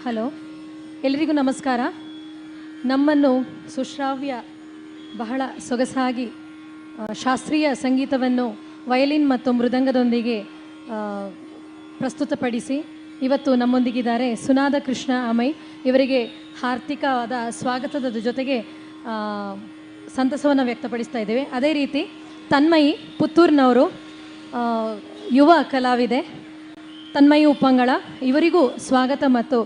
Hello, ಎಲ್ಲರಿಗೂ ನಮಸ್ಕಾರ. ನಮ್ಮನ್ನು ಸುಶ್ರಾವ್ಯ ಬಹಳ ಸೊಗಸಾಗಿ ಶಾಸ್ತ್ರೀಯ ಸಂಗೀತವನ್ನು ವಯಲಿನ್ ಮತ್ತು ಮೃದಂಗದೊಂದಿಗೆ ಪ್ರಸ್ತುತಪಡಿಸಿ ಇವತ್ತು ನಮ್ಮೊಂದಿಗಿದ್ದಾರೆ ಸುನಾದ ಕೃಷ್ಣ ಅಮೈ. ಇವರಿಗೆ ಹಾರ್ದಿಕವಾದ ಸ್ವಾಗತದ ಜೊತೆಗೆ ಸಂತಸವನ್ನು ವ್ಯಕ್ತಪಡಿಸ್ತಾ ಇದ್ದೇವೆ. ಅದೇ ರೀತಿ ತನ್ಮಯಿ ಪುತ್ತೂರಿನವರು, ಯುವ ಕಲಾವಿದೆ ತನ್ಮಯಿ ಉಪ್ಪಂಗಳ, ಇವರಿಗೂ ಸ್ವಾಗತ ಮತ್ತು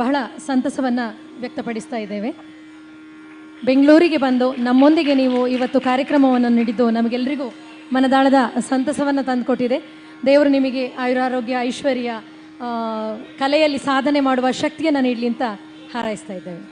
ಬಹಳ ಸಂತಸವನ್ನು ವ್ಯಕ್ತಪಡಿಸ್ತಾ ಇದ್ದೇವೆ. ಬೆಂಗಳೂರಿಗೆ ಬಂದು ನಮ್ಮೊಂದಿಗೆ ನೀವು ಇವತ್ತು ಕಾರ್ಯಕ್ರಮವನ್ನು ನೀಡಿದ್ದು ನಮಗೆಲ್ಲರಿಗೂ ಮನದಾಳದ ಸಂತಸವನ್ನು ತಂದುಕೊಟ್ಟಿದೆ. ದೇವರು ನಿಮಗೆ ಆಯುರಾರೋಗ್ಯ, ಐಶ್ವರ್ಯ, ಕಲೆಯಲ್ಲಿ ಸಾಧನೆ ಮಾಡುವ ಶಕ್ತಿಯನ್ನು ನೀಡಲಿ ಅಂತ ಹಾರೈಸ್ತಾ ಇದ್ದೇವೆ.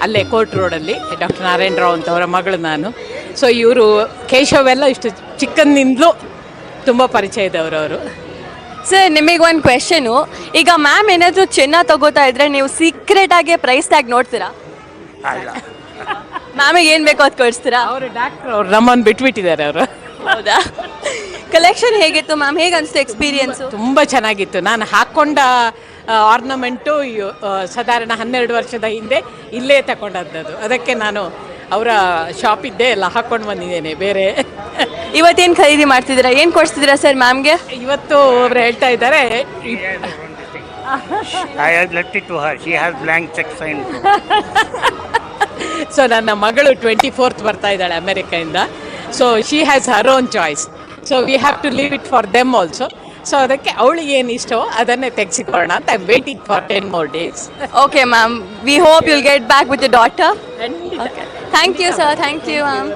ಅಲ್ಲೇ ಕೋರ್ಟ್ ರೋಡಲ್ಲಿ ಡಾಕ್ಟರ್ ನಾರಾಯಣ ರಾವ್ ಅಂತವರ ಮಗಳು ನಾನು. ಸೊ ಇವರು ಕೇಶವ್ ಎಲ್ಲ ಇಷ್ಟು ಚಿಕ್ಕಂದಿನಿಂದಲೂ ತುಂಬ ಪರಿಚಯ ಇದ್ದವರು ಅವರು. ಸರ್ ನಿಮಗೊಂದು ಕ್ವೆಶನು, ಈಗ ಮ್ಯಾಮ್ ಏನಾದರೂ ಚಿನ್ನ ತಗೋತಾ ಇದ್ರೆ ನೀವು ಸೀಕ್ರೆಟ್ ಆಗಿ ಪ್ರೈಸ್ ಟ್ಯಾಗ್ ನೋಡ್ತೀರಾ? ಮ್ಯಾಮಿಗೆ ಏನು ಬೇಕೋ ಅದು ಕೊಡಿಸ್ತೀರಾ? ಅವರು ಡಾಕ್ಟರ್, ಅವ್ರು ನಮ್ಮನ್ನು ಬಿಟ್ಬಿಟ್ಟಿದ್ದಾರೆ ಅವರು. ಹೌದಾ? ಕಲೆಕ್ಷನ್ ಹೇಗಿತ್ತು ಮ್ಯಾಮ್, ಹೇಗೆ ಅನಿಸ್ತು ಎಕ್ಸ್ಪೀರಿಯನ್ಸು? ತುಂಬ ಚೆನ್ನಾಗಿತ್ತು. ನಾನು ಹಾಕ್ಕೊಂಡ ಆರ್ನಮೆಂಟು ಸಾಧಾರಣ 12 ವರ್ಷದ ಹಿಂದೆ ಇಲ್ಲೇ ತಗೊಂಡದ್ದು. ಅದಕ್ಕೆ ನಾನು ಅವರ ಶಾಪಿದ್ದೆ ಎಲ್ಲ ಹಾಕ್ಕೊಂಡು ಬಂದಿದ್ದೇನೆ. ಬೇರೆ ಇವತ್ತೇನು ಖರೀದಿ ಮಾಡ್ತಿದ್ದೀರಾ, ಏನು ಕೊಡಿಸ್ತಿದ್ದೀರಾ ಸರ್ ಮ್ಯಾಮ್ಗೆ? ಇವತ್ತು ಒಬ್ರು ಹೇಳ್ತಾ ಇದ್ದಾರೆ, I have left it to her. She has blank check signed. So ನನ್ನ ಮಗಳು 24th ಬರ್ತಾ ಇದ್ದಾಳೆ ಅಮೆರಿಕೆಯಿಂದ. So she has her own choice. So we have to leave it for them also. So ಅದಕ್ಕೆ ಅವಳಿಗೆ ಏನು ಇಷ್ಟವೋ ಅದನ್ನೇ ತೆಗೆಸಿಕೊಳ್ಳೋಣ ಅಂತ I waiting for 10 more days. Okay ma'am, we hope you'll get back with the daughter. Thank you sir, thank you ma'am.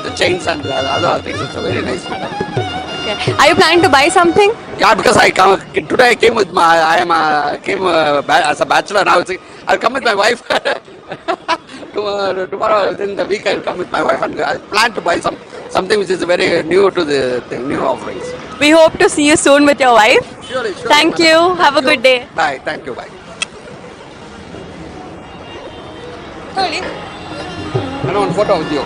The chains and the other things. It's a very nice one. Okay. Are you planning to buy something? Yeah, because today I came with my, as a bachelor now. I'll come with my wife. Tomorrow within the week I'll come with my wife and I plan to buy something which is very new to the thing, new offerings. We hope to see you soon with your wife. Surely. Thank you. Have a good day. Bye. Thank you. Bye. I want a photo with you.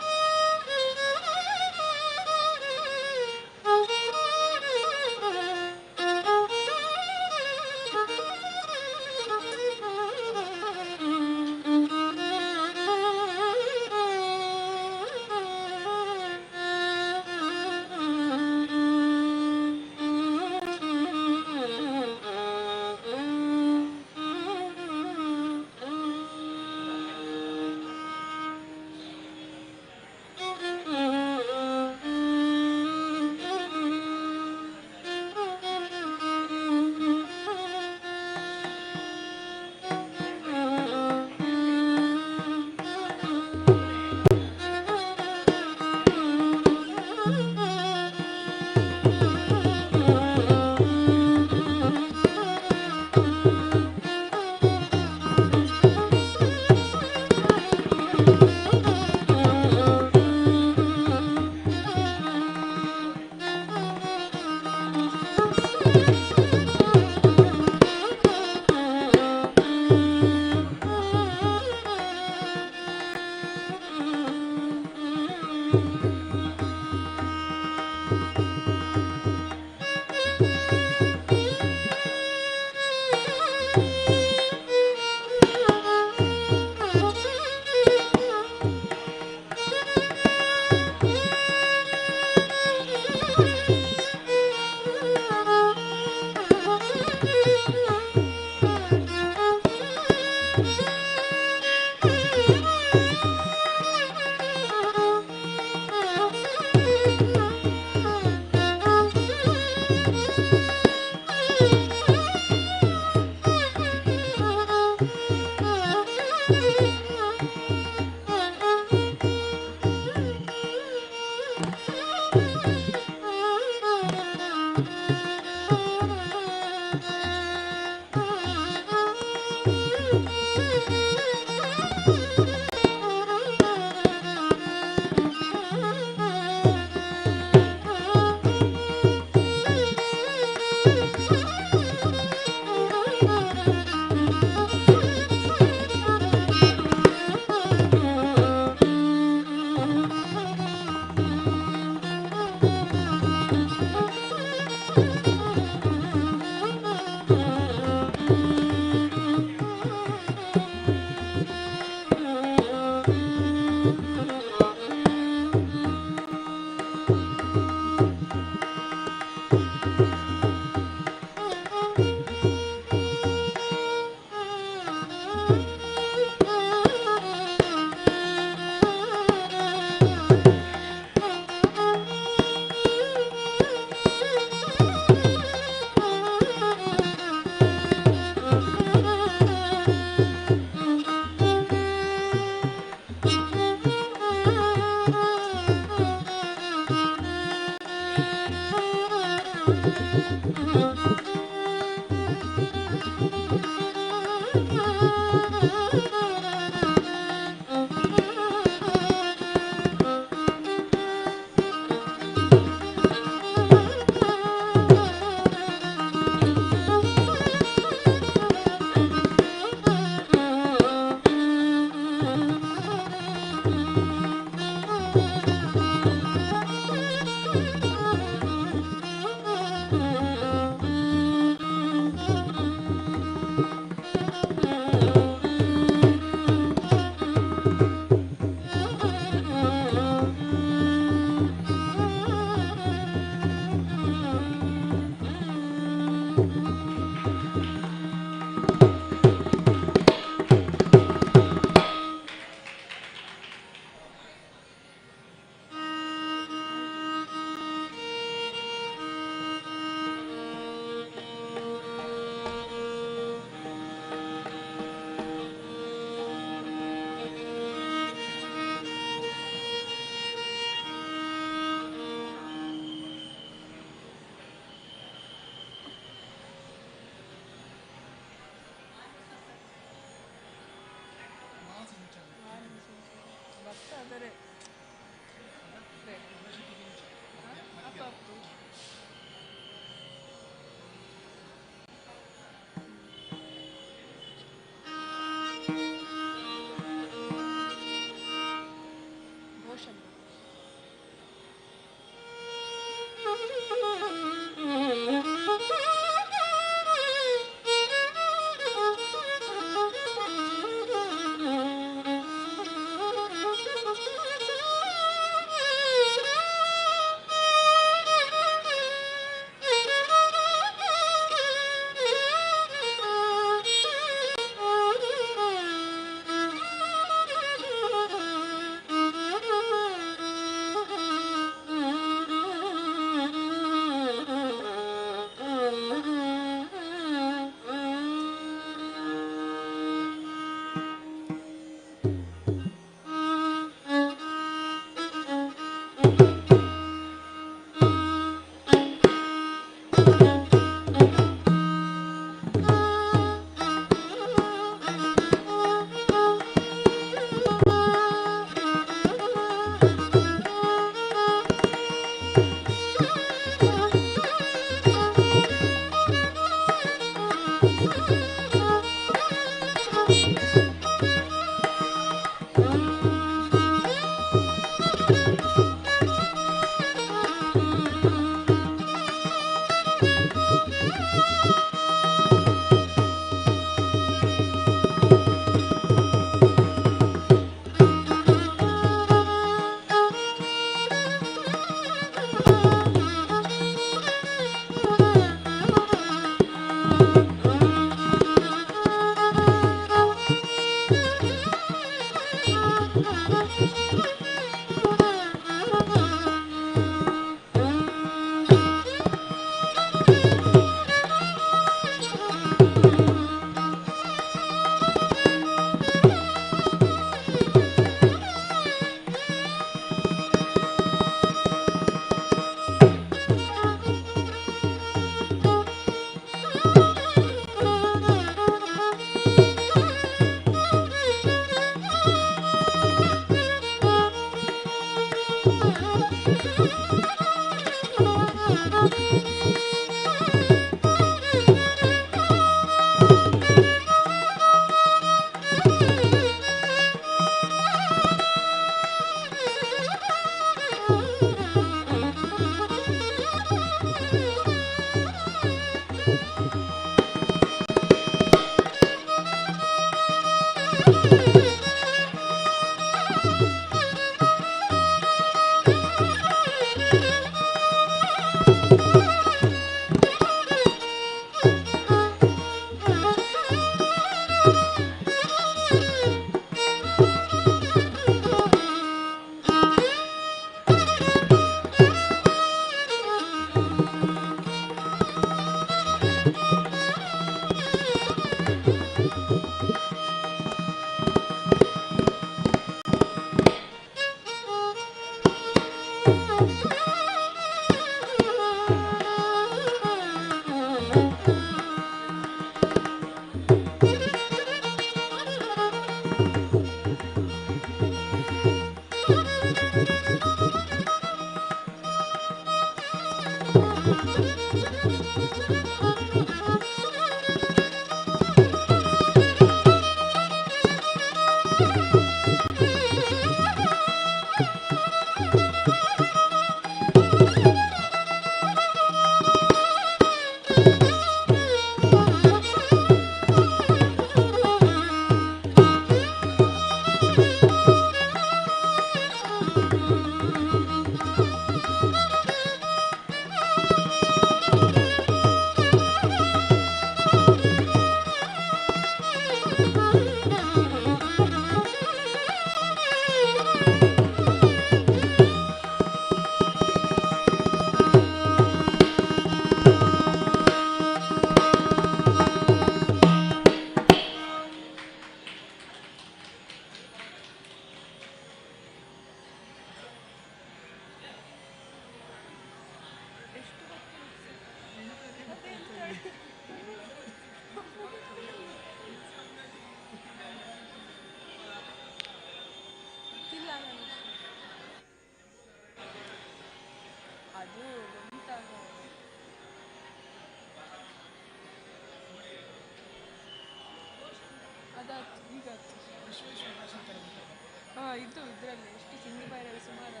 ಇದು ಇದರಲ್ಲಿ ಎಷ್ಟು ಸಿಂಧು ಭೈರವಿ ಸುಮಾರು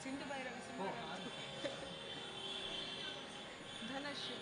ಸಿಂಧು ಭೈರವಿ ಸುಮಾರು Dhanashree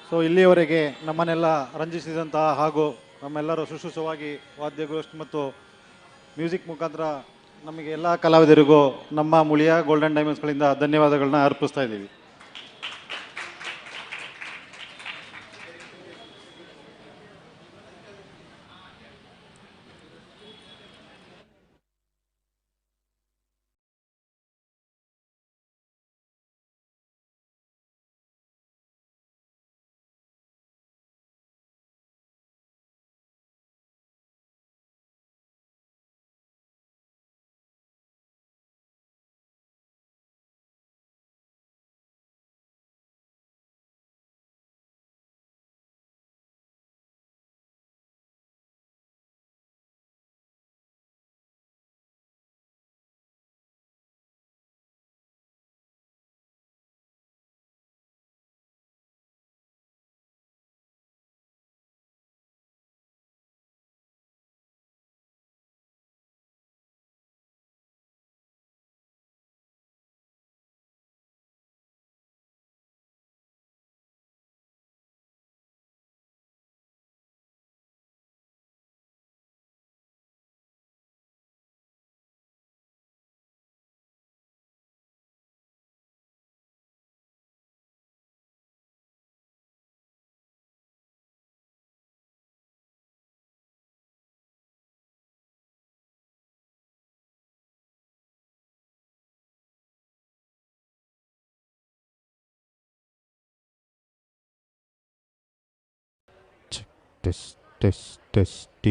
so ಇಲ್ಲಿಯವರೆಗೆ ನಮ್ಮನ್ನೆಲ್ಲ ರಂಜಿಸಿದಂತಹ ಹಾಗೂ ನಮ್ಮೆಲ್ಲರೂ ಸುಶ್ರೂಷವಾಗಿ ವಾದ್ಯಗೋಷ್ಠಿ ಮತ್ತು music ಮುಖಾಂತರ ನಮಗೆ ಎಲ್ಲ ಕಲಾವಿದರಿಗೂ ನಮ್ಮ ಮುಳಿಯ ಗೋಲ್ಡನ್ ಡೈಮಂಡ್ಸ್ಗಳಿಂದ ಧನ್ಯವಾದಗಳನ್ನ ಅರ್ಪಿಸ್ತಾ ಇದ್ದೀವಿ. ಟೆಸ್ಟ್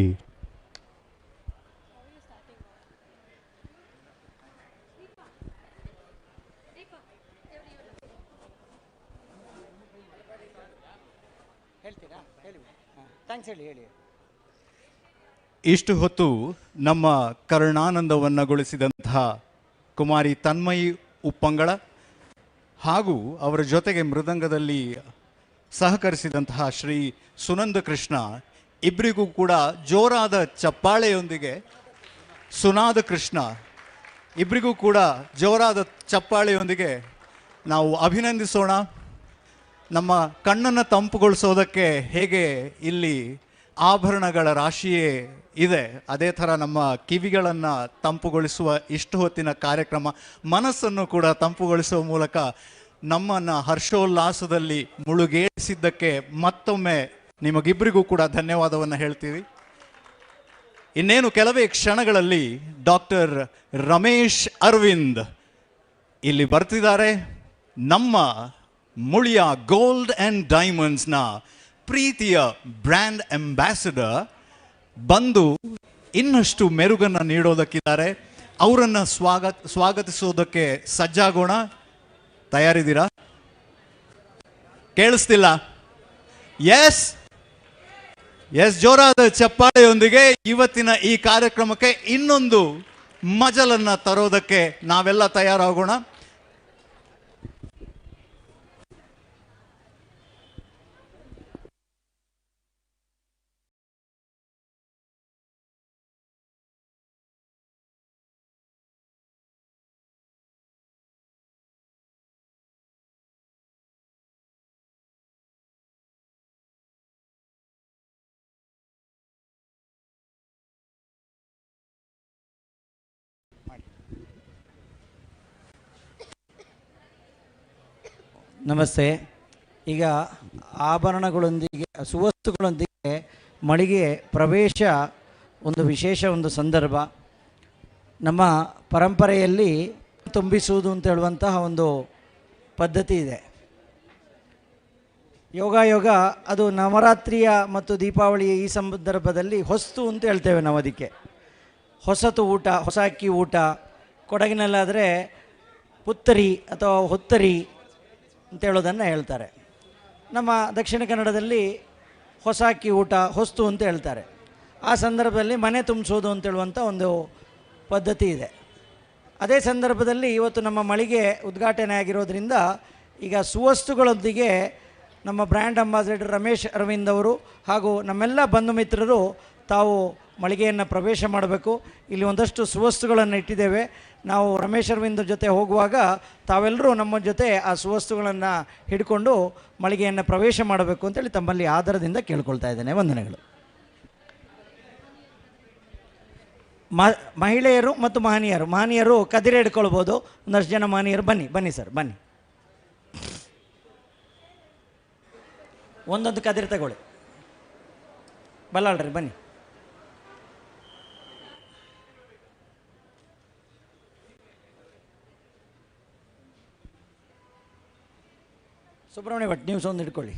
ಇಷ್ಟು ಹೊತ್ತು ನಮ್ಮ ಕರುಣಾನಂದವನ್ನಗೊಳಿಸಿದಂತಹ ಕುಮಾರಿ ತನ್ಮಯಿ ಉಪ್ಪಂಗಳ ಹಾಗೂ ಅವರ ಜೊತೆಗೆ ಮೃದಂಗದಲ್ಲಿ ಸಹಕರಿಸಿದಂತಹ ಶ್ರೀ ಸುನಂದ ಕೃಷ್ಣ ಇಬ್ಬರಿಗೂ ಕೂಡ ಜೋರಾದ ಚಪ್ಪಾಳೆಯೊಂದಿಗೆ ಸುನಾದ ಕೃಷ್ಣ ಇಬ್ಬರಿಗೂ ಕೂಡ ಜೋರಾದ ಚಪ್ಪಾಳೆಯೊಂದಿಗೆ ನಾವು ಅಭಿನಂದಿಸೋಣ. ನಮ್ಮ ಕಣ್ಣನ್ನು ತಂಪುಗೊಳಿಸೋದಕ್ಕೆ ಹೇಗೆ ಇಲ್ಲಿ ಆಭರಣಗಳ ರಾಶಿಯೇ ಇದೆ, ಅದೇ ಥರ ನಮ್ಮ ಕಿವಿಗಳನ್ನು ತಂಪುಗೊಳಿಸುವ ಇಷ್ಟು ಹೊತ್ತಿನ ಕಾರ್ಯಕ್ರಮ ಮನಸ್ಸನ್ನು ಕೂಡ ತಂಪುಗೊಳಿಸುವ ಮೂಲಕ ನಮ್ಮನ್ನು ಹರ್ಷೋಲ್ಲಾಸದಲ್ಲಿ ಮುಳುಗೇರಿಸಿದ್ದಕ್ಕೆ ಮತ್ತೊಮ್ಮೆ ನಿಮಗಿಬ್ಬರಿಗೂ ಕೂಡ ಧನ್ಯವಾದವನ್ನು ಹೇಳ್ತೀವಿ. ಇನ್ನೇನು ಕೆಲವೇ ಕ್ಷಣಗಳಲ್ಲಿ ಡಾಕ್ಟರ್ ರಮೇಶ್ ಅರವಿಂದ್ ಇಲ್ಲಿ ಬರ್ತಿದ್ದಾರೆ. ನಮ್ಮ ಮುಳಿಯ ಗೋಲ್ಡ್ ಆ್ಯಂಡ್ ಡೈಮಂಡ್ಸ್ನ ಪ್ರೀತಿಯ ಬ್ರ್ಯಾಂಡ್ ಅಂಬಾಸಿಡರ್ ಬಂದು ಇನ್ನಷ್ಟು ಮೆರುಗನ್ನು ನೀಡೋದಕ್ಕಿದ್ದಾರೆ. ಅವರನ್ನು ಸ್ವಾಗತಿಸೋದಕ್ಕೆ ಸಜ್ಜಾಗೋಣ. ತಯಾರಿದ್ದೀರಾ? ಕೇಳಿಸ್ತಿಲ್ಲ? ಎಸ್, ಜೋರಾದ ಚಪ್ಪಾಳೆಯೊಂದಿಗೆ ಇವತ್ತಿನ ಈ ಕಾರ್ಯಕ್ರಮಕ್ಕೆ ಇನ್ನೊಂದು ಮಜಲನ್ನು ತರೋದಕ್ಕೆ ನಾವೆಲ್ಲ ತಯಾರಾಗೋಣ. ನಮಸ್ತೆ. ಈಗ ಆಭರಣಗಳೊಂದಿಗೆ ಸುವಸ್ತುಗಳೊಂದಿಗೆ ಮಳಿಗೆ ಪ್ರವೇಶ ಒಂದು ವಿಶೇಷ ಒಂದು ಸಂದರ್ಭ. ನಮ್ಮ ಪರಂಪರೆಯಲ್ಲಿ ತುಂಬಿಸುವುದು ಅಂತ ಹೇಳುವಂತಹ ಒಂದು ಪದ್ಧತಿ ಇದೆ. ಯೋಗ ಅದು ನವರಾತ್ರಿಯ ಮತ್ತು ದೀಪಾವಳಿಯ ಈ ಸಂದರ್ಭದಲ್ಲಿ ಹೊಸ್ತು ಅಂತ ಹೇಳ್ತೇವೆ ನಾವು. ಅದಕ್ಕೆ ಹೊಸತು ಊಟ, ಹೊಸ ಅಕ್ಕಿ ಊಟ. ಕೊಡಗಿನಲ್ಲಾದರೆ ಪುತ್ತರಿ ಅಥವಾ ಹೊತ್ತರಿ ಅಂತ ಹೇಳೋದನ್ನು ಹೇಳ್ತಾರೆ. ನಮ್ಮ ದಕ್ಷಿಣ ಕನ್ನಡದಲ್ಲಿ ಹೊಸ ಅಕ್ಕಿ ಊಟ, ಹೊಸ್ತು ಅಂತ ಹೇಳ್ತಾರೆ. ಆ ಸಂದರ್ಭದಲ್ಲಿ ಮನೆ ತುಂಬಿಸೋದು ಅಂತೇಳುವಂಥ ಒಂದು ಪದ್ಧತಿ ಇದೆ. ಅದೇ ಸಂದರ್ಭದಲ್ಲಿ ಇವತ್ತು ನಮ್ಮ ಮಳಿಗೆ ಉದ್ಘಾಟನೆ ಆಗಿರೋದ್ರಿಂದ ಈಗ ಸುವಸ್ತುಗಳೊಂದಿಗೆ ನಮ್ಮ ಬ್ರ್ಯಾಂಡ್ ಅಂಬಾಸಿಡರ್ ರಮೇಶ್ ಅರವಿಂದ್ ಅವರು ಹಾಗೂ ನಮ್ಮೆಲ್ಲ ಬಂಧು ಮಿತ್ರರು ತಾವು ಮಳಿಗೆಯನ್ನು ಪ್ರವೇಶ ಮಾಡಬೇಕು. ಇಲ್ಲಿ ಒಂದಷ್ಟು ಸುವಸ್ತುಗಳನ್ನು ಇಟ್ಟಿದ್ದೇವೆ. ನಾವು ರಮೇಶ್ ಅರವಿಂದ್ ಜೊತೆ ಹೋಗುವಾಗ ತಾವೆಲ್ಲರೂ ನಮ್ಮ ಜೊತೆ ಆ ಸುವಸ್ತುಗಳನ್ನು ಹಿಡ್ಕೊಂಡು ಮಳಿಗೆಯನ್ನು ಪ್ರವೇಶ ಮಾಡಬೇಕು ಅಂತೇಳಿ ತಮ್ಮಲ್ಲಿ ಆದರದಿಂದ ಕೇಳ್ಕೊಳ್ತಾ ಇದ್ದೇನೆ. ವಂದನೆಗಳು. ಮಹಿಳೆಯರು ಮತ್ತು ಮಹನೀಯರು ಕದಿರೆ ಹಿಡ್ಕೊಳ್ಬೋದು. ಒಂದಷ್ಟು ಜನ ಮಹನೀಯರು ಬನ್ನಿ ಸರ್, ಬನ್ನಿ. ಒಂದೊಂದು ಕದಿರೆ ತಗೊಳ್ಳಿ. ಬಲ್ಲಾಳ್ರಿ, ಬನ್ನಿ. ಸುಬ್ರಹ್ಮಣ್ಯ ಭಟ್, ನೀವು ಒಂದು ಹಿಡ್ಕೊಳ್ಳಿ.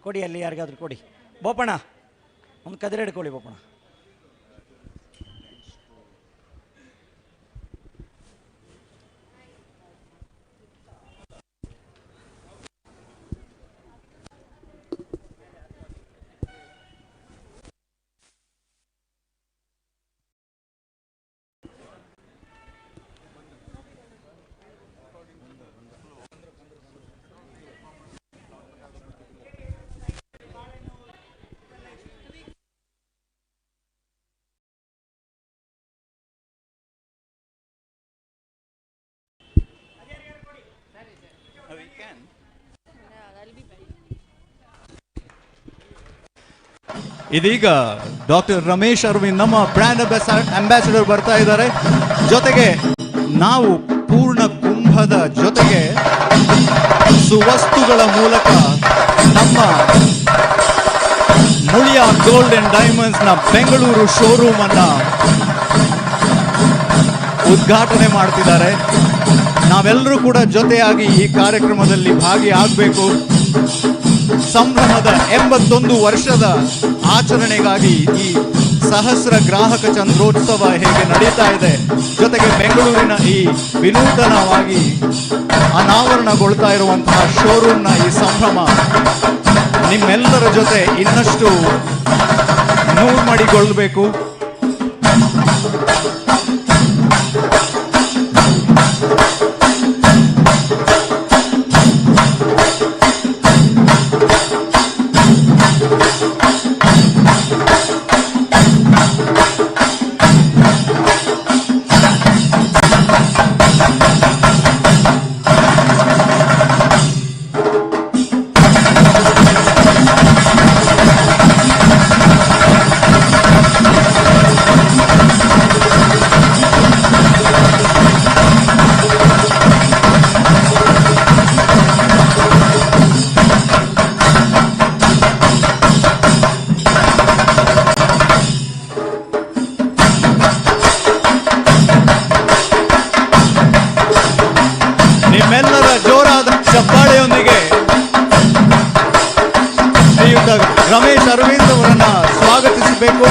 ಕೊಡಿ, ಅಲ್ಲಿ ಯಾರಿಗಾದ್ರೂ ಕೊಡಿ. ಬೋಪಣ್ಣ, ಒಂದು ಕದಿರೆ ಹಿಡ್ಕೊಳ್ಳಿ. ಬೋಪಣ್ಣ, ಇದೀಗ ಡಾಕ್ಟರ್ ರಮೇಶ್ ಅರವಿಂದ್ ನಮ್ಮ ಬ್ರ್ಯಾಂಡ್ ಅಂಬಾಸಿಡರ್ ಬರ್ತಾ ಇದ್ದಾರೆ. ಜೊತೆಗೆ ನಾವು ಪೂರ್ಣ ಕುಂಭದ ಜೊತೆಗೆ ಸುವಸ್ತುಗಳ ಮೂಲಕ ನಮ್ಮ ಮುಳಿಯ ಗೋಲ್ಡ್ ಅಂಡ್ ಡೈಮಂಡ್ಸ್ ನ ಬೆಂಗಳೂರು ಶೋರೂಮ್ ಅನ್ನ ಉದ್ಘಾಟನೆ ಮಾಡ್ತಿದ್ದಾರೆ. ನಾವೆಲ್ಲರೂ ಕೂಡ ಜೊತೆಯಾಗಿ ಈ ಕಾರ್ಯಕ್ರಮದಲ್ಲಿ ಭಾಗಿಯಾಗಬೇಕು. ಸಂಭ್ರಮದ 81 ವರ್ಷದ ಆಚರಣೆಗಾಗಿ ಈ ಸಹಸ್ರ ಗ್ರಾಹಕ ಚಂದ್ರೋತ್ಸವ ಹೇಗೆ ನಡೀತಾ ಇದೆ, ಜೊತೆಗೆ ಬೆಂಗಳೂರಿನ ಈ ವಿನೂತನವಾಗಿ ಅನಾವರಣಗೊಳ್ತಾ ಇರುವಂತಹ ಶೋರೂಮ್ನ ಈ ಸಂಭ್ರಮ ನಿಮ್ಮೆಲ್ಲರ ಜೊತೆ ಇನ್ನಷ್ಟು ನೂರ್ಮಡಿಗೊಳ್ಳಬೇಕು. ನಿಮ್ಮೆಲ್ಲರ ಜೋರಾದ ಚಪ್ಪಾಳೆಯೊಂದಿಗೆ ಶ್ರೀಯುತ ರಮೇಶ್ ಅರವಿಂದ್ ಅವರನ್ನ ಸ್ವಾಗತಿಸಬೇಕು.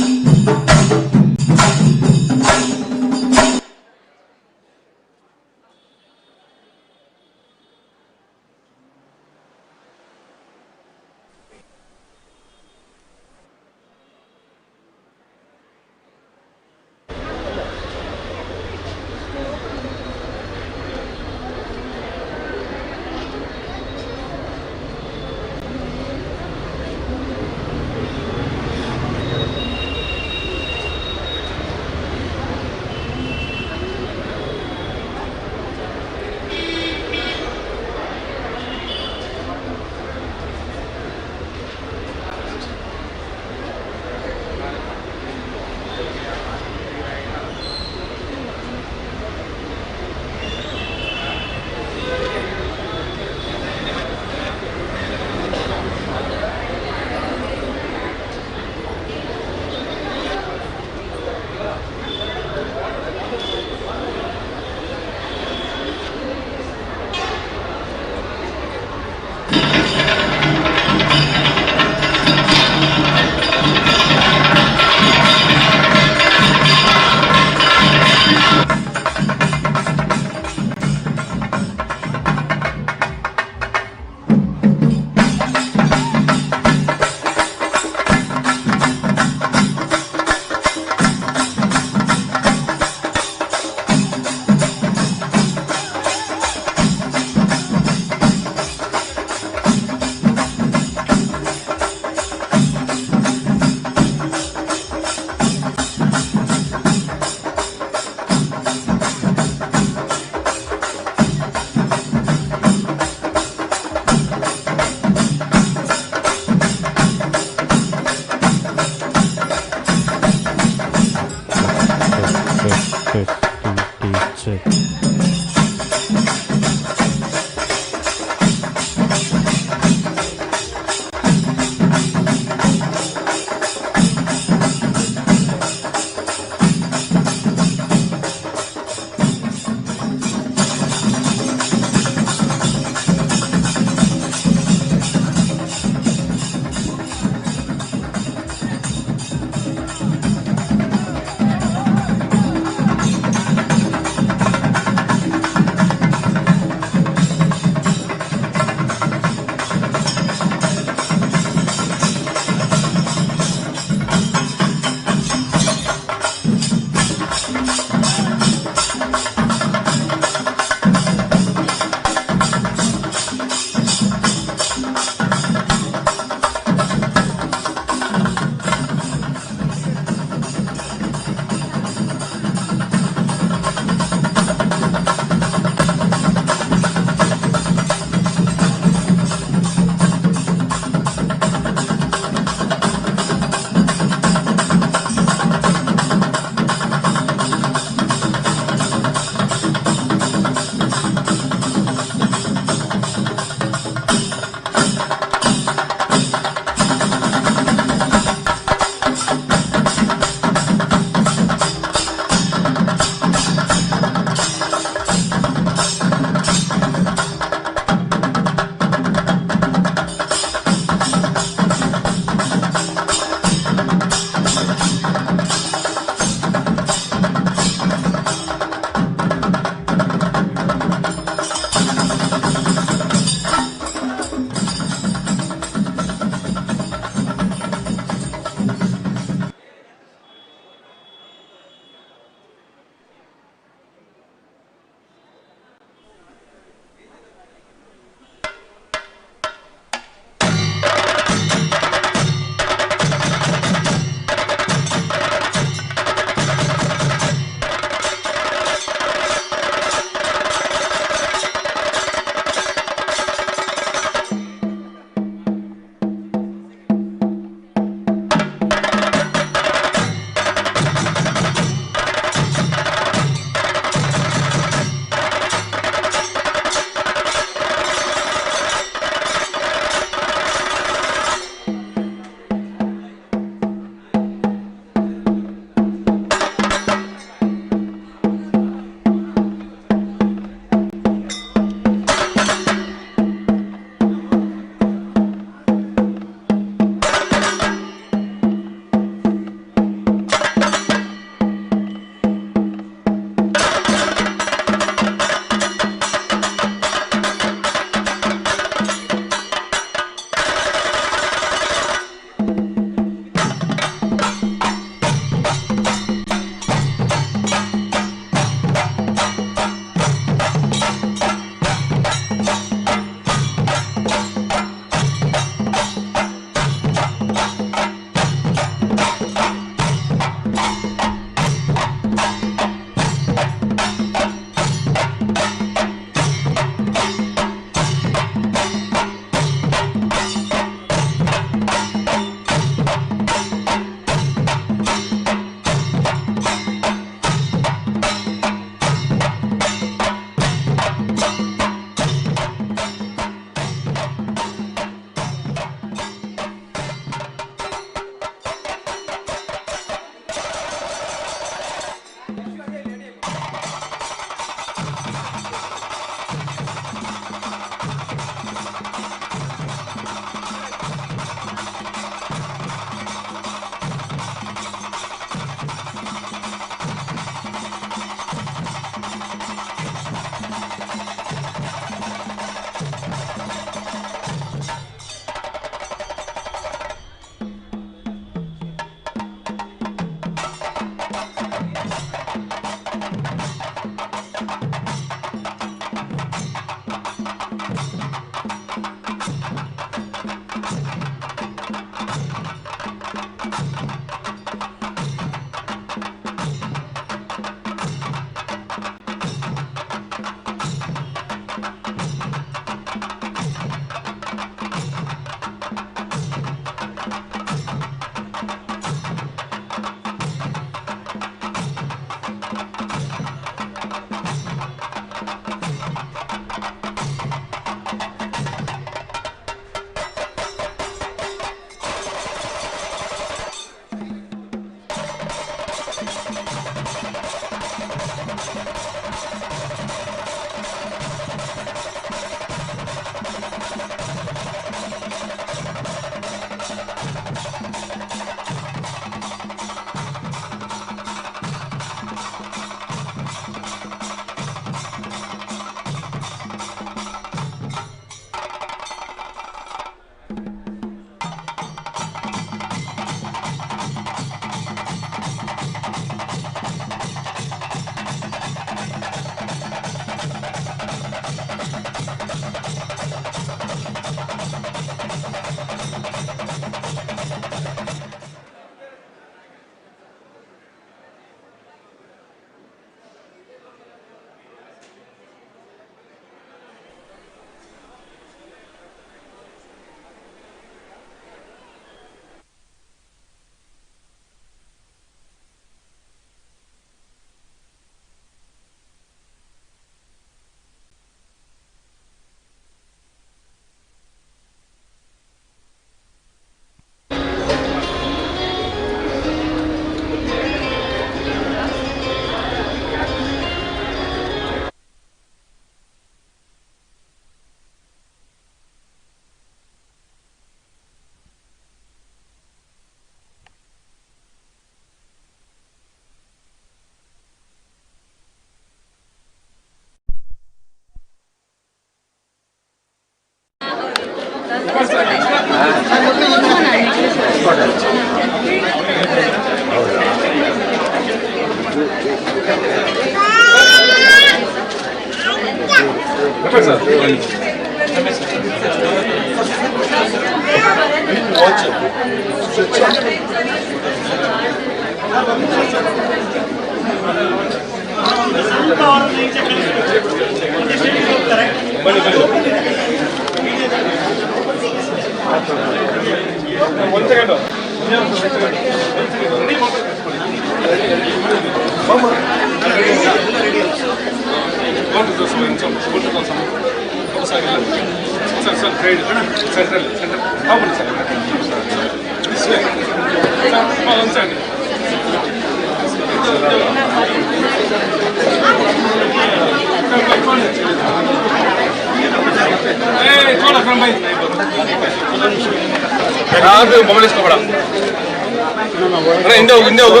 ಹಿಂದೆ ಹೋಗು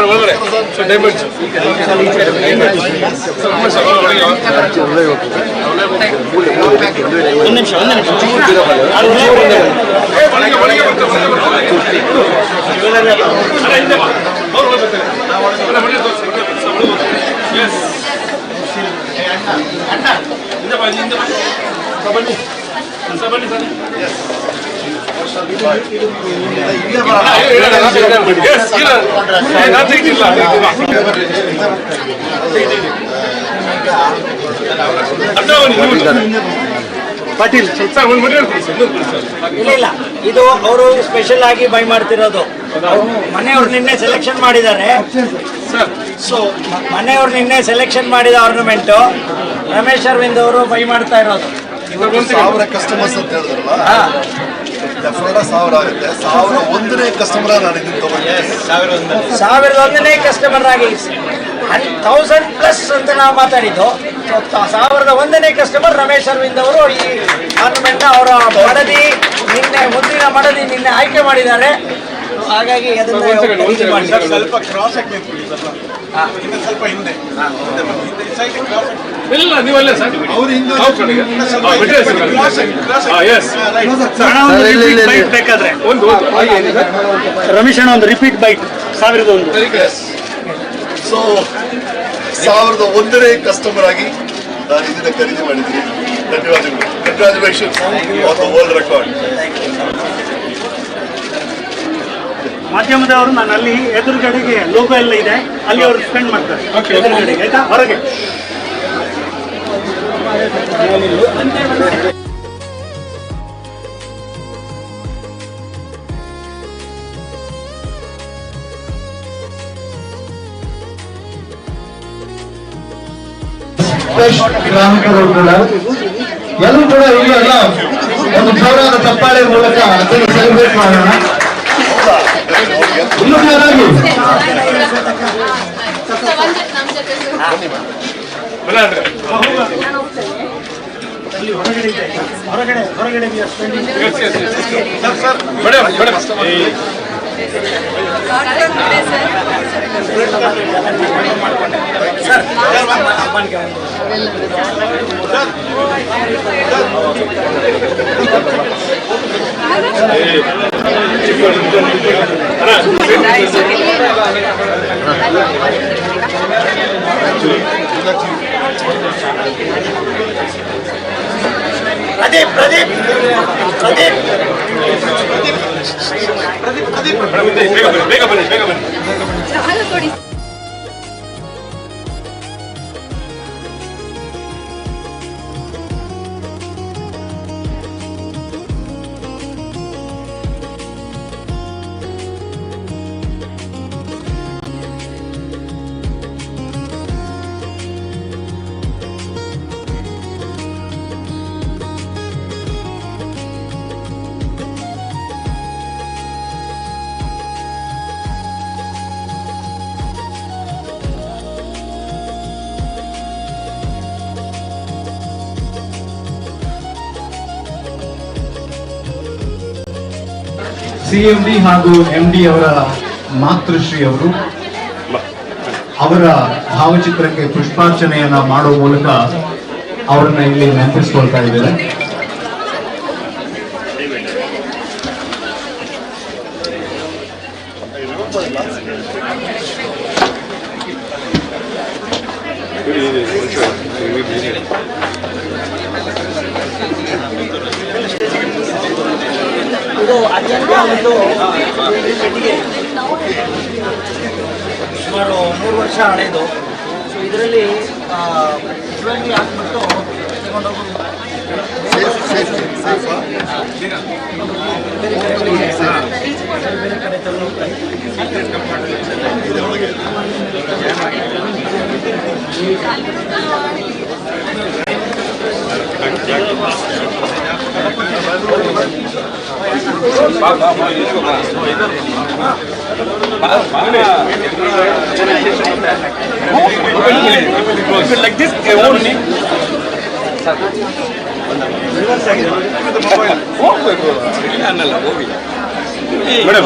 ಒಳಗಡೆ ಡೈಮಂಡ್ಸ್ ಪಾಟೀಲ್ ಇಲ್ಲ ಇದು ಅವರು ಸ್ಪೆಷಲ್ ಆಗಿ ಬೈ ಮಾಡ್ತಿರೋದು. ಮನೆಯವ್ರು ನಿನ್ನೆ ಸೆಲೆಕ್ಷನ್ ಮಾಡಿದ್ದಾರೆ. ಸೊ ಮನೆಯವ್ರು ನಿನ್ನೆ ಸೆಲೆಕ್ಷನ್ ಮಾಡಿದ ಆರ್ನಮೆಂಟು ರಮೇಶ್ ಅರವಿಂದ್ ಅವರು ಬೈ ಮಾಡ್ತಾ ಇರೋದು. 1000 ಕಸ್ಟಮರ್ಸ್ ಅಂತ ಹೇಳಿದ್ರಲ್ಲ, ಡೆಫಿನೆಟ್ 1000 ಆಗುತ್ತೆ. 1001ನೇ ಕಸ್ಟಮರ್ ನಾನು ಇದನ್ನು ತಗೊಂಡೆ. 1001ನೇ ಕಸ್ಟಮರ್ ಆಗಿ 1000+ ಅಂತ ನಾವು ಮಾತಾಡಿದ್ದು. 1001ನೇ ಕಸ್ಟಮರ್ ರಮೇಶ್ ಅರವಿಂದ್ ಅವರು ಈ ಆರ್ನಮೆಂಟ್ನ ಅವರ ಮಡದಿ ನಿನ್ನೆ ಮುದ್ರಿನ ಮಡದಿ ನಿನ್ನೆ ಆಯ್ಕೆ ಮಾಡಿದ್ದಾರೆ. ಹಾಗಾಗಿ ಅದನ್ನ ಸ್ವಲ್ಪ ಕ್ರಾಸ್ ಆಗಿ ನಿಂತ್ಕೊಳ್ಳಿ ಸರ್. ಸ್ವಲ್ಪ ಹಿಂದೆ ಇಲ್ಲ ನೀವಲ್ಲೇ ಸರ್. ಅವ್ರು ಹಿಂದೆ ಬೇಕಾದ್ರೆ ಒಂದು ರಮೇಶ್ ಅಣ್ಣ ಒಂದು ರಿಪೀಟ್ ಬೈಟ್ 1001. ಸೊ 1001ನೇ ಕಸ್ಟಮರ್ ಆಗಿ ನಾನು ಇದನ್ನ ಖರೀದಿ ಮಾಡಿದ್ದೀನಿ. ಧನ್ಯವಾದಗಳು. Congratulation on the world record. ಮಾಧ್ಯಮದವರು ನಾನು ಅಲ್ಲಿ ಎದುರುಗಡೆಗೆ ಲೋಗೋ ಎಲ್ಲ ಇದೆ, ಅಲ್ಲಿ ಅವರು ಸ್ಪೆಂಡ್ ಮಾಡ್ತಾರೆ ಎದುರುಗಡೆಗೆ, ಆಯ್ತಾ? ಹೊರಗೆ ಗ್ರಾಹಕರು ಕೂಡ ಎಲ್ಲರೂ ಕೂಡ ಇಲ್ಲಿ ಎಲ್ಲ ಒಂದು ಜೋರಾದ ಚಪ್ಪಾಳೆ ಮೂಲಕ ಅದನ್ನು ಸೆಲೆಬ್ರೇಟ್ ಮಾಡೋಣ. ಇನ್ನೂ ಜೋರಾಗಿ ಹೊರಗಡೆ ಪ್ರದೀಪ್ ಪ್ರದೀಪ್ ಪ್ರದೀಪ್ ಬೇಗ ಬನ್ನಿ. CMD ಹಾಗೂ MD ಅವರ ಮಾತೃಶ್ರೀ ಅವರು ಅವರ ಭಾವಚಿತ್ರಕ್ಕೆ ಪುಷ್ಪಾರ್ಚನೆಯನ್ನ ಮಾಡುವ ಮೂಲಕ ಅವರನ್ನ ಇಲ್ಲಿ ನೆನಪಿಸ್ಕೊಳ್ತಾ ಇದ್ದಾರೆ. ಇದು ಅತ್ಯಂತ ಒಂದು ಪೆಟ್ಟಿಗೆ, ಸುಮಾರು 3 ವರ್ಷ ಹಳೆಯದು. ಸೊ ಇದರಲ್ಲಿ ಜ್ಯುವೆಲ್ರಿ ಹಾಕ್ಬಿಟ್ಟು ತಗೊಂಡೋಗಿ ಬೇರೆ ಕಡೆ ತಗೊಂಡೋಗ್ತಾರೆ. like this only. Madam,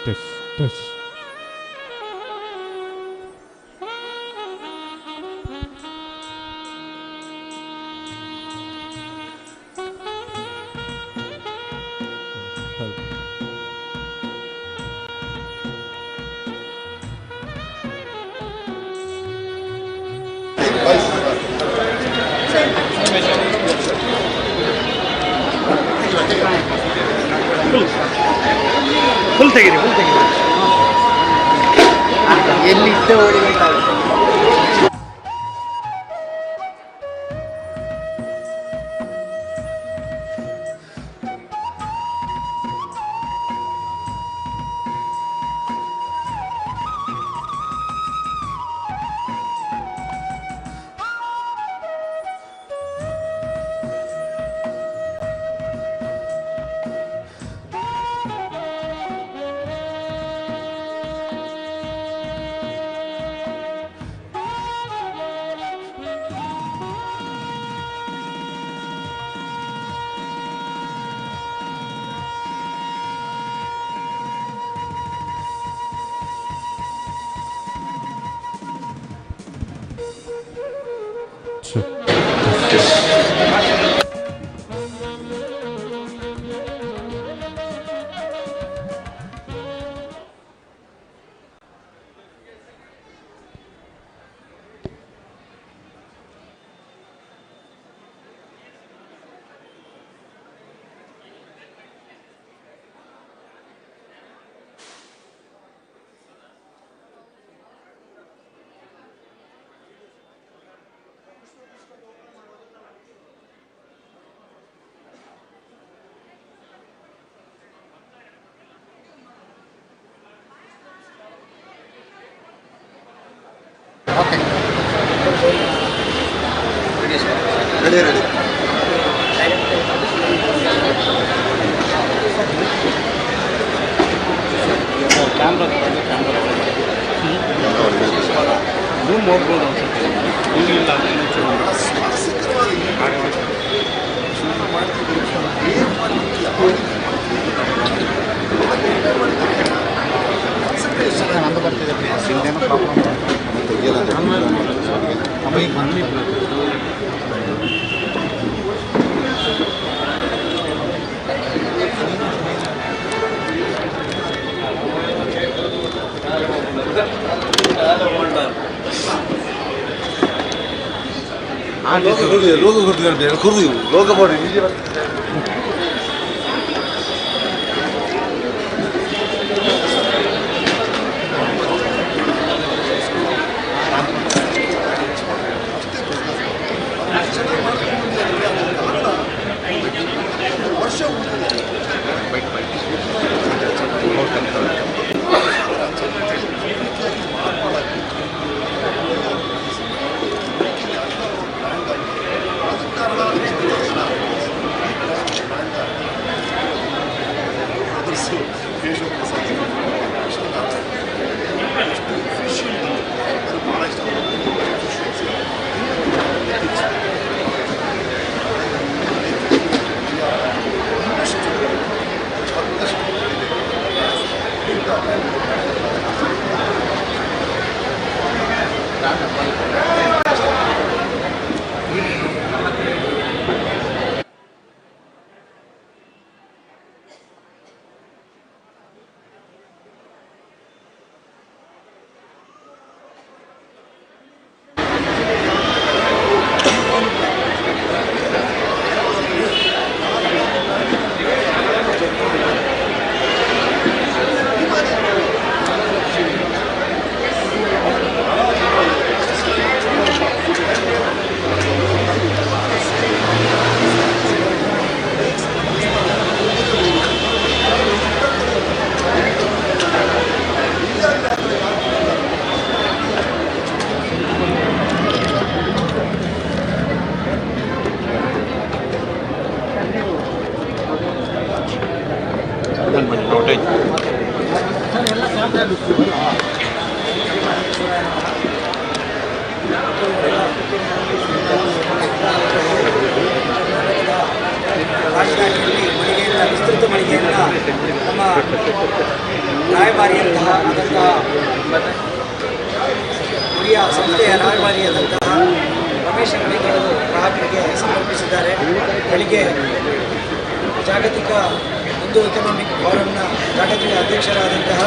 test test full ತೆಗೀರಿ ಎಲ್ಲಿದ್ದ ರೆಡಿ ರೂಮ್ ಹೋಗ್ಬೋದು ಅನ್ಸುತ್ತೆ ಇಲ್ಲ ನಂದು ಬರ್ತಿದೆ ಸಿಂಧೇನೋ ಪ್ರಾಬ್ಲಮ್ ಲೋಗೋ ಕೊಡ್ತಿದ್ದಾರೆ ಲೋಗೋ ಮಾಡಿ ನಿಜ ವಿಸ್ತೃತ ಮಳಿಗೆಯನ್ನು ನಮ್ಮ ರಾಯಭಾರಿಯಂತಹ ಆದಂತಹ ಹಿರಿಯ ಸಂಸ್ಥೆಯ ರಾಯಭಾರಿಯಾದಂತಹ ರಮೇಶ್ ಅರವಿಂದರು ಗ್ರಾಹಕರಿಗೆ ಸಮರ್ಪಿಸಿದ್ದಾರೆ. ಬೆಳಿಗ್ಗೆ ಜಾಗತಿಕ ಹಿಂದೂ ಎಕನಾಮಿಕ್ ಫೋರಂನ ಜಾಗತಿಕ ಅಧ್ಯಕ್ಷರಾದಂತಹ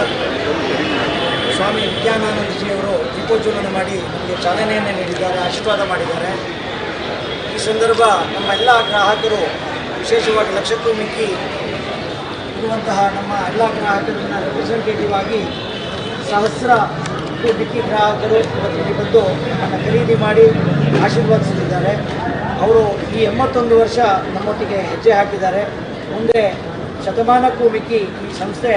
ಸ್ವಾಮಿ ವಿದ್ಯಾನಂದಜಿಯವರು ದೀಪೋಜ್ವಲನ ಮಾಡಿ ನಮಗೆ ಚಾಲನೆಯನ್ನು ನೀಡಿದ್ದಾರೆ, ಆಶೀರ್ವಾದ ಮಾಡಿದ್ದಾರೆ. ಈ ಸಂದರ್ಭ ನಮ್ಮ ಎಲ್ಲ ಗ್ರಾಹಕರು, ವಿಶೇಷವಾಗಿ ಲಕ್ಷಕ್ಕೂ ಮಿಕ್ಕಿ ಇರುವಂತಹ ನಮ್ಮ ಎಲ್ಲ ಗ್ರಾಹಕರನ್ನ ರೆಪ್ರೆಸೆಂಟೇಟಿವ್ ಆಗಿ ಸಹಸ್ರಕ್ಕೂ ಮಿಕ್ಕಿ ಗ್ರಾಹಕರು ಇವತ್ತಿಗೆ ಬಂದು ನಮ್ಮನ್ನು ಖರೀದಿ ಮಾಡಿ ಆಶೀರ್ವಾದಿಸಲಿದ್ದಾರೆ. ಅವರು ಈ 81 ವರ್ಷ ನಮ್ಮೊಟ್ಟಿಗೆ ಹೆಜ್ಜೆ ಹಾಕಿದ್ದಾರೆ. ಮುಂದೆ ಶತಮಾನಕ್ಕೂ ಮಿಕ್ಕಿ ಈ ಸಂಸ್ಥೆ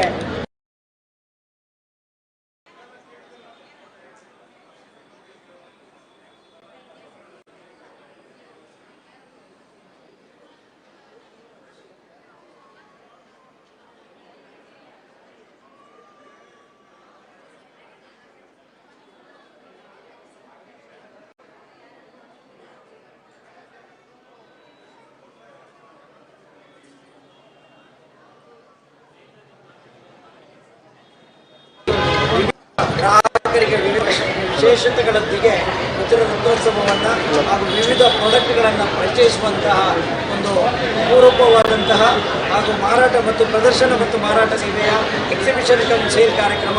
ಗ್ರಾಹಕರಿಗೆ ವಿವಿಧ ವಿಶೇಷತೆಗಳೊಂದಿಗೆ ಉತ್ತರ ರಥೋತ್ಸವವನ್ನು ಹಾಗೂ ವಿವಿಧ ಪ್ರಾಡಕ್ಟ್ಗಳನ್ನು ಪರಿಚಯಿಸುವಂತಹ ಒಂದು ಅಪರೂಪವಾದಂತಹ ಹಾಗೂ ಮಾರಾಟ ಮತ್ತು ಪ್ರದರ್ಶನ ಮತ್ತು ಮಾರಾಟ ಸೇವೆಯ ಎಕ್ಸಿಬಿಷನ್ ಕಮ್ ಸೇಲ್ ಕಾರ್ಯಕ್ರಮ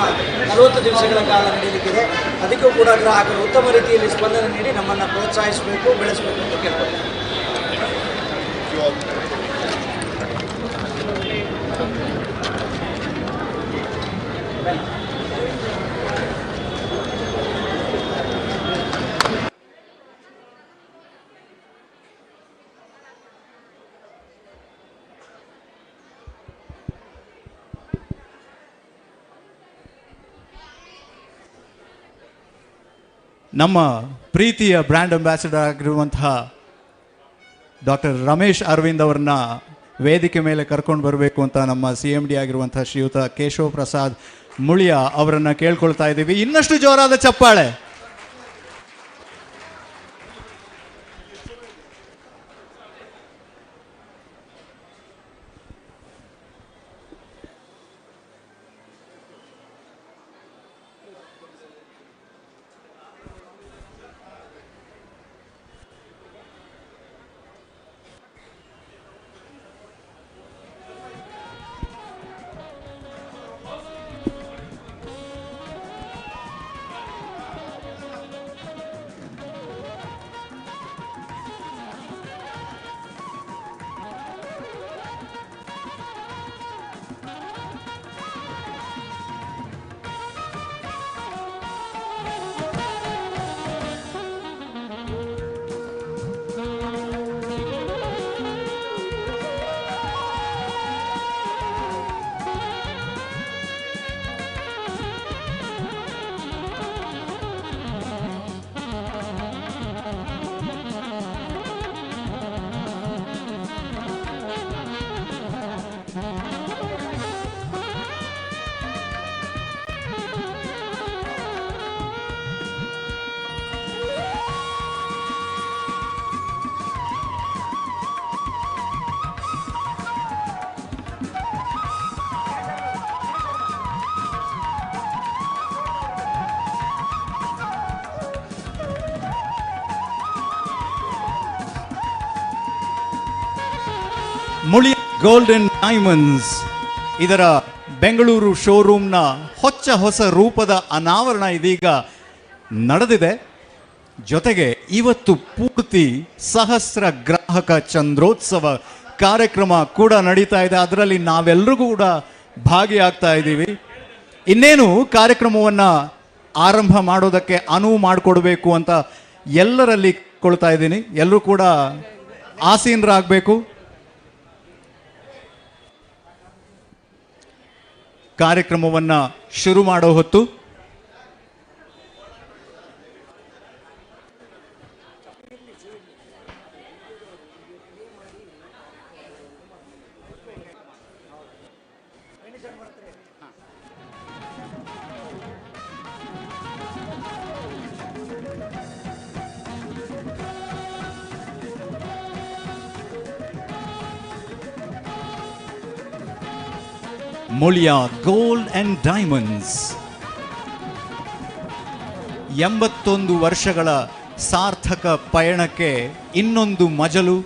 40 ದಿವಸಗಳ ಕಾಲ ನಡೆಯಲಿಕ್ಕಿದೆ. ಅದಕ್ಕೂ ಕೂಡ ಗ್ರಾಹಕರು ಉತ್ತಮ ರೀತಿಯಲ್ಲಿ ಸ್ಪಂದನೆ ನೀಡಿ ನಮ್ಮನ್ನು ಪ್ರೋತ್ಸಾಹಿಸಬೇಕು, ಬೆಳೆಸಬೇಕು ಅಂತ ಕೇಳ್ಕೊಳ್ತಾರೆ. ನಮ್ಮ ಪ್ರೀತಿಯ ಬ್ರ್ಯಾಂಡ್ ಅಂಬಾಸಿಡರ್ ಆಗಿರುವಂತಹ ಡಾಕ್ಟರ್ ರಮೇಶ್ ಅರವಿಂದ್ ಅವ್ರನ್ನ ವೇದಿಕೆ ಮೇಲೆ ಕರ್ಕೊಂಡು ಬರಬೇಕು ಅಂತ ನಮ್ಮ CMD ಆಗಿರುವಂತಹ ಶ್ರೀಯುತ ಕೇಶವ ಪ್ರಸಾದ್ ಮುಳಿಯ ಅವರನ್ನು ಕೇಳ್ಕೊಳ್ತಾ ಇದ್ದೀವಿ. ಇನ್ನಷ್ಟು ಜೋರಾದ ಚಪ್ಪಾಳೆ. ಮುಳಿಯ ಗೋಲ್ಡನ್ ಡೈಮಂಡ್ಸ್ ಇದರ ಬೆಂಗಳೂರು ಶೋರೂಮ್ನ ಹೊಸ ರೂಪದ ಅನಾವರಣ ಇದೀಗ ನಡೆದಿದೆ. ಜೊತೆಗೆ ಇವತ್ತು ಪೂರ್ತಿ ಸಹಸ್ರ ಗ್ರಾಹಕ ಚಂದ್ರೋತ್ಸವ ಕಾರ್ಯಕ್ರಮ ಕೂಡ ನಡೀತಾ ಇದೆ. ಅದರಲ್ಲಿ ನಾವೆಲ್ಲರೂ ಕೂಡ ಭಾಗಿಯಾಗ್ತಾ ಇದ್ದೀವಿ. ಇನ್ನೇನು ಕಾರ್ಯಕ್ರಮವನ್ನು ಆರಂಭ ಮಾಡೋದಕ್ಕೆ ಅನುವು ಮಾಡಿಕೊಡ್ಬೇಕು ಅಂತ ಎಲ್ಲರಲ್ಲಿ ಕೊಳ್ತಾ ಇದ್ದೀನಿ. ಎಲ್ಲರೂ ಕೂಡ ಆಸೀನರಾಗಬೇಕು. ಕಾರ್ಯಕ್ರಮವನ್ನು ಶುರು ಮಾಡೋ ಹೊತ್ತು ಮುಳಿಯಾ ಗೋಲ್ಡ್ ಅಂಡ್ ಡೈಮಂಡ್ಸ್ 81 ವರ್ಷಗಳ ಸಾರ್ಥಕ ಪಯಣಕ್ಕೆ ಇನ್ನೊಂದು ಮಜಲು,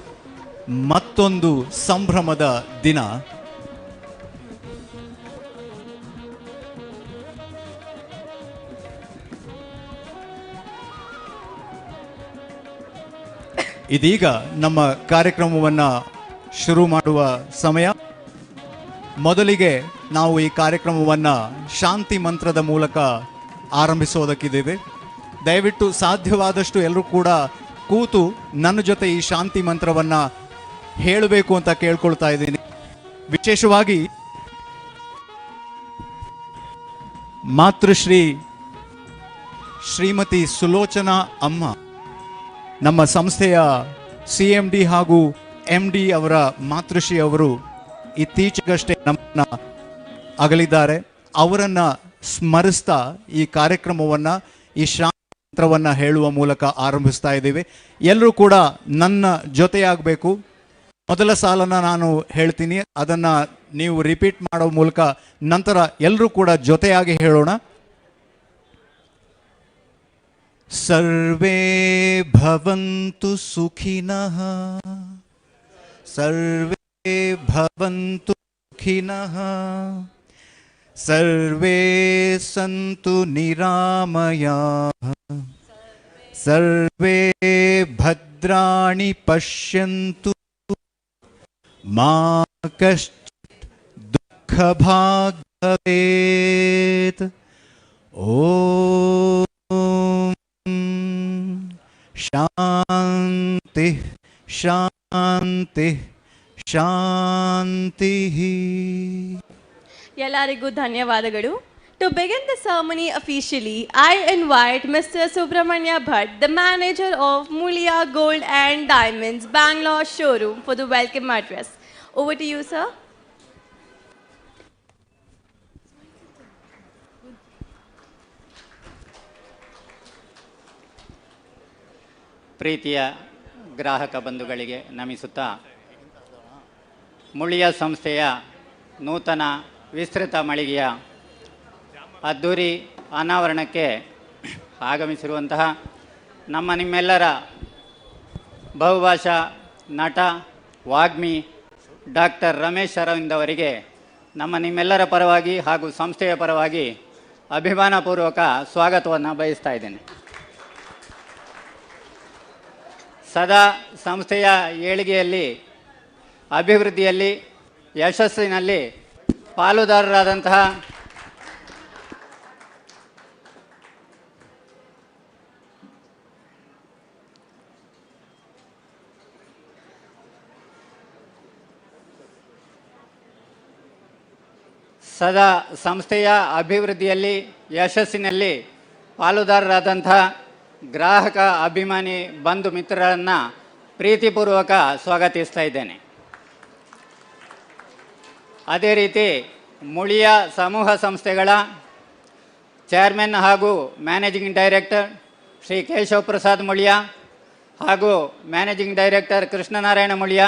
ಮತ್ತೊಂದು ಸಂಭ್ರಮದ ದಿನ. ಇದೀಗ ನಮ್ಮ ಕಾರ್ಯಕ್ರಮವನ್ನು ಶುರು ಮಾಡುವ ಸಮಯ. ಮೊದಲಿಗೆ ನಾವು ಈ ಕಾರ್ಯಕ್ರಮವನ್ನು ಶಾಂತಿ ಮಂತ್ರದ ಮೂಲಕ ಆರಂಭಿಸೋದಕ್ಕಿದ್ದೇವೆ. ದಯವಿಟ್ಟು ಸಾಧ್ಯವಾದಷ್ಟು ಎಲ್ಲರೂ ಕೂಡ ಕೂತು ನನ್ನ ಜೊತೆ ಈ ಶಾಂತಿ ಮಂತ್ರವನ್ನು ಹೇಳಬೇಕು ಅಂತ ಕೇಳ್ಕೊಳ್ತಾ ಇದ್ದೀನಿ. ವಿಶೇಷವಾಗಿ ಮಾತೃಶ್ರೀ ಶ್ರೀಮತಿ ಸುಲೋಚನಾ ಅಮ್ಮ, ನಮ್ಮ ಸಂಸ್ಥೆಯ CMD ಹಾಗೂ MD ಅವರ ಮಾತೃಶ್ರೀ ಅವರು ಇತ್ತೀಚೆಗಷ್ಟೇ ನಮ್ಮನ್ನು ಅಗಲಿದ್ದಾರೆ. ಅವರನ್ನು ಸ್ಮರಿಸ್ತಾ ಈ ಕಾರ್ಯಕ್ರಮವನ್ನು, ಈ ಶಾಂತಿ ಮಂತ್ರವನ್ನು ಹೇಳುವ ಮೂಲಕ ಆರಂಭಿಸ್ತಾ ಇದ್ದೀವಿ. ಎಲ್ಲರೂ ಕೂಡ ನನ್ನ ಜೊತೆಯಾಗಬೇಕು. ಮೊದಲ ಸಾಲನ್ನು ನಾನು ಹೇಳ್ತೀನಿ, ಅದನ್ನು ನೀವು ರಿಪೀಟ್ ಮಾಡೋ ಮೂಲಕ ನಂತರ ಎಲ್ಲರೂ ಕೂಡ ಜೊತೆಯಾಗಿ ಹೇಳೋಣ. ಸರ್ವೇ ಭವಂತು ಸುಖಿನಃ, ಸರ್ವೇ ಭವಂತು ಸುಖಿನಃ, ಸರ್ವೇ ಸಂತು ನಿರಾಮಯಾಃ, ಸರ್ವೇ ಭದ್ರಾಣಿ ಪಶ್ಯಂತು, ಮಾ ಕಶ್ಚಿತ್ ದುಃಖಭಾಗ್ ಭವೇತ್. ಓಂ ಶಾಂತಿ ಶಾಂತಿ ಶಾಂತಿ. ಎಲ್ಲರಿಗೂ ಧನ್ಯವಾದಗಳು. To begin the ceremony officially, I invite Mr. Subramanya Bhatt, the manager of Mulia Gold and Diamonds, Bangalore showroom, for the welcome address. Over to you, sir. ಪ್ರೀತಿಯ ಗ್ರಾಹಕ ಬಂಧುಗಳಿಗೆ ನಮಿಸುತ್ತಾ, ಮುಳಿಯ ಸಂಸ್ಥೆಯ ನೂತನ ವಿಸ್ತೃತ ಮಳಿಗೆಯ ಅದ್ದೂರಿ ಅನಾವರಣಕ್ಕೆ ಆಗಮಿಸಿರುವಂತಹ ನಿಮ್ಮೆಲ್ಲರ ಬಹುಭಾಷಾ ನಟ, ವಾಗ್ಮಿ ಡಾಕ್ಟರ್ ರಮೇಶ್ ಅರವಿಂದ್ ಅವರಿಗೆ ನಿಮ್ಮೆಲ್ಲರ ಪರವಾಗಿ ಹಾಗೂ ಸಂಸ್ಥೆಯ ಪರವಾಗಿ ಅಭಿಮಾನಪೂರ್ವಕ ಸ್ವಾಗತವನ್ನು ಬಯಸ್ತಾ ಇದ್ದೇನೆ. ಸದಾ ಸಂಸ್ಥೆಯ ಏಳಿಗೆಯಲ್ಲಿ, ಅಭಿವೃದ್ಧಿಯಲ್ಲಿ, ಯಶಸ್ಸಿನಲ್ಲಿ ಪಾಲುದಾರರಾದಂತಹ ಸದಾ ಸಂಸ್ಥೆಯ ಅಭಿವೃದ್ಧಿಯಲ್ಲಿ, ಯಶಸ್ಸಿನಲ್ಲಿ ಪಾಲುದಾರರಾದಂತಹ ಗ್ರಾಹಕ ಅಭಿಮಾನಿ ಬಂಧು ಮಿತ್ರರನ್ನು ಪ್ರೀತಿಪೂರ್ವಕ ಸ್ವಾಗತಿಸ್ತಾ ಇದ್ದೇನೆ. ಅದೇ ರೀತಿ ಮುಳಿಯ ಸಮೂಹ ಸಂಸ್ಥೆಗಳ ಚೇರ್ಮನ್ ಹಾಗೂ ಮ್ಯಾನೇಜಿಂಗ್ ಡೈರೆಕ್ಟರ್ ಶ್ರೀ ಕೇಶವ ಪ್ರಸಾದ್ ಮುಳಿಯಾ ಹಾಗೂ ಮ್ಯಾನೇಜಿಂಗ್ ಡೈರೆಕ್ಟರ್ ಕೃಷ್ಣನಾರಾಯಣ ಮುಳಿಯಾ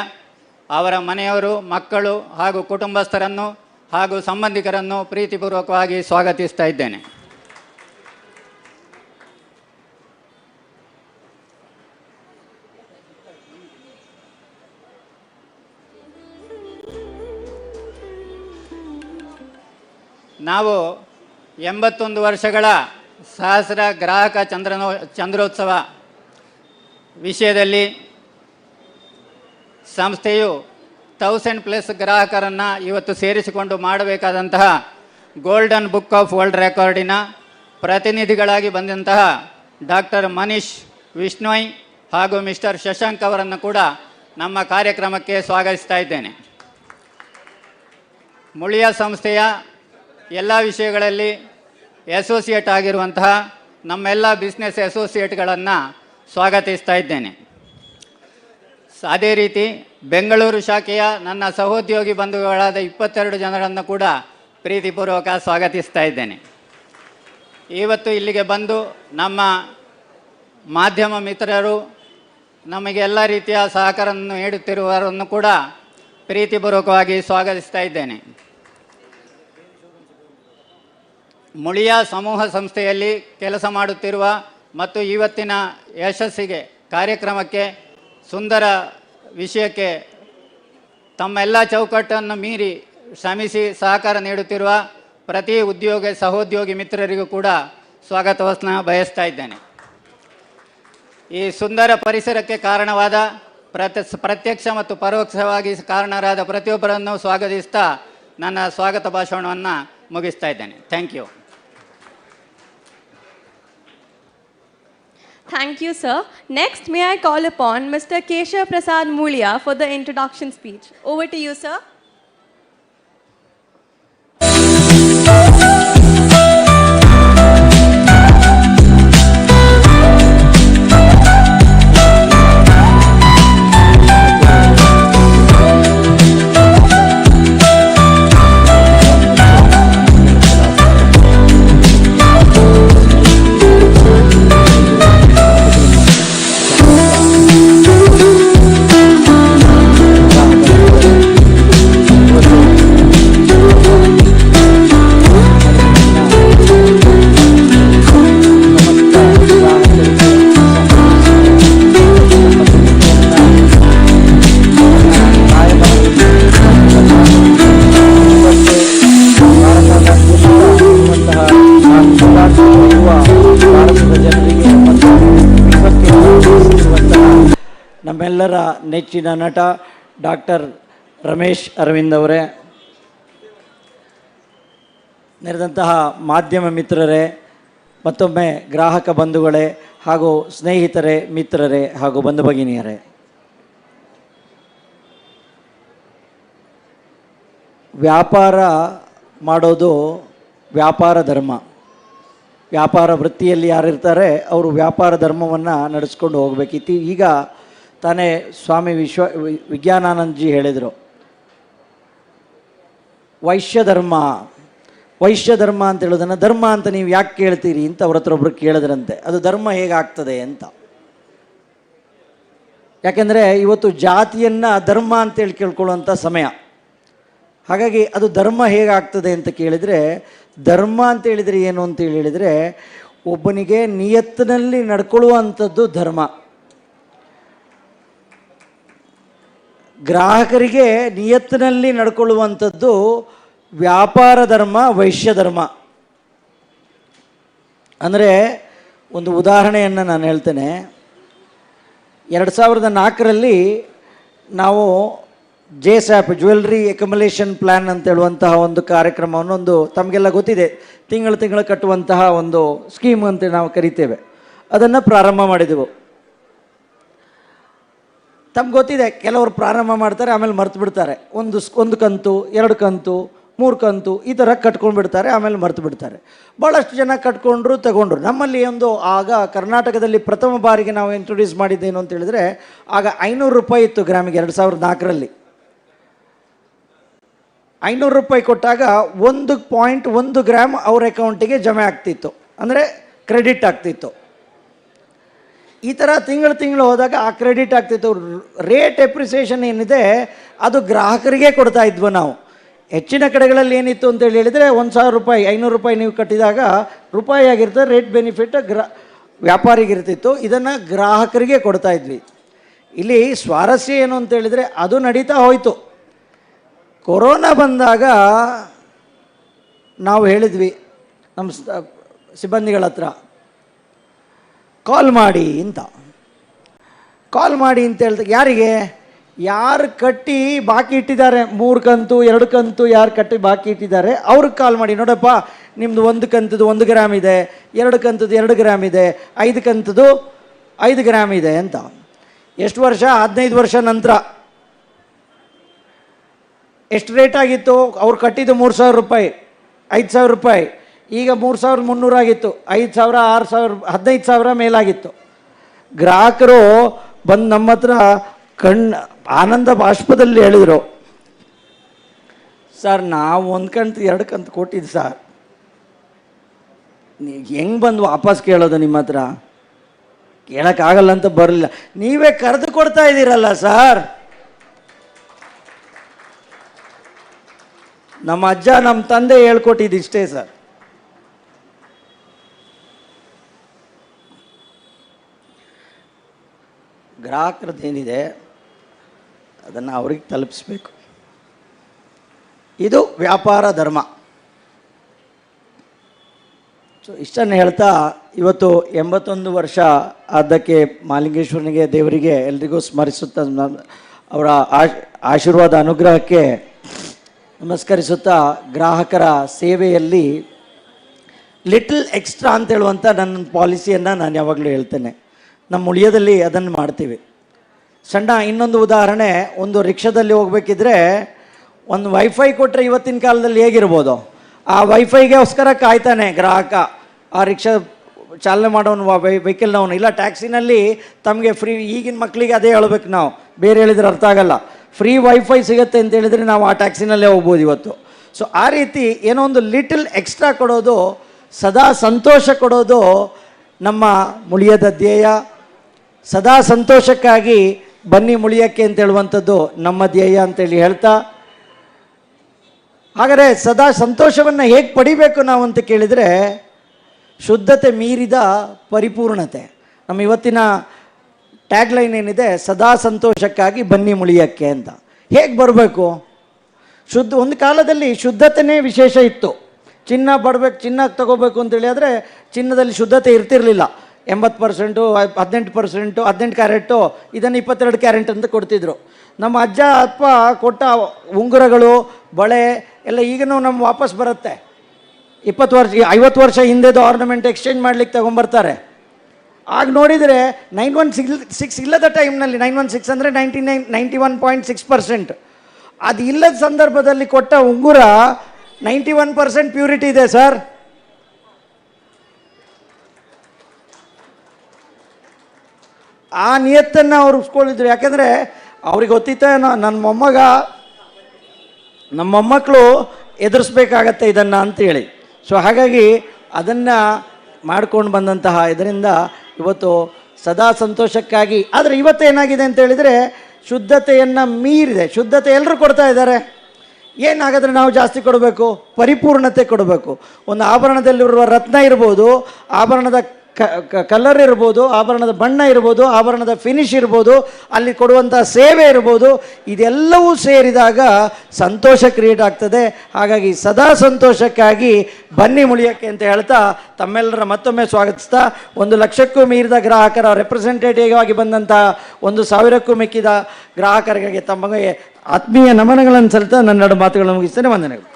ಅವರ ಮನೆಯವರು, ಮಕ್ಕಳು ಹಾಗೂ ಕುಟುಂಬಸ್ಥರನ್ನು ಹಾಗೂ ಸಂಬಂಧಿಕರನ್ನು ಪ್ರೀತಿಪೂರ್ವಕವಾಗಿ ಸ್ವಾಗತಿಸ್ತಾ ಇದ್ದೇನೆ. ನಾವು 81 ವರ್ಷಗಳ ಸಹಸ್ರ ಗ್ರಾಹಕ ಚಂದ್ರೋತ್ಸವ ವಿಷಯದಲ್ಲಿ ಸಂಸ್ಥೆಯು 1000+ ಗ್ರಾಹಕರನ್ನು ಇವತ್ತು ಸೇರಿಸಿಕೊಂಡು ಮಾಡಬೇಕಾದಂತಹ ಗೋಲ್ಡನ್ ಬುಕ್ ಆಫ್ ವರ್ಲ್ಡ್ ರೆಕಾರ್ಡಿನ ಪ್ರತಿನಿಧಿಗಳಾಗಿ ಬಂದಂತಹ ಡಾಕ್ಟರ್ ಮನೀಶ್ ವಿಷ್ಣೋಯ್ ಹಾಗೂ ಮಿಸ್ಟರ್ ಶಶಾಂಕ್ ಅವರನ್ನು ಕೂಡ ನಮ್ಮ ಕಾರ್ಯಕ್ರಮಕ್ಕೆ ಸ್ವಾಗತಿಸ್ತಾ ಇದ್ದೇನೆ. ಮುಳಿಯ ಸಂಸ್ಥೆಯ ಎಲ್ಲ ವಿಷಯಗಳಲ್ಲಿ ಅಸೋಸಿಯೇಟ್ ಆಗಿರುವಂತಹ ನಮ್ಮೆಲ್ಲ ಬಿಸ್ನೆಸ್ ಅಸೋಸಿಯೇಟ್ಗಳನ್ನು ಸ್ವಾಗತಿಸ್ತಾ ಇದ್ದೇನೆ. ಅದೇ ರೀತಿ ಬೆಂಗಳೂರು ಶಾಖೆಯ ನನ್ನ ಸಹೋದ್ಯೋಗಿ ಬಂಧುಗಳಾದ 22 ಜನರನ್ನು ಕೂಡ ಪ್ರೀತಿಪೂರ್ವಕ ಸ್ವಾಗತಿಸ್ತಾ ಇದ್ದೇನೆ. ಇವತ್ತು ಇಲ್ಲಿಗೆ ಬಂದು ನಮ್ಮ ಮಾಧ್ಯಮ ಮಿತ್ರರು ನಮಗೆ ಎಲ್ಲ ರೀತಿಯ ಸಹಕಾರವನ್ನು ನೀಡುತ್ತಿರುವವರನ್ನು ಕೂಡ ಪ್ರೀತಿಪೂರ್ವಕವಾಗಿ ಸ್ವಾಗತಿಸ್ತಾ ಇದ್ದೇನೆ. ಮುಳಿಯ ಸಮೂಹ ಸಂಸ್ಥೆಯಲ್ಲಿ ಕೆಲಸ ಮಾಡುತ್ತಿರುವ ಮತ್ತು ಇವತ್ತಿನ ಯಶಸ್ಸಿಗೆ ಕಾರ್ಯಕ್ರಮಕ್ಕೆ ಸುಂದರ ವಿಷಯಕ್ಕೆ ತಮ್ಮೆಲ್ಲ ಚೌಕಟ್ಟನ್ನು ಮೀರಿ ಶ್ರಮಿಸಿ ಸಹಕಾರ ನೀಡುತ್ತಿರುವ ಪ್ರತಿ ಉದ್ಯೋಗ ಸಹೋದ್ಯೋಗಿ ಮಿತ್ರರಿಗೂ ಕೂಡ ಸ್ವಾಗತವನ್ನು ಬಯಸ್ತಾ ಇದ್ದೇನೆ. ಈ ಸುಂದರ ಪರಿಸರಕ್ಕೆ ಕಾರಣವಾದ ಪ್ರತ್ಯಕ್ಷ ಮತ್ತು ಪರೋಕ್ಷವಾಗಿ ಕಾರಣರಾದ ಪ್ರತಿಯೊಬ್ಬರನ್ನು ಸ್ವಾಗತಿಸ್ತಾ ನನ್ನ ಸ್ವಾಗತ ಭಾಷಣವನ್ನು ಮುಗಿಸ್ತಾ ಇದ್ದೇನೆ. Thank you. Thank you, sir. Next, may I call upon Mr. Keshav Prasad Mulia for the introduction speech. Over to you, sir. ನಮ್ಮೆಲ್ಲರ ನೆಚ್ಚಿನ ನಟ ಡಾಕ್ಟರ್ ರಮೇಶ್ ಅರವಿಂದ್ ಅವರೇ, ನೆರೆದಂತಹ ಮಾಧ್ಯಮ ಮಿತ್ರರೇ, ಮತ್ತೊಮ್ಮೆ ಗ್ರಾಹಕ ಬಂಧುಗಳೇ ಹಾಗೂ ಸ್ನೇಹಿತರೇ, ಮಿತ್ರರೇ ಹಾಗೂ ಬಂಧು ಭಗಿನಿಯರೇ, ವ್ಯಾಪಾರ ಮಾಡೋದು ವ್ಯಾಪಾರ ಧರ್ಮ. ವ್ಯಾಪಾರ ವೃತ್ತಿಯಲ್ಲಿ ಯಾರಿರ್ತಾರೆ ಅವರು ವ್ಯಾಪಾರ ಧರ್ಮವನ್ನು ನಡೆಸ್ಕೊಂಡು ಹೋಗಬೇಕಿತ್ತು. ಈಗ ತಾನೇ ಸ್ವಾಮಿ ವಿಜ್ಞಾನಾನಂದಜಿ ಹೇಳಿದರು, ವೈಶ್ಯ ಧರ್ಮ ಅಂತ ಹೇಳೋದನ್ನು ಧರ್ಮ ಅಂತ ನೀವು ಯಾಕೆ ಕೇಳ್ತೀರಿ ಅಂತ ಅವ್ರ ಹತ್ರ ಒಬ್ರು ಕೇಳಿದ್ರಂತೆ. ಅದು ಧರ್ಮ ಹೇಗಾಗ್ತದೆ ಅಂತ. ಯಾಕೆಂದರೆ ಇವತ್ತು ಜಾತಿಯನ್ನು ಧರ್ಮ ಅಂತೇಳಿ ಕೇಳ್ಕೊಳ್ಳುವಂಥ ಸಮಯ. ಹಾಗಾಗಿ ಅದು ಧರ್ಮ ಹೇಗಾಗ್ತದೆ ಅಂತ ಕೇಳಿದರೆ, ಧರ್ಮ ಅಂತ ಹೇಳಿದರೆ ಏನು ಅಂತ ಹೇಳಿದರೆ ಒಬ್ಬನಿಗೆ ನಿಯತ್ತಿನಲ್ಲಿ ನಡ್ಕೊಳ್ಳುವಂಥದ್ದು ಧರ್ಮ. ಗ್ರಾಹಕರಿಗೆ ನಿಯತ್ತಿನಲ್ಲಿ ನಡ್ಕೊಳ್ಳುವಂಥದ್ದು ವ್ಯಾಪಾರ ಧರ್ಮ, ವೈಶ್ಯ ಧರ್ಮ. ಅಂದರೆ ಒಂದು ಉದಾಹರಣೆಯನ್ನು ನಾನು ಹೇಳ್ತೇನೆ. 2004ರಲ್ಲಿ ನಾವು JSAP ಜ್ಯುವೆಲ್ರಿ ಅಕ್ಯುಮುಲೇಷನ್ ಪ್ಲ್ಯಾನ್ ಅಂತ ಹೇಳುವಂತಹ ಒಂದು ಕಾರ್ಯಕ್ರಮವನ್ನು, ಒಂದು ತಮಗೆಲ್ಲ ಗೊತ್ತಿದೆ, ತಿಂಗಳು ಕಟ್ಟುವಂತಹ ಒಂದು ಸ್ಕೀಮ್ ಅಂತ ನಾವು ಕರಿತೇವೆ, ಅದನ್ನು ಪ್ರಾರಂಭ ಮಾಡಿದೆವು. ತಮ್ಗೆ ಗೊತ್ತಿದೆ, ಕೆಲವರು ಪ್ರಾರಂಭ ಮಾಡ್ತಾರೆ, ಆಮೇಲೆ ಮರ್ತು ಬಿಡ್ತಾರೆ. ಒಂದು ಕಂತು, 2 ಕಂತು, 3 ಕಂತು ಈ ಥರ ಕಟ್ಕೊಂಡು ಬಿಡ್ತಾರೆ, ಆಮೇಲೆ ಮರ್ತು ಬಿಡ್ತಾರೆ. ಭಾಳಷ್ಟು ಜನ ಕಟ್ಕೊಂಡ್ರು, ತಗೊಂಡ್ರು. ನಮ್ಮಲ್ಲಿ ಆಗ ಕರ್ನಾಟಕದಲ್ಲಿ ಪ್ರಥಮ ಬಾರಿಗೆ ನಾವು ಇಂಟ್ರೊಡ್ಯೂಸ್ ಮಾಡಿದ್ದೇನು ಅಂತ ಹೇಳಿದರೆ, ಆಗ 500 ರೂಪಾಯಿ ಇತ್ತು ಗ್ರಾಮಿಗೆ. 2004ರಲ್ಲಿ 500 ರೂಪಾಯಿ ಕೊಟ್ಟಾಗ 1.1 ಗ್ರಾಮ್ ಅವ್ರ ಅಕೌಂಟಿಗೆ ಜಮೆ ಆಗ್ತಿತ್ತು, ಅಂದರೆ ಕ್ರೆಡಿಟ್ ಆಗ್ತಿತ್ತು. ಈ ಥರ ತಿಂಗಳು ಹೋದಾಗ ಆ ಕ್ರೆಡಿಟ್ ಆಗ್ತಿತ್ತು. ರೇಟ್ ಎಪ್ರಿಸಿಯೇಷನ್ ಏನಿದೆ ಅದು ಗ್ರಾಹಕರಿಗೆ ಕೊಡ್ತಾ ಇದ್ವು ನಾವು. ಹೆಚ್ಚಿನ ಕಡೆಗಳಲ್ಲಿ ಏನಿತ್ತು ಅಂತ ಹೇಳಿದರೆ 1000 ರೂಪಾಯಿ 500 ರೂಪಾಯಿ ನೀವು ಕಟ್ಟಿದಾಗ ರೂಪಾಯಿ ಆಗಿರ್ತದೆ, ರೇಟ್ ಬೆನಿಫಿಟ್ ವ್ಯಾಪಾರಿಗಿರ್ತಿತ್ತು. ಇದನ್ನು ಗ್ರಾಹಕರಿಗೆ ಕೊಡ್ತಾ ಇದ್ವಿ. ಇಲ್ಲಿ ಸ್ವಾರಸ್ಯ ಏನು ಅಂತ ಹೇಳಿದರೆ ಅದು ನಡೀತಾ ಹೋಯಿತು. ಕೊರೋನಾ ಬಂದಾಗ ನಾವು ಹೇಳಿದ್ವಿ ನಮ್ಮ ಸಿಬ್ಬಂದಿಗಳ ಹತ್ರ, ಕಾಲ್ ಮಾಡಿ ಅಂತ ಹೇಳ್ತಾರೆ. ಯಾರಿಗೆ? ಯಾರು ಕಟ್ಟಿ ಬಾಕಿ ಇಟ್ಟಿದ್ದಾರೆ, 3 ಕಂತು 2 ಕಂತು ಯಾರು ಕಟ್ಟಿ ಬಾಕಿ ಇಟ್ಟಿದ್ದಾರೆ ಅವ್ರಿಗೆ ಕಾಲ್ ಮಾಡಿ. ನೋಡಪ್ಪ, ನಿಮ್ಮದು 1 ಕಂತದ್ದು 1 ಗ್ರಾಮ್ ಇದೆ, 2 ಕಂತದ್ದು 2 ಗ್ರಾಮ್ ಇದೆ, 5 ಕಂತದ್ದು 5 ಗ್ರಾಮ್ ಇದೆ ಅಂತ. ಎಷ್ಟು ವರ್ಷ? 15 ವರ್ಷ ನಂತರ ಎಷ್ಟು ರೇಟ್ ಆಗಿತ್ತು? ಅವ್ರು ಕಟ್ಟಿದ್ದು 3000 ರೂಪಾಯಿ, 5000 ರೂಪಾಯಿ. ಈಗ 3300 ಆಗಿತ್ತು, 5000, 6000, 15000 ಮೇಲಾಗಿತ್ತು. ಗ್ರಾಹಕರು ಬಂದು ನಮ್ಮ ಹತ್ರ ಆನಂದ ಬಾಷ್ಪದಲ್ಲಿ ಹೇಳಿದರು, ಸರ್ ನಾವು 1 ಕಂತು 2 ಕಂತು ಕೊಟ್ಟಿದ್ದು ಸರ್, ಹೆಂಗೆ ಬಂದು ವಾಪಸ್ ಕೇಳೋದು ನಿಮ್ಮ ಹತ್ರ? ಕೇಳೋಕ್ಕಾಗಲ್ಲ ಅಂತ ಬರಲಿಲ್ಲ. ನೀವೇ ಕರೆದು ಕೊಡ್ತಾ ಇದ್ದೀರಲ್ಲ ಸರ್. ನಮ್ಮ ಅಜ್ಜ ನಮ್ಮ ತಂದೆ ಹೇಳ್ಕೊಟ್ಟಿದ್ದು ಇಷ್ಟೇ ಸರ್. ಗ್ರಾಹಕರದ್ದೇನಿದೆ ಅದನ್ನು ಅವ್ರಿಗೆ ತಲುಪಿಸ್ಬೇಕು. ಇದು ವ್ಯಾಪಾರ ಧರ್ಮ. ಸೊ ಇಷ್ಟನ್ನು ಹೇಳ್ತಾ ಇವತ್ತು 81 ವರ್ಷ ಅದಕ್ಕೆ ಮಾಲಿಂಗೇಶ್ವರನಿಗೆ ದೇವರಿಗೆ ಎಲ್ರಿಗೂ ಸ್ಮರಿಸುತ್ತಾ ಅವರ ಆಶೀರ್ವಾದ ಅನುಗ್ರಹಕ್ಕೆ ನಮಸ್ಕರಿಸುತ್ತಾ ಗ್ರಾಹಕರ ಸೇವೆಯಲ್ಲಿ ಲಿಟಲ್ ಎಕ್ಸ್ಟ್ರಾ ಅಂತ ಹೇಳುವಂಥ ನನ್ನ ಪಾಲಿಸಿಯನ್ನು ನಾನು ಯಾವಾಗಲೂ ಹೇಳ್ತೇನೆ. ನಮ್ಮ ಉಳಿಯೋದಲ್ಲಿ ಅದನ್ನು ಮಾಡ್ತೀವಿ. ಸಣ್ಣ ಇನ್ನೊಂದು ಉದಾಹರಣೆ, ಒಂದು ರಿಕ್ಷಾದಲ್ಲಿ ಹೋಗ್ಬೇಕಿದ್ರೆ ಒಂದು ವೈಫೈ ಕೊಟ್ಟರೆ ಇವತ್ತಿನ ಕಾಲದಲ್ಲಿ ಹೇಗಿರ್ಬೋದು, ಆ ವೈಫೈಗೋಸ್ಕರ ಕಾಯ್ತಾನೆ ಗ್ರಾಹಕ. ಆ ರಿಕ್ಷಾ ಚಾಲನೆ ಮಾಡೋನು ವೆಹಿಕಲ್ನವನು. ಇಲ್ಲ ಟ್ಯಾಕ್ಸಿನಲ್ಲಿ ತಮಗೆ ಫ್ರೀ, ಈಗಿನ ಮಕ್ಕಳಿಗೆ ಅದೇ ಹೇಳ್ಬೇಕು ನಾವು, ಬೇರೆ ಹೇಳಿದ್ರೆ ಅರ್ಥ ಆಗಲ್ಲ. ಫ್ರೀ ವೈಫೈ ಸಿಗುತ್ತೆ ಅಂತ ಹೇಳಿದರೆ ನಾವು ಆ ಟ್ಯಾಕ್ಸಿನಲ್ಲೇ ಹೋಗ್ಬೋದು ಇವತ್ತು. ಸೊ ಆ ರೀತಿ ಏನೋ ಒಂದು ಲಿಟಲ್ ಎಕ್ಸ್ಟ್ರಾ ಕೊಡೋದು, ಸದಾ ಸಂತೋಷ ಕೊಡೋದು ನಮ್ಮ ಮುಳಿಯದ ಧ್ಯೇಯ. ಸದಾ ಸಂತೋಷಕ್ಕಾಗಿ ಬನ್ನಿ ಮುಳಿಯಕ್ಕೆ ಅಂತ ಹೇಳುವಂಥದ್ದು ನಮ್ಮ ಧ್ಯೇಯ ಅಂತೇಳಿ ಹೇಳ್ತಾ, ಹಾಗಾದರೆ ಸದಾ ಸಂತೋಷವನ್ನು ಹೇಗೆ ಪಡಿಬೇಕು ನಾವು ಅಂತ ಕೇಳಿದರೆ, ಶುದ್ಧತೆ ಮೀರಿದ ಪರಿಪೂರ್ಣತೆ. ನಮ್ಮ ಇವತ್ತಿನ ಟ್ಯಾಗ್ಲೈನ್ ಏನಿದೆ, ಸದಾ ಸಂತೋಷಕ್ಕಾಗಿ ಬನ್ನಿ ಮುಳಿಯಕ್ಕೆ ಅಂತ. ಹೇಗೆ ಬರಬೇಕು? ಒಂದು ಕಾಲದಲ್ಲಿ ಶುದ್ಧತೆಯೇ ವಿಶೇಷ ಇತ್ತು. ಚಿನ್ನ ಬಡಬೇಕು, ಚಿನ್ನ ತಗೋಬೇಕು ಅಂತೇಳಿ ಆದರೆ ಚಿನ್ನದಲ್ಲಿ ಶುದ್ಧತೆ ಇರ್ತಿರಲಿಲ್ಲ. 80%, 18%, 18 ಕ್ಯಾರೆಟು, ಇದನ್ನು 22 ಕ್ಯಾರೆಟ್ ಅಂತ ಕೊಡ್ತಿದ್ರು. ನಮ್ಮ ಅಜ್ಜ ಅಪ್ಪ ಕೊಟ್ಟ ಉಂಗುರಗಳು, ಬಳೆ ಎಲ್ಲ ಈಗನೂ ನಮ್ಮ ವಾಪಸ್ ಬರುತ್ತೆ. 20 ವರ್ಷ 50 ವರ್ಷ ಹಿಂದೆದು ಆರ್ನಮೆಂಟ್ ಎಕ್ಸ್ಚೇಂಜ್ ಮಾಡ್ಲಿಕ್ಕೆ ತೊಗೊಂಬರ್ತಾರೆ. ಆಗ ನೋಡಿದರೆ 916 ಇಲ್ಲದ ಟೈಮ್ನಲ್ಲಿ, 916 ಅಂದರೆ 91.6%. ಅದು ಇಲ್ಲದ ಸಂದರ್ಭದಲ್ಲಿ ಕೊಟ್ಟ ಉಂಗುರ 91% ಪ್ಯೂರಿಟಿ ಇದೆ ಸರ್. ಆ ನಿಯತ್ತನ್ನು ಅವ್ರು ಉಳಿಸ್ಕೊಂಡಿದ್ರು. ಯಾಕೆಂದರೆ ಅವ್ರಿಗೆ ಗೊತ್ತಿತ್ತ ನಮ್ಮ ಮೊಮ್ಮಕ್ಕಳು ಎದುರಿಸ್ಬೇಕಾಗತ್ತೆ ಇದನ್ನು ಅಂತೇಳಿ. ಸೊ ಹಾಗಾಗಿ ಅದನ್ನು ಮಾಡ್ಕೊಂಡು ಬಂದಂತಹ ಇದರಿಂದ ಇವತ್ತು ಸದಾ ಸಂತೋಷಕ್ಕಾಗಿ. ಆದರೆ ಇವತ್ತೇನಾಗಿದೆ ಅಂತ ಹೇಳಿದರೆ, ಶುದ್ಧತೆಯನ್ನು ಮೀರಿದೆ. ಶುದ್ಧತೆ ಎಲ್ಲರೂ ಕೊಡ್ತಾ ಇದ್ದಾರೆ. ಏನಾಗಾದರೆ ನಾವು ಜಾಸ್ತಿ ಕೊಡಬೇಕು, ಪರಿಪೂರ್ಣತೆ ಕೊಡಬೇಕು. ಒಂದು ಆಭರಣದಲ್ಲಿರುವ ರತ್ನ ಇರ್ಬೋದು, ಆಭರಣದ ಕಲರ್ ಇರ್ಬೋದು, ಆಭರಣದ ಬಣ್ಣ ಇರ್ಬೋದು, ಆಭರಣದ ಫಿನಿಶ್ ಇರ್ಬೋದು, ಅಲ್ಲಿ ಕೊಡುವಂಥ ಸೇವೆ ಇರ್ಬೋದು, ಇದೆಲ್ಲವೂ ಸೇರಿದಾಗ ಸಂತೋಷ ಕ್ರಿಯೇಟ್ ಆಗ್ತದೆ. ಹಾಗಾಗಿ ಸದಾ ಸಂತೋಷಕ್ಕಾಗಿ ಬನ್ನಿ ಮುಳಿಯಕ್ಕೆ ಅಂತ ಹೇಳ್ತಾ ತಮ್ಮೆಲ್ಲರ ಮತ್ತೊಮ್ಮೆ ಸ್ವಾಗತಿಸ್ತಾ, 1 ಲಕ್ಷಕ್ಕೂ ಮೀರಿದ ಗ್ರಾಹಕರ ರೆಪ್ರೆಸೆಂಟೇಟಿವ್ ಆಗಿ ಬಂದಂಥ 1,000ಕ್ಕೂ ಮಿಕ್ಕಿದ ಗ್ರಾಹಕರಿಗೆ ತಮಗೆ ಆತ್ಮೀಯ ನಮನಗಳನ್ನು ಸಲ್ಲಿಸ್ತಾ ನನ್ನ 2 ಮಾತುಗಳನ್ನು ಮುಗಿಸ್ತೇನೆ. ವಂದನೆಗಳು.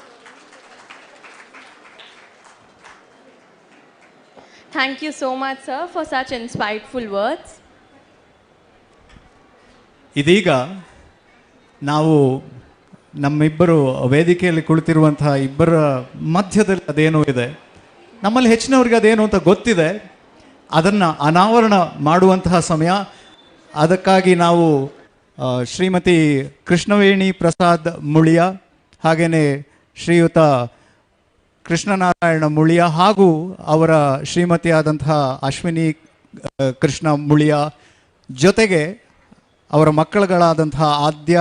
Thank you so much, sir, for such insightful words. ಇದೀಗ ನಾವು ನಮ್ಮಿಬ್ಬರು ವೇದಿಕೆಯಲ್ಲಿ ಕುಳಿತಿರುವಂತಹ ಇಬ್ಬರ ಮಧ್ಯದಲ್ಲಿ ಅದೇನೋ ಇದೆ. ನಮ್ಮಲ್ಲಿ ಹೆಚ್ಚಿನವ್ರಿಗೆ ಅದೇನು ಅಂತ ಗೊತ್ತಿದೆ. ಅದನ್ನು ಅನಾವರಣ ಮಾಡುವಂತಹ ಸಮಯ. ಅದಕ್ಕಾಗಿ ನಾವು ಶ್ರೀಮತಿ ಕೃಷ್ಣವೇಣಿ ಪ್ರಸಾದ್ ಮುಳಿಯ, ಹಾಗೆಯೇ ಶ್ರೀಯುತ ಕೃಷ್ಣನಾರಾಯಣ ಮುಳಿಯ ಹಾಗೂ ಅವರ ಶ್ರೀಮತಿಯಾದಂತಹ ಅಶ್ವಿನಿ ಕೃಷ್ಣ ಮುಳಿಯ ಜೊತೆಗೆ ಅವರ ಮಕ್ಕಳುಗಳಾದಂತಹ ಆದ್ಯ,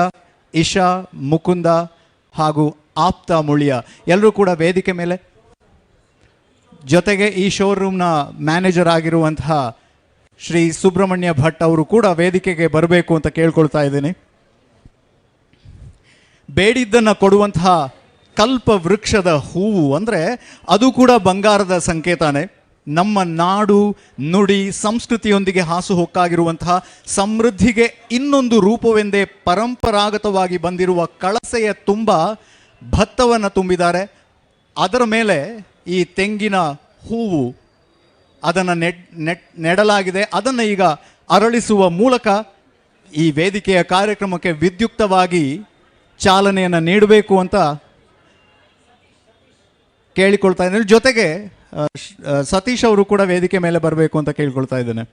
ಇಶಾ, ಮುಕುಂದ ಹಾಗೂ ಆಪ್ತ ಮುಳಿಯ ಎಲ್ಲರೂ ಕೂಡ ವೇದಿಕೆ ಮೇಲೆ. ಜೊತೆಗೆ ಈ ಶೋರೂಮ್ನ ಮ್ಯಾನೇಜರ್ ಆಗಿರುವಂತಹ ಶ್ರೀ ಸುಬ್ರಹ್ಮಣ್ಯ ಭಟ್ ಅವರು ಕೂಡ ವೇದಿಕೆಗೆ ಬರಬೇಕು ಅಂತ ಕೇಳ್ಕೊಳ್ತಾ ಇದ್ದೀನಿ. ಬೇಡಿದ್ದನ್ನು ಕೊಡುವಂತಹ ಕಲ್ಪ ವೃಕ್ಷದ ಹೂವು ಅಂದರೆ ಅದು ಕೂಡ ಬಂಗಾರದ ಸಂಕೇತನೇ. ನಮ್ಮ ನಾಡು ನುಡಿ ಸಂಸ್ಕೃತಿಯೊಂದಿಗೆ ಹಾಸುಹೊಕ್ಕಾಗಿರುವಂತಹ ಸಮೃದ್ಧಿಗೆ ಇನ್ನೊಂದು ರೂಪವೆಂದೇ ಪರಂಪರಾಗತವಾಗಿ ಬಂದಿರುವ ಕಳಸೆಯ ತುಂಬ ಭತ್ತವನ್ನು ತುಂಬಿದ್ದಾರೆ. ಅದರ ಮೇಲೆ ಈ ತೆಂಗಿನ ಹೂವು ಅದನ್ನು ನೆಡಲಾಗಿದೆ. ಅದನ್ನು ಈಗ ಅರಳಿಸುವ ಮೂಲಕ ಈ ವೇದಿಕೆಯ ಕಾರ್ಯಕ್ರಮಕ್ಕೆ ವಿದ್ಯುಕ್ತವಾಗಿ ಚಾಲನೆಯನ್ನು ನೀಡಬೇಕು ಅಂತ ಕೇಳಿಕೊಳ್ತಾ ಇದ್ದೇನೆ. ಜೊತೆಗೆ ಸತೀಶ್ ಅವರು ಕೂಡ ವೇದಿಕೆ ಮೇಲೆ ಬರಬೇಕು ಅಂತ ಕೇಳ್ಕೊಳ್ತಾ ಇದ್ದೇನೆ.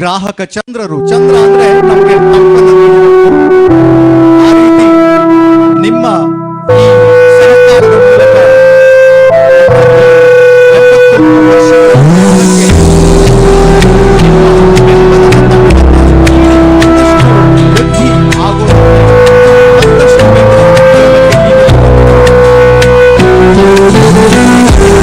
ಗ್ರಾಹಕ ಚಂದ್ರರು. ಚಂದ್ರ ಅಂದ್ರೆ ನಮಗೆ ತಂಪನ್ನು ನೀಡುವ. ಆ ರೀತಿ ನಿಮ್ಮ ಈ ಸಹಕಾರದ ಮೂಲಕ 70 ವರ್ಷಗಳ ಕಾಲಕ್ಕೆ ವೃದ್ಧಿ ಆಗುವ ಮತ್ತಷ್ಟು ಗ್ರಾಹಕರು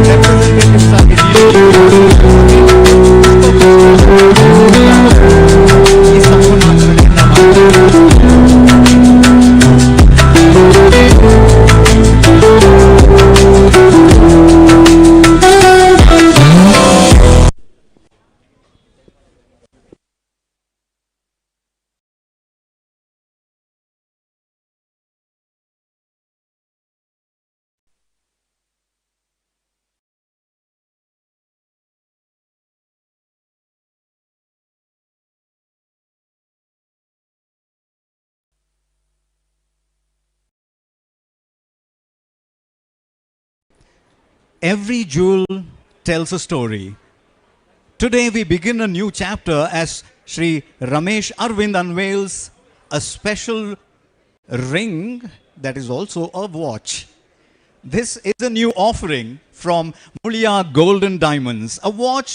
ರೆಪ್ರೆಸೆಂಟೇಟಿವ್ಸ್ ಆಗಿ ಈ ಸಂಪೂರ್ಣಾಚರಣೆಯನ್ನ Every jewel tells a story. Today we begin a new chapter as Sri Ramesh Arvind unveils a special ring that is also a watch. This is a new offering from Mulia Gold and Diamonds, a watch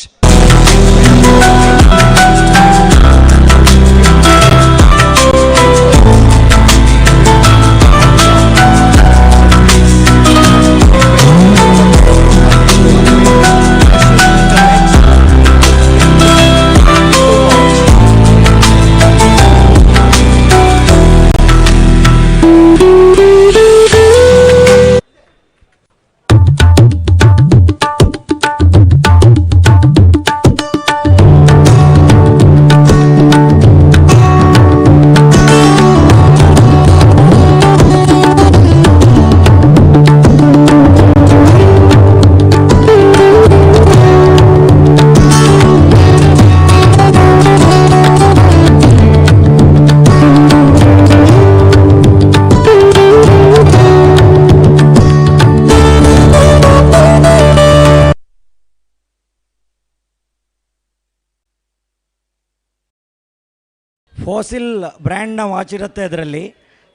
Fossil ಬ್ರ್ಯಾಂಡ್ನ watch ಇರುತ್ತೆ ಇದರಲ್ಲಿ.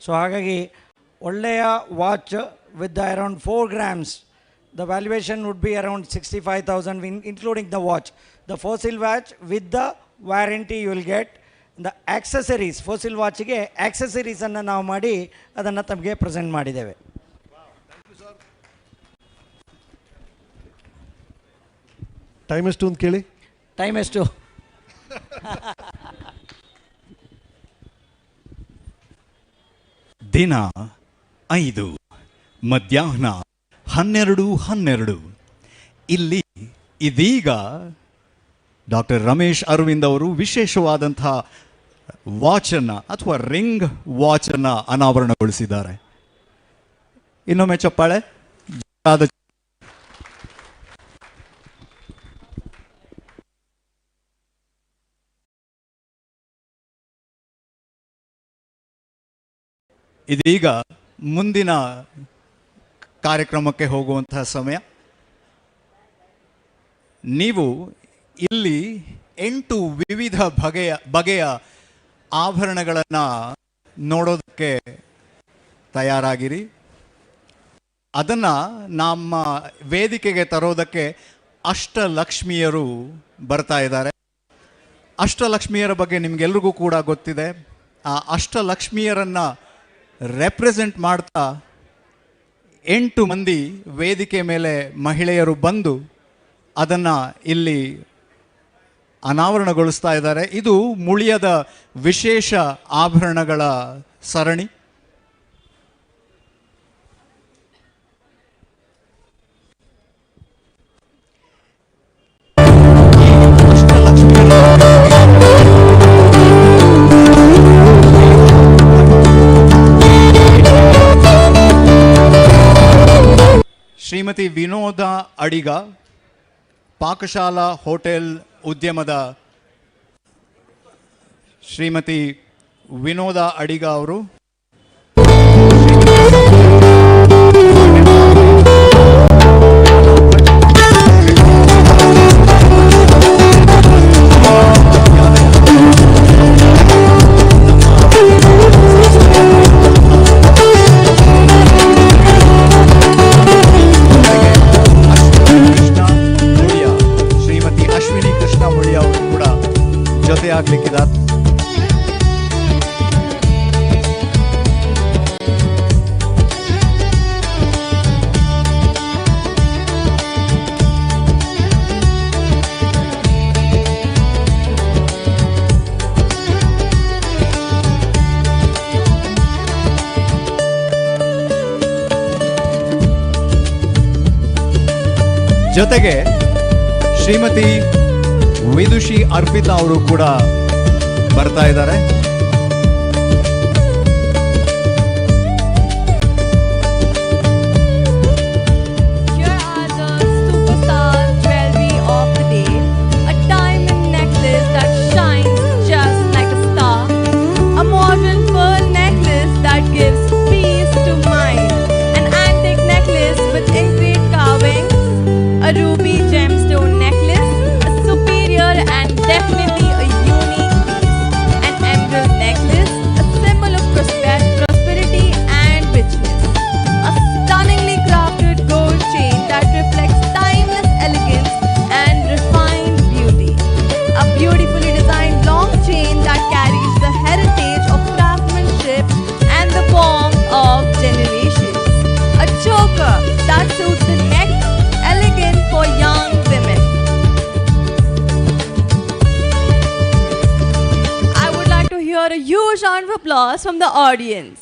So ಹಾಗಾಗಿ ಒಳ್ಳೆಯ watch with around 4 grams. The valuation would be around 65,000 including the watch. The Fossil watch with the warranty you will get the accessories. Fossil ವಾಚಿಗೆ ಆಕ್ಸೆಸರೀಸನ್ನು ನಾವು ಮಾಡಿ ಅದನ್ನು ತಮಗೆ ಪ್ರೆಸೆಂಟ್ ಮಾಡಿದ್ದೇವೆ. ಟೈಮ್ ಎಷ್ಟು ಅಂತ ಕೇಳಿ. ಟೈಮ್ ಎಷ್ಟು? ದಿನ 5 ಮಧ್ಯಾಹ್ನ 12:12 ಇಲ್ಲಿ ಇದೀಗ ಡಾಕ್ಟರ್ ರಮೇಶ್ ಅರವಿಂದ್ ಅವರು ವಿಶೇಷವಾದಂಥ ವಾಚನ್ನು ಅಥವಾ ರಿಂಗ್ ವಾಚನ್ನು ಅನಾವರಣಗೊಳಿಸಿದ್ದಾರೆ. ಇನ್ನೊಮ್ಮೆ ಚಪ್ಪಾಳೆ. ಇದೀಗ ಮುಂದಿನ ಕಾರ್ಯಕ್ರಮಕ್ಕೆ ಹೋಗುವಂತಹ ಸಮಯ. ನೀವು ಇಲ್ಲಿ 8 ವಿವಿಧ ಬಗೆಯ ಆಭರಣಗಳನ್ನು ನೋಡೋದಕ್ಕೆ ತಯಾರಾಗಿರಿ. ಅದನ್ನು ನಮ್ಮ ವೇದಿಕೆಗೆ ತರೋದಕ್ಕೆ ಅಷ್ಟಲಕ್ಷ್ಮಿಯರು ಬರ್ತಾ ಇದ್ದಾರೆ. ಅಷ್ಟಲಕ್ಷ್ಮಿಯರ ಬಗ್ಗೆ ನಿಮಗೆಲ್ರಿಗೂ ಕೂಡ ಗೊತ್ತಿದೆ. ಆ ಅಷ್ಟಲಕ್ಷ್ಮಿಯರನ್ನು ರೆಪ್ರೆಸೆಂಟ್ ಮಾಡ್ತಾ 8 ಮಂದಿ ವೇದಿಕೆ ಮೇಲೆ ಮಹಿಳೆಯರು ಬಂದು ಅದನ್ನು ಇಲ್ಲಿ ಅನಾವರಣಗೊಳಿಸ್ತಾ ಇದ್ದಾರೆ. ಇದು ಮುಳಿಯದ ವಿಶೇಷ ಆಭರಣಗಳ ಸರಣಿ. ಶ್ರೀಮತಿ ವಿನೋದ ಅಡಿಗ, ಪಾಕಶಾಲಾ ಹೋಟೆಲ್ ಉದ್ಯಮದ ಶ್ರೀಮತಿ ವಿನೋದ ಅಡಿಗ ಅವರು ಜೊತೆ ಆಗ್ಲಿಕ್ಕಿದ್ದಾರೆ. ಜೊತೆಗೆ ಶ್ರೀಮತಿ ವಿದುಷಿ ಅರ್ಪಿತಾ ಅವರು ಕೂಡ ಬರ್ತಾ ಇದ್ದಾರೆ. Here are the superstar jewelry of the day. A diamond necklace that shines just like a star. A modern pearl necklace that gives peace to mind. An antique necklace with intricate carvings. A ruby gemstone necklace. A superior and definitely a unique piece. An emerald necklace. A symbol of prosperity and richness. A stunningly crafted gold chain that reflects timeless elegance and refined beauty. A beautifully designed long chain that carries the heritage of craftsmanship and the warmth of generations. A choker that suits the neck, elegant for young women. I would like to hear a huge round of applause from the audience.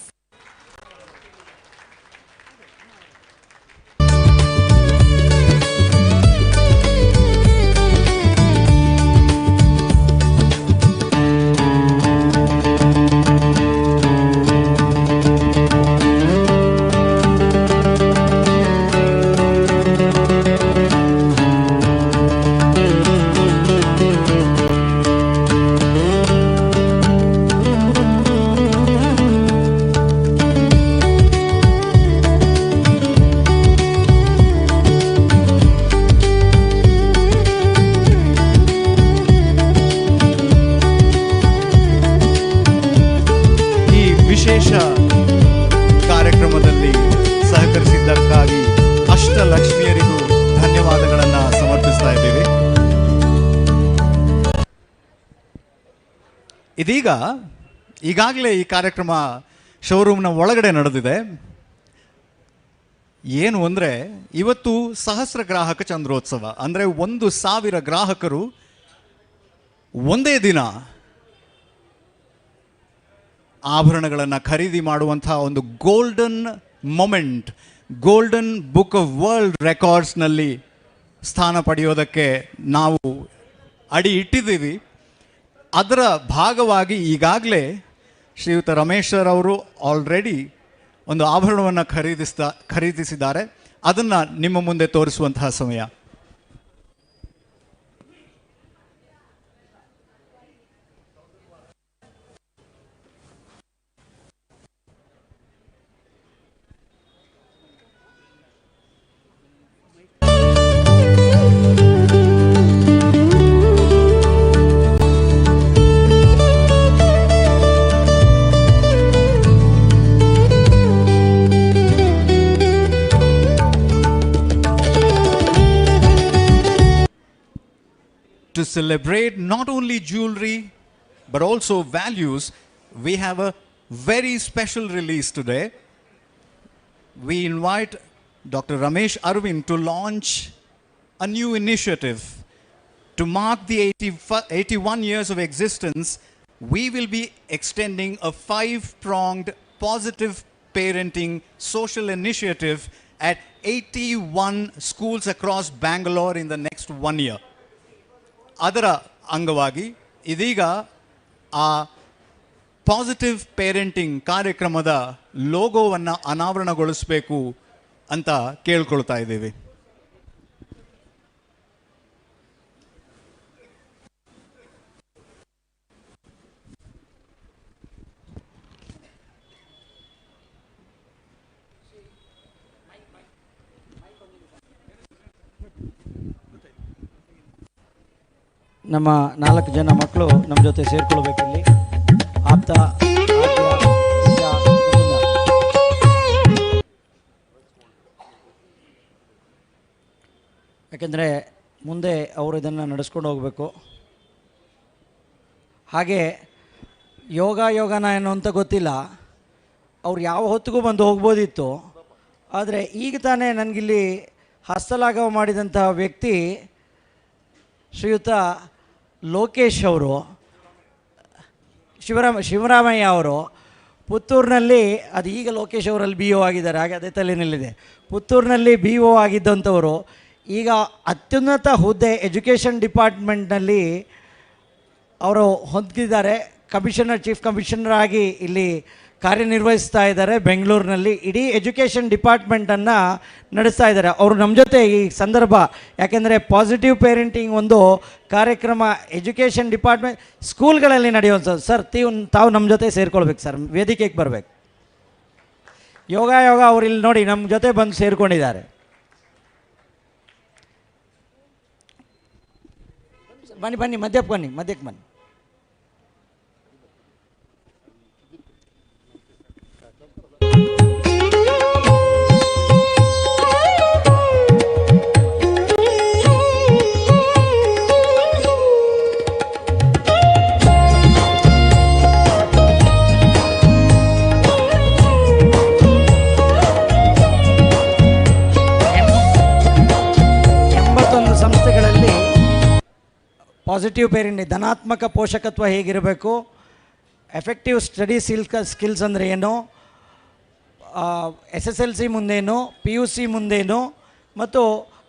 ಈ ವಿಶೇಷ ಕಾರ್ಯಕ್ರಮದಲ್ಲಿ ಸಹಕರಿಸಿದ್ದಕ್ಕಾಗಿ ಅಷ್ಟಲಕ್ಷ್ಮಿಯರಿಗೂ ಧನ್ಯವಾದಗಳನ್ನು ಸಮರ್ಪಿಸ್ತಾ ಇದ್ದೀವಿ. ಇದೀಗ ಈಗಾಗಲೇ ಈ ಕಾರ್ಯಕ್ರಮ ಶೋರೂಮ್ನ ಒಳಗಡೆ ನಡೆದಿದೆ. ಏನು ಅಂದರೆ ಇವತ್ತು ಸಹಸ್ರ ಗ್ರಾಹಕ ಚಂದ್ರೋತ್ಸವ, ಅಂದರೆ 1,000 ಗ್ರಾಹಕರು ಒಂದೇ ದಿನ ಆಭರಣಗಳನ್ನು ಖರೀದಿ ಮಾಡುವಂಥ ಒಂದು golden moment, golden book of world ರೆಕಾರ್ಡ್ಸ್ನಲ್ಲಿ ಸ್ಥಾನ ಪಡೆಯೋದಕ್ಕೆ ನಾವು ಅಡಿ ಇಟ್ಟಿದ್ದೀವಿ. ಅದರ ಭಾಗವಾಗಿ ಈಗಾಗಲೇ ಶ್ರೀಯುತ ರಮೇಶ್ ಸರ್ ಅವರು ಆಲ್ರೆಡಿ ಒಂದು ಆಭರಣವನ್ನು ಖರೀದಿಸಿದ್ದಾರೆ. ಅದನ್ನು ನಿಮ್ಮ ಮುಂದೆ ತೋರಿಸುವಂತಹ ಸಮಯ. To celebrate not only jewelry but also values, we have a very special release today. We invite Dr. Ramesh Arvind to launch a new initiative. To mark the 81 years of existence, we will be extending a 5-pronged positive parenting social initiative at 81 schools across Bangalore in the next 1 year. ಅದರ ಅಂಗವಾಗಿ ಇದೀಗ ಆ positive parenting ಕಾರ್ಯಕ್ರಮದ ಲೋಗೋವನ್ನು ಅನಾವರಣಗೊಳಿಸಬೇಕು ಅಂತ ಕೇಳ್ಕೊಳ್ತಾ ಇದ್ದೀವಿ. ನಮ್ಮ 4 ಜನ ಮಕ್ಕಳು ನಮ್ಮ ಜೊತೆ ಸೇರ್ಕೊಳ್ಬೇಕು. ಇಲ್ಲಿ ಆಪ್ತ, ಯಾಕೆಂದರೆ ಮುಂದೆ ಅವರು ಇದನ್ನು ನಡೆಸ್ಕೊಂಡು ಹೋಗಬೇಕು. ಹಾಗೆ ಯೋಗನ ಏನು ಅಂತ ಗೊತ್ತಿಲ್ಲ, ಅವ್ರು ಯಾವ ಹೊತ್ತಿಗೂ ಬಂದು ಹೋಗ್ಬೋದಿತ್ತು. ಆದರೆ ಈಗ ತಾನೇ ನನಗಿಲ್ಲಿ ಹಸ್ತಲಾಘವ ಮಾಡಿದಂತಹ ವ್ಯಕ್ತಿ ಶ್ರೀಯುತ ಲೋಕೇಶ್ ಅವರು, ಶಿವರಾಮಯ್ಯ ಅವರು ಪುತ್ತೂರಿನಲ್ಲಿ, ಅದು ಈಗ ಲೋಕೇಶ್ ಅವರಲ್ಲಿ BO ಆಗಿದ್ದಾರೆ, ಹಾಗೆ ಅದೇ ತಲೆಯಲ್ಲಿದೆ. ಪುತ್ತೂರಿನಲ್ಲಿ BO ಆಗಿದ್ದಂಥವರು ಈಗ ಅತ್ಯುನ್ನತ ಹುದ್ದೆ ಎಜುಕೇಷನ್ ಡಿಪಾರ್ಟ್ಮೆಂಟ್ನಲ್ಲಿ ಅವರು ಹೊಂದಿದ್ದಾರೆ. ಚೀಫ್ ಕಮಿಷನರ್ ಆಗಿ ಇಲ್ಲಿ ಕಾರ್ಯನಿರ್ವಹಿಸ್ತಾ ಇದ್ದಾರೆ ಬೆಂಗಳೂರಿನಲ್ಲಿ. ಇಡೀ ಎಜುಕೇಷನ್ ಡಿಪಾರ್ಟ್ಮೆಂಟನ್ನು ನಡೆಸ್ತಾ ಇದ್ದಾರೆ. ಅವರು ನಮ್ಮ ಜೊತೆ ಈ ಸಂದರ್ಭ, ಯಾಕೆಂದರೆ ಪಾಸಿಟಿವ್ ಪೇರೆಂಟಿಂಗ್ ಒಂದು ಕಾರ್ಯಕ್ರಮ ಎಜುಕೇಷನ್ ಡಿಪಾರ್ಟ್ಮೆಂಟ್ ಸ್ಕೂಲ್ಗಳಲ್ಲಿ ನಡೆಯುವಂಥದ್ದು. ಸರ್ ತಾವು ನಮ್ಮ ಜೊತೆ ಸೇರ್ಕೊಳ್ಬೇಕು ಸರ್, ವೇದಿಕೆಗೆ ಬರಬೇಕು. ಯೋಗ ಅವ್ರು ಇಲ್ಲಿ ನೋಡಿ ನಮ್ಮ ಜೊತೆ ಬಂದು ಸೇರಿಕೊಂಡಿದ್ದಾರೆ. ಬನ್ನಿ ಮಧ್ಯಕ್ಕೆ ಬನ್ನಿ. ಪಾಸಿಟಿವ್ ಪೇರೆಂಟಿಂಗ್, ಧನಾತ್ಮಕ ಪೋಷಕತ್ವ ಹೇಗಿರಬೇಕು, ಎಫೆಕ್ಟಿವ್ ಸ್ಟಡಿ ಸ್ಕಿಲ್ಸ್ ಅಂದರೆ ಏನು, SSLC ಮುಂದೇನು, PUC ಮುಂದೇನು, ಮತ್ತು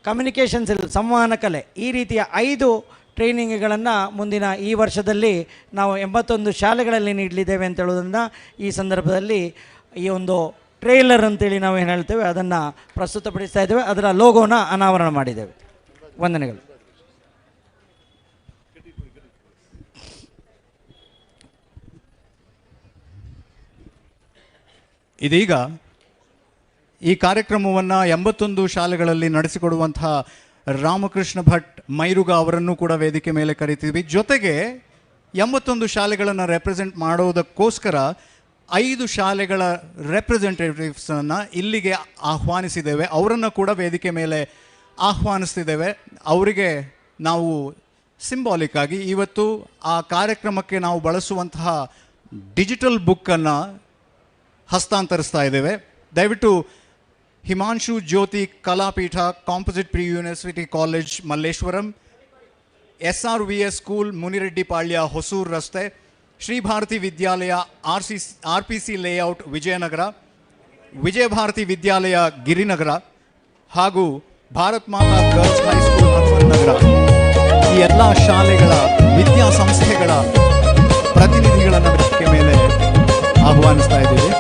ಕಮ್ಯುನಿಕೇಷನ್ ಸಂವಹನ ಕಲೆ, ಈ ರೀತಿಯ 5 ಟ್ರೈನಿಂಗ್ಗಳನ್ನು ಮುಂದಿನ ಈ ವರ್ಷದಲ್ಲಿ ನಾವು 81 ಶಾಲೆಗಳಲ್ಲಿ ನೀಡಲಿದ್ದೇವೆ ಅಂತ ಹೇಳೋದನ್ನು ಈ ಸಂದರ್ಭದಲ್ಲಿ ಈ ಒಂದು ಟ್ರೇಲರ್ ಅಂತೇಳಿ ನಾವು ಏನು ಹೇಳ್ತೇವೆ ಅದನ್ನು ಪ್ರಸ್ತುತಪಡಿಸ್ತಾ ಇದ್ದೇವೆ. ಅದರ ಲೋಗೋನ ಅನಾವರಣ ಮಾಡಿದ್ದೇವೆ. ವಂದನೆಗಳು. ಇದೀಗ ಈ ಕಾರ್ಯಕ್ರಮವನ್ನು 81 ಶಾಲೆಗಳಲ್ಲಿ ನಡೆಸಿಕೊಡುವಂತಹ ರಾಮಕೃಷ್ಣ ಭಟ್ ಮೈರುಗ ಅವರನ್ನು ಕೂಡ ವೇದಿಕೆ ಮೇಲೆ ಕರಿತೀವಿ. ಜೊತೆಗೆ 81 ಶಾಲೆಗಳನ್ನು ರೆಪ್ರೆಸೆಂಟ್ ಮಾಡೋದಕ್ಕೋಸ್ಕರ 5 ಶಾಲೆಗಳ ರೆಪ್ರೆಸೆಂಟೇಟಿವ್ಸನ್ನು ಇಲ್ಲಿಗೆ ಆಹ್ವಾನಿಸಿದ್ದೇವೆ. ಅವರನ್ನು ಕೂಡ ವೇದಿಕೆ ಮೇಲೆ ಆಹ್ವಾನಿಸ್ತಿದ್ದೇವೆ. ಅವರಿಗೆ ನಾವು ಸಿಂಬಾಲಿಕ್ ಆಗಿ ಇವತ್ತು ಆ ಕಾರ್ಯಕ್ರಮಕ್ಕೆ ನಾವು ಬಳಸುವಂತಹ ಡಿಜಿಟಲ್ ಬುಕ್ಕನ್ನು ಹಸ್ತಾಂತರಿಸ್ತಾ ಇದ್ದೇವೆ. ದಯವಿಟ್ಟು Himanshu Jyoti Kalapeetha, composite pre university college Malleshwaram, SRVS school Munireddypalya Hosur ರಸ್ತೆ, ಶ್ರೀ ಭಾರತಿ ವಿದ್ಯಾಲಯ RPC ಲೇಔಟ್ ವಿಜಯನಗರ, ವಿಜಯ ಭಾರತಿ ವಿದ್ಯಾಲಯ ಗಿರಿನಗರ ಹಾಗೂ ಭಾರತ್ ಮಾತಾ ಗರ್ಲ್ಸ್ ಹೈಸ್ಕೂಲ್ ಹನುಮಂತನಗರ, ಈ ಎಲ್ಲ ಶಾಲೆಗಳ ವಿದ್ಯಾಸಂಸ್ಥೆಗಳ ಪ್ರತಿನಿಧಿಗಳನ್ನು ವೇದಿಕೆ ಮೇಲೆ ಆಹ್ವಾನಿಸ್ತಾ ಇದ್ದೀವಿ.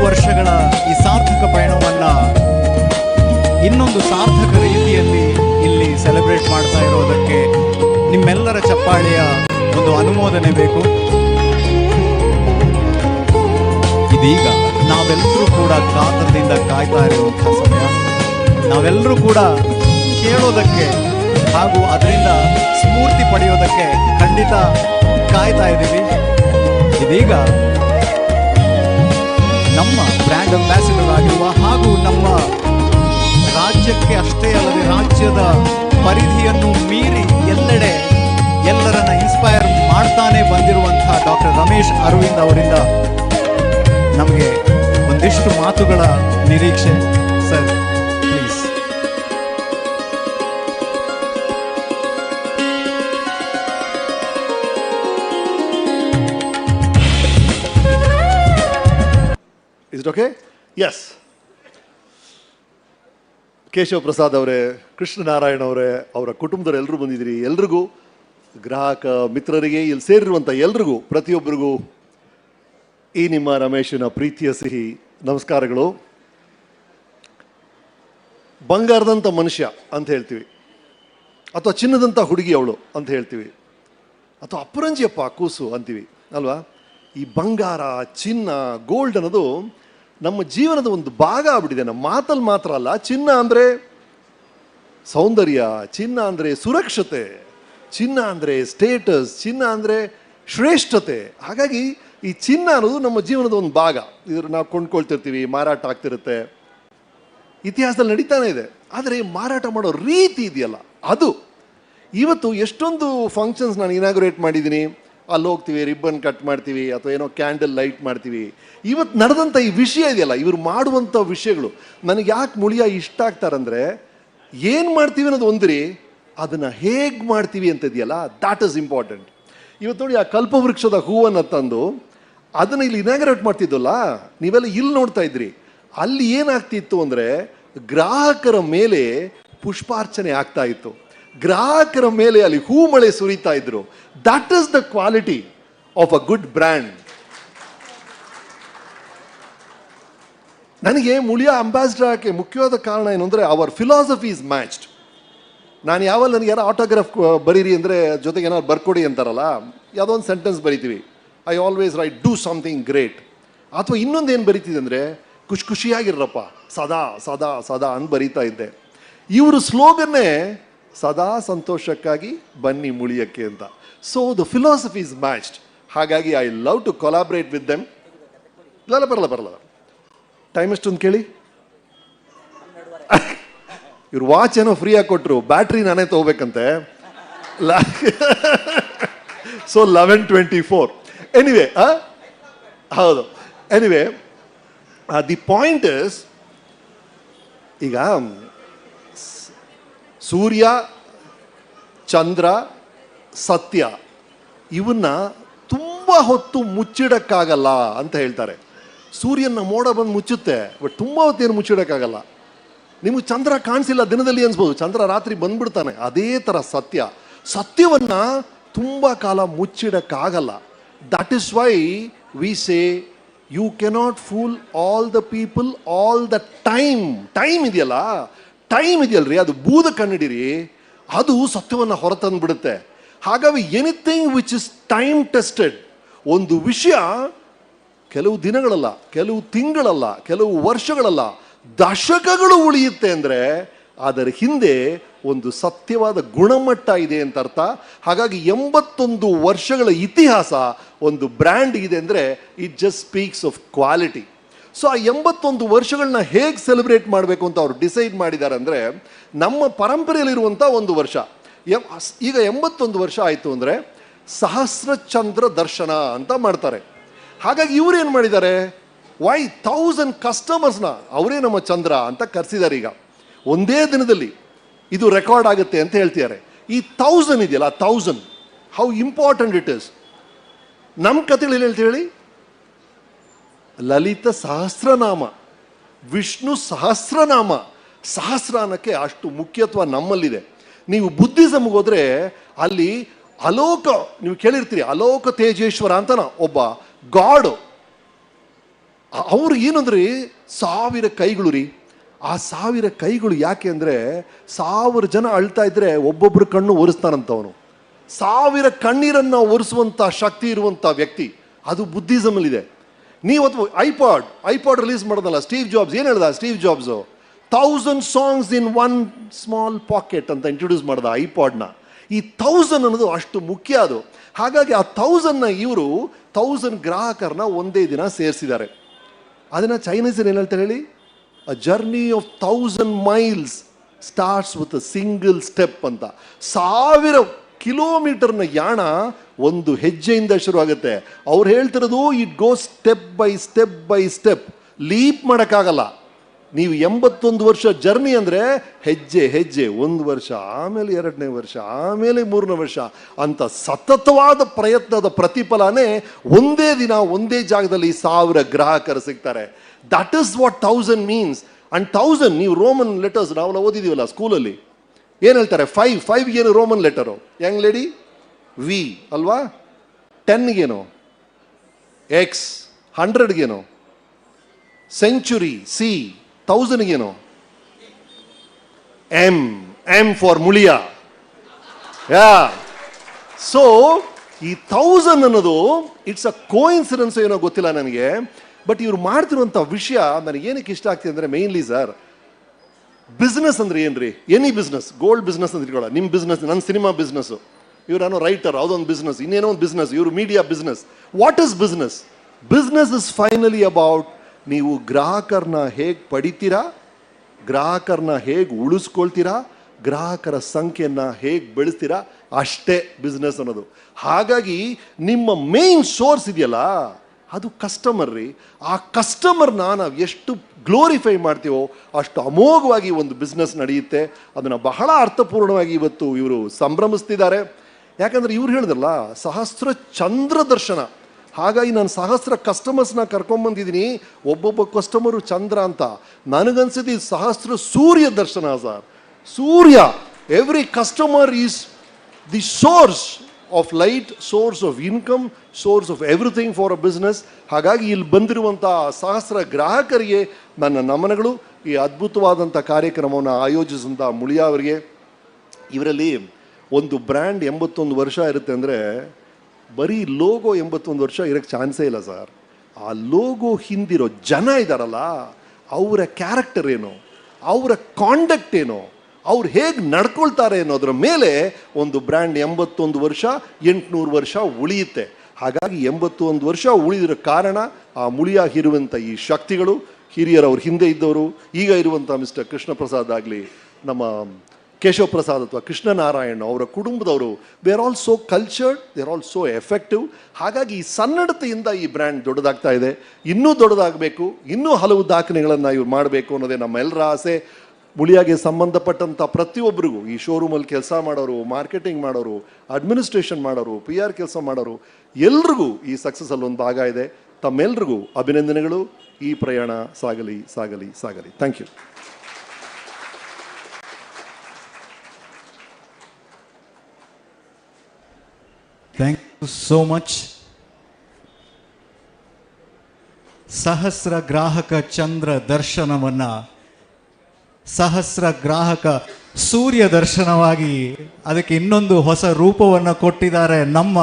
ವರ್ಷಗಳ ಈ ಸಾರ್ಥಕ ಪಯಣವನ್ನು ಇನ್ನೊಂದು ಸಾರ್ಥಕ ರೀತಿಯಲ್ಲಿ ಇಲ್ಲಿ ಸೆಲೆಬ್ರೇಟ್ ಮಾಡ್ತಾ ಇರೋದಕ್ಕೆ ನಿಮ್ಮೆಲ್ಲರ ಚಪ್ಪಾಳೆಯ ಒಂದು ಅನುಮೋದನೆ ಬೇಕು. ಇದೀಗ ನಾವೆಲ್ಲರೂ ಕೂಡ ಕಾತರದಿಂದ ಕಾಯ್ತಾ ಇರುವಂತಹ ಸಮಯ. ನಾವೆಲ್ಲರೂ ಕೂಡ ಕೇಳೋದಕ್ಕೆ ಹಾಗೂ ಅದರಿಂದ ಸ್ಫೂರ್ತಿ ಪಡೆಯೋದಕ್ಕೆ ಖಂಡಿತ ಕಾಯ್ತಾ ಇದ್ದೀವಿ. ಇದೀಗ ನಮ್ಮ ಬ್ರ್ಯಾಂಡ್ ಅಂಬಾಸಿಡರ್ ಆಗಿರುವ ಹಾಗೂ ನಮ್ಮ ರಾಜ್ಯಕ್ಕೆ ಅಷ್ಟೇ ಅಲ್ಲದೆ ರಾಜ್ಯದ ಪರಿಧಿಯನ್ನು ಮೀರಿ ಎಲ್ಲೆಡೆ ಎಲ್ಲರನ್ನ ಇನ್ಸ್ಪೈರ್ ಮಾಡ್ತಾನೆ ಬಂದಿರುವಂತಹ ಡಾಕ್ಟರ್ ರಮೇಶ್ ಅರವಿಂದ್ ಅವರಿಂದ ನಮಗೆ ಒಂದಿಷ್ಟು ಮಾತುಗಳ ನಿರೀಕ್ಷೆ. Sir please. It okay? Yes. Keshava Prasad ಅವರೇ, ಕೃಷ್ಣನಾರಾಯಣ ಅವರೇ, ಅವರ ಕುಟುಂಬದವರು ಎಲ್ಲರೂ ಬಂದಿದ್ದೀರಿ. ಎಲ್ರಿಗೂ, ಗ್ರಾಹಕ ಮಿತ್ರರಿಗೆ, ಇಲ್ಲಿ ಸೇರಿರುವಂಥ ಎಲ್ರಿಗೂ, ಪ್ರತಿಯೊಬ್ಬರಿಗೂ ಈ ನಿಮ್ಮ ರಮೇಶನ ಪ್ರೀತಿಯ ಸಿಹಿ ನಮಸ್ಕಾರಗಳು. ಬಂಗಾರದಂಥ ಮನುಷ್ಯ ಅಂತ ಹೇಳ್ತೀವಿ, ಅಥವಾ ಚಿನ್ನದಂಥ ಹುಡುಗಿ ಅವಳು ಅಂತ ಹೇಳ್ತೀವಿ, ಅಥವಾ ಅಪರಂಜಿಯಪ್ಪ ಕೂಸು ಅಂತೀವಿ ಅಲ್ವಾ? ಈ ಬಂಗಾರ, ಚಿನ್ನ, ಗೋಲ್ಡ್ ಅನ್ನೋದು ನಮ್ಮ ಜೀವನದ ಒಂದು ಭಾಗ ಆಗ್ಬಿಟ್ಟಿದೆ. ನಮ್ಮ ಮಾತಲ್ಲಿ ಮಾತ್ರ ಅಲ್ಲ. ಚಿನ್ನ ಅಂದರೆ ಸೌಂದರ್ಯ, ಚಿನ್ನ ಅಂದರೆ ಸುರಕ್ಷತೆ, ಚಿನ್ನ ಅಂದರೆ ಸ್ಟೇಟಸ್, ಚಿನ್ನ ಅಂದರೆ ಶ್ರೇಷ್ಠತೆ. ಹಾಗಾಗಿ ಈ ಚಿನ್ನ ಅನ್ನೋದು ನಮ್ಮ ಜೀವನದ ಒಂದು ಭಾಗ. ಇದ್ರ ನಾವು ಕೊಂಡ್ಕೊಳ್ತಿರ್ತೀವಿ, ಮಾರಾಟ ಆಗ್ತಿರುತ್ತೆ, ಇತಿಹಾಸದಲ್ಲಿ ನಡೀತಾನೆ ಇದೆ. ಆದರೆ ಮಾರಾಟ ಮಾಡೋ ರೀತಿ ಇದೆಯಲ್ಲ, ಅದು ಇವತ್ತು ಎಷ್ಟೊಂದು ಫಂಕ್ಷನ್ಸ್ ನಾನು ಇನಾಗ್ರೇಟ್ ಮಾಡಿದ್ದೀನಿ. ಅಲ್ಲಿ ಹೋಗ್ತೀವಿ, ರಿಬ್ಬನ್ ಕಟ್ ಮಾಡ್ತೀವಿ, ಅಥವಾ ಏನೋ ಕ್ಯಾಂಡಲ್ ಲೈಟ್ ಮಾಡ್ತೀವಿ. ಇವತ್ತು ನಡೆದಂಥ ಈ ವಿಷಯ ಇದೆಯಲ್ಲ, ಇವರು ಮಾಡುವಂಥ ವಿಷಯಗಳು ನನಗೆ ಯಾಕೆ ಮುಳಿಯ ಇಷ್ಟ ಆಗ್ತಾರಂದರೆ, ಏನು ಮಾಡ್ತೀವಿ ಅನ್ನೋದು ಒಂದ್ರಿ, ಅದನ್ನು ಹೇಗೆ ಮಾಡ್ತೀವಿ ಅಂತ ಇದೆಯಲ್ಲ, ದಾಟ್ ಈಸ್ ಇಂಪಾರ್ಟೆಂಟ್. ಇವತ್ತು ನೋಡಿ, ಆ ಕಲ್ಪವೃಕ್ಷದ ಹೂವನ್ನು ತಂದು ಅದನ್ನು ಇಲ್ಲಿ ಇನಾಗ್ರೇಟ್ ಮಾಡ್ತಿದ್ದಲ್ಲ, ನೀವೆಲ್ಲ ಇಲ್ಲಿ ನೋಡ್ತಾ ಇದ್ರಿ. ಅಲ್ಲಿ ಏನಾಗ್ತಿತ್ತು ಅಂದರೆ, ಗ್ರಾಹಕರ ಮೇಲೆ ಪುಷ್ಪಾರ್ಚನೆ ಆಗ್ತಾ ಇತ್ತು, ಗ್ರಾಹಕರ ಮೇಲೆ ಅಲ್ಲಿ ಹೂ ಮಳೆ ಸುರಿತಾ ಇದ್ರು. That is the quality of a good brand. ನನಗೆ ಮುಳಿಯ ಅಂಬಾಸಿಡರ್ ಆಗಿ ಮುಖ್ಯವಾದ ಕಾರಣ ಏನು ಅಂದರೆ, ಅವರ್ ಫಿಲಾಸಫಿ ಇಸ್ ಮ್ಯಾಚ್ಡ್. ನಾನು ಯಾವಾಗ ನನಗೆ ಯಾರೋ ಆಟೋಗ್ರಾಫ್ ಬರೀರಿ ಅಂದರೆ, ಜೊತೆಗೆ ಏನಾದ್ರು ಬರ್ಕೊಡಿ ಅಂತಾರಲ್ಲ, ಯಾವುದೋ ಒಂದು ಸೆಂಟೆನ್ಸ್ ಬರಿತೀವಿ, I always write do something great. ಅಥವಾ ಇನ್ನೊಂದು ಏನು ಬರೀತಿದೆ ಅಂದರೆ, ಖುಷಿಯಾಗಿರ್ರಪ್ಪ, ಸದಾ ಸದಾ ಸದಾ ಅಂತ ಬರೀತಾ ಇದ್ದೆ. ಇವರು ಸ್ಲೋಗನ್ನೇ ಸದಾ ಸಂತೋಷಕ್ಕಾಗಿ ಬನ್ನಿ ಮುಳಿಯಕ್ಕೆ ಅಂತ. So the philosophy is matched. ಹಾಗಾಗಿ I love to collaborate with them. ಬರಲ್ಲ ಟೈಮ್ ಎಷ್ಟೊಂದು ಕೇಳಿ. ಇವ್ರು ವಾಚ್ ಏನೋ ಫ್ರೀಯಾಗಿ ಕೊಟ್ಟರು, ಬ್ಯಾಟ್ರಿ ನಾನೇ ತಗೋಬೇಕಂತೆ. ಸೊ 11:24. ಎನಿವೆ, ಹೌದು. ಎನಿವೆ, ದಿ ಪಾಯಿಂಟ್ ಇಸ್, ಈಗ ಸೂರ್ಯ, ಚಂದ್ರ, ಸತ್ಯ ಇವನ್ನ ತುಂಬ ಹೊತ್ತು ಮುಚ್ಚಿಡಕ್ಕಾಗಲ್ಲ ಅಂತ ಹೇಳ್ತಾರೆ. ಸೂರ್ಯನ ಮೋಡ ಬಂದು ಮುಚ್ಚುತ್ತೆ, ಬಟ್ ತುಂಬ ಹೊತ್ತೇನು ಮುಚ್ಚಿಡಕ್ಕಾಗಲ್ಲ. ನಿಮಗೆ ಚಂದ್ರ ಕಾಣಿಸಿಲ್ಲ ದಿನದಲ್ಲಿ ಅನ್ಸ್ಬೋದು, ಚಂದ್ರ ರಾತ್ರಿ ಬಂದ್ಬಿಡ್ತಾನೆ. ಅದೇ ಥರ ಸತ್ಯವನ್ನ ತುಂಬ ಕಾಲ ಮುಚ್ಚಿಡಕ್ಕಾಗಲ್ಲ. That is why we say you cannot fool all the people all the time ಇದೆಯಲ್ಲ, ಟೈಮ್ ಇದೆಯಲ್ರಿ, ಅದು ಬೂದ ಕಣ್ಣಿಡಿರಿ, ಅದು ಸತ್ಯವನ್ನು ಹೊರತಂದ್ಬಿಡುತ್ತೆ. ಹಾಗಾಗಿ anything which is time tested, ಒಂದು ವಿಷಯ ಕೆಲವು ದಿನಗಳಲ್ಲ, ಕೆಲವು ತಿಂಗಳಲ್ಲ, ಕೆಲವು ವರ್ಷಗಳಲ್ಲ, ದಶಕಗಳು ಉಳಿಯುತ್ತೆ ಅಂದರೆ ಅದರ ಹಿಂದೆ ಒಂದು ಸತ್ಯವಾದ ಗುಣಮಟ್ಟ ಇದೆ ಅಂತ ಅರ್ಥ. ಹಾಗಾಗಿ 81 ವರ್ಷಗಳ ಇತಿಹಾಸ ಒಂದು ಬ್ರ್ಯಾಂಡ್ ಇದೆ ಅಂದರೆ it just speaks of quality. So ಆ 81 ವರ್ಷಗಳನ್ನ ಹೇಗೆ ಸೆಲೆಬ್ರೇಟ್ ಮಾಡಬೇಕು ಅಂತ ಅವರು ಡಿಸೈಡ್ ಮಾಡಿದ್ದಾರೆ ಅಂದರೆ, ನಮ್ಮ ಪರಂಪರೆಯಲ್ಲಿರುವಂಥ ಒಂದು ವರ್ಷ. ಈಗ 81 ವರ್ಷ ಆಯಿತು ಅಂದರೆ ಸಹಸ್ರಚಂದ್ರ ದರ್ಶನ ಅಂತ ಮಾಡ್ತಾರೆ. ಹಾಗಾಗಿ ಇವರು ಏನು ಮಾಡಿದ್ದಾರೆ, 1000 ಕಸ್ಟಮರ್ಸ್ನ ಅವರೇ ನಮ್ಮ ಚಂದ್ರ ಅಂತ ಕರೆಸಿದ್ದಾರೆ. ಈಗ ಒಂದೇ ದಿನದಲ್ಲಿ ಇದು ರೆಕಾರ್ಡ್ ಆಗುತ್ತೆ ಅಂತ ಹೇಳ್ತಿದ್ದಾರೆ. ಈ 1000 ಇದೆಯಲ್ಲ, 1000 ಹೌ ಇಂಪಾರ್ಟೆಂಟ್ ಇಟ್ ಇಸ್. ನಮ್ಮ ಕಥೆಗಳು ಏನು ಹೇಳ್ತೀವಿ ಹೇಳಿ, ಲಲಿತ ಸಹಸ್ರನಾಮ, ವಿಷ್ಣು ಸಹಸ್ರನಾಮ, ಸಹಸ್ರಾನಕ್ಕೆ ಅಷ್ಟು ಮುಖ್ಯತ್ವ ನಮ್ಮಲ್ಲಿದೆ. ನೀವು ಬುದ್ಧಿಸಮ್ಗೆ ಹೋದ್ರೆ ಅಲ್ಲಿ ಅಲೋಕ, ನೀವು ಕೇಳಿರ್ತೀರಿ, ಅಲೋಕ ತೇಜೇಶ್ವರ ಅಂತನ ಒಬ್ಬ ಗಾಡ್. ಅವ್ರು ಏನಂದ್ರೆ 1000 ಕೈಗಳು ರೀ. ಆ 1000 ಕೈಗಳು ಯಾಕೆ ಅಂದರೆ, 1000 ಜನ ಅಳ್ತಾ ಇದ್ರೆ ಒಬ್ಬೊಬ್ರು ಕಣ್ಣು ಒರೆಸ್ತಾನಂತವನು. 1000 ಕಣ್ಣೀರನ್ನು ಒರೆಸುವಂಥ ಶಕ್ತಿ ಇರುವಂಥ ವ್ಯಕ್ತಿ, ಅದು ಬುದ್ಧಿಸಮಲ್ಲಿದೆ. ನೀವತ್ತು ಐಪಾಡ್ ರಿಲೀಸ್ ಮಾಡೋದಲ್ಲ, ಸ್ಟೀವ್ ಜಾಬ್ಸ್ ಏನು ಹೇಳ್ದ, Steve Jobs 1000 songs in 1 small pocket ಅಂತ ಇಂಟ್ರೊಡ್ಯೂಸ್ ಮಾಡ್ದ ಐಪಾಡ್ನ. ಈ 1000 ಅನ್ನೋದು ಅಷ್ಟು ಮುಖ್ಯ ಅದು. ಹಾಗಾಗಿ ಆ 1000ನ ಇವರು 1000 ಗ್ರಾಹಕರನ್ನ ಒಂದೇ ದಿನ ಸೇರಿಸಿದ್ದಾರೆ. ಅದನ್ನು ಚೈನೀಸರು ಏನು ಹೇಳ್ತಾರೆ ಹೇಳಿ, a journey of 1000 miles starts with a single step ಅಂತ. 1000 ಕಿಲೋಮೀಟರ್ನ ಯಾಣ ಒಂದು ಹೆಜ್ಜೆಯಿಂದ ಶುರುವಾಗುತ್ತೆ. ಅವ್ರು ಹೇಳ್ತಿರೋದು it goes step by step by step. Leap ಮಾಡೋಕ್ಕಾಗಲ್ಲ, ನೀವು 81 ವರ್ಷ ಜರ್ನಿ ಅಂದರೆ ಹೆಜ್ಜೆ ಹೆಜ್ಜೆ 1 ವರ್ಷ, ಆಮೇಲೆ 2ನೇ ವರ್ಷ, ಆಮೇಲೆ 3ನೇ ವರ್ಷ ಅಂತ ಸತತವಾದ ಪ್ರಯತ್ನದ ಪ್ರತಿಫಲನೇ ಒಂದೇ ದಿನ ಒಂದೇ ಜಾಗದಲ್ಲಿ 1000 ಗ್ರಾಹಕರು ಸಿಗ್ತಾರೆ. That is what 1000 means. And 1000 ನೀವು ರೋಮನ್ ಲೆಟರ್ಸ್ ನಾವೆಲ್ಲ ಓದಿದೀವಲ್ಲ ಸ್ಕೂಲಲ್ಲಿ, ಏನು ಹೇಳ್ತಾರೆ? 5 ಏನು Roman letter? Young lady V ಅಲ್ವಾ? 10ಗೇನು ಎಕ್ಸ್, 100ಗೇನು ಸೆಂಚುರಿ ಸಿ, 1000ಗೇನು M for Muliya. Yeah, so ಈ 1000 ಅನ್ನೋದು ಇಟ್ಸ್ ಅ ಕೋಇನ್ಸಿಡೆನ್ಸ್ ಏನೋ ಗೊತ್ತಿಲ್ಲ ನನಗೆ, ಬಟ್ ಇವ್ರು ಮಾಡ್ತಿರುವಂಥ ವಿಷಯ ನನಗೆ ಏನಕ್ಕೆ ಇಷ್ಟ ಆಗ್ತಿದೆ ಅಂದರೆ, ಮೇನ್ಲಿ ಸರ್, ಬಿಸ್ನೆಸ್ ಅಂದ್ರೆ ಏನ್ರಿ? ಎನಿ ಬಿಸ್ನೆಸ್, ಗೋಲ್ಡ್ ಬಿಸ್ನೆಸ್ ಅಂತ ಇಟ್ಕೊಳ್ಳ, ನಿಮ್ಮ ಬಿಸ್ನೆಸ್, ನನ್ನ ಸಿನಿಮಾ ಬಿಸ್ನೆಸ್ಸು, ಇವ್ರು ಏನೋ ರೈಟರ್, ಅದೊಂದು ಬಿಸ್ನೆಸ್, ಇನ್ನೇನೋ ಒಂದು ಬಿಸ್ನೆಸ್, ಇವರು media business. What is business? Business is finally about ನೀವು ಗ್ರಾಹಕರನ್ನ ಹೇಗೆ ಪಡಿತೀರಾ, ಗ್ರಾಹಕರನ್ನ ಹೇಗೆ ಉಳಿಸ್ಕೊಳ್ತೀರಾ, ಗ್ರಾಹಕರ ಸಂಖ್ಯೆಯನ್ನು ಹೇಗೆ ಬೆಳೆಸ್ತೀರಾ, ಅಷ್ಟೇ ಬಿಸ್ನೆಸ್ ಅನ್ನೋದು. ಹಾಗಾಗಿ ನಿಮ್ಮ ಮೇನ್ ಸೋರ್ಸ್ ಇದೆಯಲ್ಲ, ಅದು ಕಸ್ಟಮರ್ ರೀ. ಆ ಕಸ್ಟಮರ್ನ ನಾವು ಎಷ್ಟು ಗ್ಲೋರಿಫೈ ಮಾಡ್ತೀವೋ ಅಷ್ಟು ಅಮೋಘವಾಗಿ ಒಂದು ಬಿಸ್ನೆಸ್ ನಡೆಯುತ್ತೆ. ಅದನ್ನು ಬಹಳ ಅರ್ಥಪೂರ್ಣವಾಗಿ ಇವತ್ತು ಇವರು ಸಂಭ್ರಮಿಸ್ತಿದ್ದಾರೆ. ಯಾಕಂದರೆ ಇವ್ರು ಹೇಳಿದ್ರಲ್ಲ, ಸಹಸ್ರ ಚಂದ್ರ ದರ್ಶನ. ಹಾಗಾಗಿ ನಾನು ಸಹಸ್ರ ಕಸ್ಟಮರ್ಸ್ನ ಕರ್ಕೊಂಬಂದಿದ್ದೀನಿ. ಒಬ್ಬೊಬ್ಬ ಕಸ್ಟಮರು ಚಂದ್ರ ಅಂತ. ನನಗನ್ಸಿದ್ದು ಸಹಸ್ರ ಸೂರ್ಯ ದರ್ಶನ sir. Surya, every customer is the source of light, source of income, source of everything for a business. ಹಾಗಾಗಿ ಇಲ್ಲಿ ಬಂದಿರುವಂಥ ಸಹಸ್ರ ಗ್ರಾಹಕರಿಗೆ ನನ್ನ ನಮನಗಳು. ಈ ಅದ್ಭುತವಾದಂಥ ಕಾರ್ಯಕ್ರಮವನ್ನು ಆಯೋಜಿಸಿದಂಥ ಮುಳಿಯಾ ಅವರಿಗೆ. ಇವರಲ್ಲಿ ಒಂದು ಬ್ರ್ಯಾಂಡ್ 81 ವರ್ಷ ಇರುತ್ತೆ ಅಂದರೆ, ಬರೀ ಲೋಗೋ 81 ವರ್ಷ ಇರೋಕ್ಕೆ ಚಾನ್ಸೇ ಇಲ್ಲ ಸರ್. ಆ ಲೋಗೋ ಹಿಂದಿರೋ ಜನ ಇದ್ದಾರಲ್ಲ, ಅವರ ಕ್ಯಾರೆಕ್ಟರ್ ಏನು, ಅವರ ಕಾಂಡಕ್ಟ್ ಏನು, ಅವ್ರು ಹೇಗೆ ನಡ್ಕೊಳ್ತಾರೆ ಅನ್ನೋದ್ರ ಮೇಲೆ ಒಂದು ಬ್ರ್ಯಾಂಡ್ 81 ವರ್ಷ 800 ವರ್ಷ ಉಳಿಯುತ್ತೆ. ಹಾಗಾಗಿ 81 ವರ್ಷ ಉಳಿದಿರೋ ಕಾರಣ ಆ ಮುಳಿಯಾ ಇರುವಂಥ ಈ ಶಕ್ತಿಗಳು, ಹಿರಿಯರು ಅವ್ರ ಹಿಂದೆ ಇದ್ದವರು, ಈಗ ಇರುವಂಥ ಮಿಸ್ಟರ್ ಕೃಷ್ಣ ಪ್ರಸಾದ್ ಆಗಲಿ, ನಮ್ಮ ಕೇಶವ ಪ್ರಸಾದ್ ಅಥವಾ ಕೃಷ್ಣನಾರಾಯಣ್ ಅವರ ಕುಟುಂಬದವರು, they are all so cultured, they are all so effective. ಹಾಗಾಗಿ ಈ ಸನ್ನಡತೆಯಿಂದ ಈ ಬ್ರ್ಯಾಂಡ್ ದೊಡ್ಡದಾಗ್ತಾ ಇದೆ. ಇನ್ನೂ ದೊಡ್ಡದಾಗಬೇಕು, ಇನ್ನೂ ಹಲವು ದಾಖಲೆಗಳನ್ನು ಇವ್ರು ಮಾಡಬೇಕು ಅನ್ನೋದೇ ನಮ್ಮೆಲ್ಲರ ಆಸೆ. ಮುಳಿಯಾಗೆ ಸಂಬಂಧಪಟ್ಟಂಥ ಪ್ರತಿಯೊಬ್ಬರಿಗೂ, ಈ ಶೋರೂಮಲ್ಲಿ ಕೆಲಸ ಮಾಡೋರು, ಮಾರ್ಕೆಟಿಂಗ್ ಮಾಡೋರು, ಅಡ್ಮಿನಿಸ್ಟ್ರೇಷನ್ ಮಾಡೋರು, PR ಕೆಲಸ ಮಾಡೋರು, ಎಲ್ರಿಗೂ ಈ ಸಕ್ಸಸ್ಸಲ್ಲಿ ಒಂದು ಭಾಗ ಇದೆ. ತಮ್ಮೆಲ್ರಿಗೂ ಅಭಿನಂದನೆಗಳು. ಈ ಪ್ರಯಾಣ ಸಾಗಲಿ ಸಾಗಲಿ ಸಾಗಲಿ. Thank you. Thank you so much. ಸಹಸ್ರ ಗ್ರಾಹಕ ಚಂದ್ರ ದರ್ಶನವನ್ನು ಸಹಸ್ರ ಗ್ರಾಹಕ ಸೂರ್ಯ ದರ್ಶನವಾಗಿ ಅದಕ್ಕೆ ಇನ್ನೊಂದು ಹೊಸ ರೂಪವನ್ನು ಕೊಟ್ಟಿದ್ದಾರೆ ನಮ್ಮ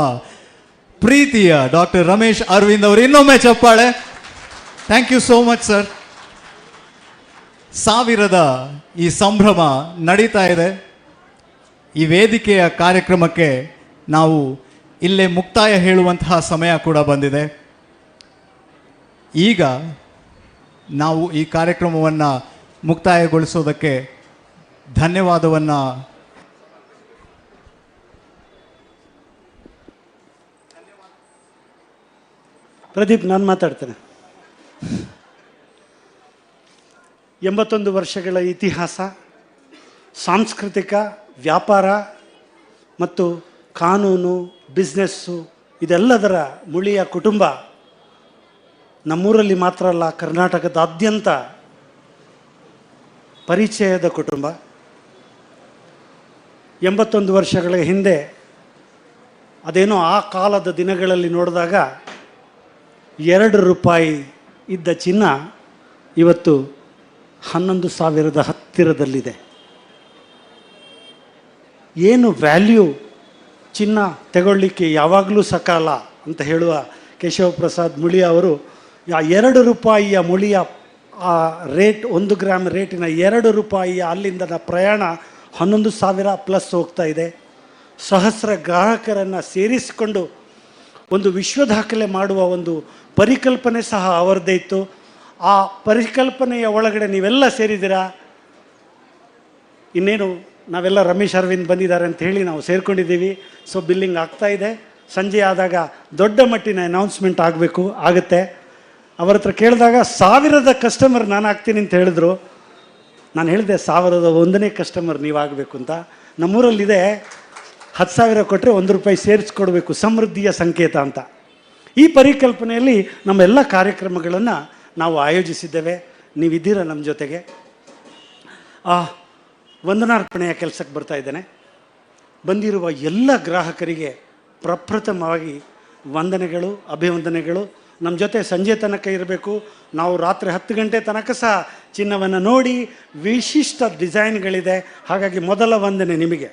ಪ್ರೀತಿಯ ಡಾಕ್ಟರ್ ರಮೇಶ್ ಅರವಿಂದ್ ಅವರು. ಇನ್ನೊಮ್ಮೆ ಚಪ್ಪಾಳೆ. Thank you so much sir. 1000ದ ಈ ಸಂಭ್ರಮ ನಡೀತಾ ಇದೆ. ಈ ವೇದಿಕೆಯ ಕಾರ್ಯಕ್ರಮಕ್ಕೆ ನಾವು ಇಲ್ಲೇ ಮುಕ್ತಾಯ ಹೇಳುವಂತಹ ಸಮಯ ಕೂಡ ಬಂದಿದೆ. ಈಗ ನಾವು ಈ ಕಾರ್ಯಕ್ರಮವನ್ನು ಮುಕ್ತಾಯಗೊಳಿಸೋದಕ್ಕೆ ಧನ್ಯವಾದವನ್ನು ಪ್ರದೀಪ್, ನಾನು ಮಾತಾಡ್ತೇನೆ. 81 ವರ್ಷಗಳ ಇತಿಹಾಸ, ಸಾಂಸ್ಕೃತಿಕ, ವ್ಯಾಪಾರ ಮತ್ತು ಕಾನೂನು, ಬಿಸ್ನೆಸ್ಸು, ಇದೆಲ್ಲದರ ಮುಳಿಯ ಕುಟುಂಬ ನಮ್ಮೂರಲ್ಲಿ ಮಾತ್ರ ಅಲ್ಲ, ಕರ್ನಾಟಕದಾದ್ಯಂತ ಪರಿಚಯದ ಕುಟುಂಬ. 81 ವರ್ಷಗಳ ಹಿಂದೆ ಅದೇನೋ ಆ ಕಾಲದ ದಿನಗಳಲ್ಲಿ ನೋಡಿದಾಗ 2 ರೂಪಾಯಿ ಇದ್ದ ಚಿನ್ನ ಇವತ್ತು 11,000 ಹತ್ತಿರದಲ್ಲಿದೆ. ಏನು ವ್ಯಾಲ್ಯೂ ಚಿನ್ನ ತಗೊಳ್ಳಿಕ್ಕೆ ಯಾವಾಗಲೂ ಸಕಾಲ ಅಂತ ಹೇಳುವ ಕೇಶವ ಪ್ರಸಾದ್ ಮುಳಿಯಾ ಅವರು 2 ರೂಪಾಯಿಯ ಮುಳಿಯ ಆ ರೇಟ್, 1 ಗ್ರಾಮ್ ರೇಟಿನ 2 ರೂಪಾಯಿಯ ಅಲ್ಲಿಂದ ಪ್ರಯಾಣ 11,000 ಪ್ಲಸ್ ಹೋಗ್ತಾ ಇದೆ. ಸಹಸ್ರ ಗ್ರಾಹಕರನ್ನು ಸೇರಿಸಿಕೊಂಡು ಒಂದು ವಿಶ್ವ ದಾಖಲೆ ಮಾಡುವ ಒಂದು ಪರಿಕಲ್ಪನೆ ಸಹ ಅವರದ್ದೇ ಇತ್ತು. ಆ ಪರಿಕಲ್ಪನೆಯ ಒಳಗಡೆ ನೀವೆಲ್ಲ ಸೇರಿದ್ದೀರಾ. ಇನ್ನೇನು ನಾವೆಲ್ಲ ರಮೇಶ್ ಅರವಿಂದ್ ಬಂದಿದ್ದಾರೆ ಅಂತ ಹೇಳಿ ನಾವು ಸೇರ್ಕೊಂಡಿದ್ದೀವಿ. ಸೊ ಬಿಲ್ಲಿಂಗ್ ಆಗ್ತಾ ಇದೆ. ಸಂಜೆ ಆದಾಗ ದೊಡ್ಡ ಮಟ್ಟಿನ ಅನೌನ್ಸ್ಮೆಂಟ್ ಆಗುತ್ತೆ. ಅವ್ರ ಹತ್ರ ಕೇಳಿದಾಗ 1000 ಕಸ್ಟಮರ್ ನಾನು ಆಗ್ತೀನಿ ಅಂತ ಹೇಳಿದ್ರು. ನಾನು ಹೇಳಿದೆ 1001ನೇ ಕಸ್ಟಮರ್ ನೀವಾಗಬೇಕು ಅಂತ. ನಮ್ಮೂರಲ್ಲಿದೆ 10,000 ಕೊಟ್ಟರೆ ₹1 ಸೇರಿಸ್ಕೊಡ್ಬೇಕು, ಸಮೃದ್ಧಿಯ ಸಂಕೇತ ಅಂತ. ಈ ಪರಿಕಲ್ಪನೆಯಲ್ಲಿ ನಮ್ಮೆಲ್ಲ ಕಾರ್ಯಕ್ರಮಗಳನ್ನು ನಾವು ಆಯೋಜಿಸಿದ್ದೇವೆ. ನೀವಿದ್ದೀರ ನಮ್ಮ ಜೊತೆಗೆ. ವಂದನಾರ್ಪಣೆಯ ಕೆಲಸಕ್ಕೆ ಬರ್ತಾ ಇದ್ದೇನೆ. ಬಂದಿರುವ ಎಲ್ಲ ಗ್ರಾಹಕರಿಗೆ ಪ್ರಪ್ರಥಮವಾಗಿ ವಂದನೆಗಳು, ಅಭಿವಂದನೆಗಳು. ನಮ್ಮ ಜೊತೆ ಸಂಜೆ ತನಕ ಇರಬೇಕು. ನಾವು ರಾತ್ರಿ 10 ಗಂಟೆ ತನಕ ಸಹ ಚಿನ್ನವನ್ನು ನೋಡಿ, ವಿಶಿಷ್ಟ ಡಿಸೈನ್ಗಳಿದೆ. ಹಾಗಾಗಿ ಮೊದಲ ವಂದನೆ ನಿಮಗೆ.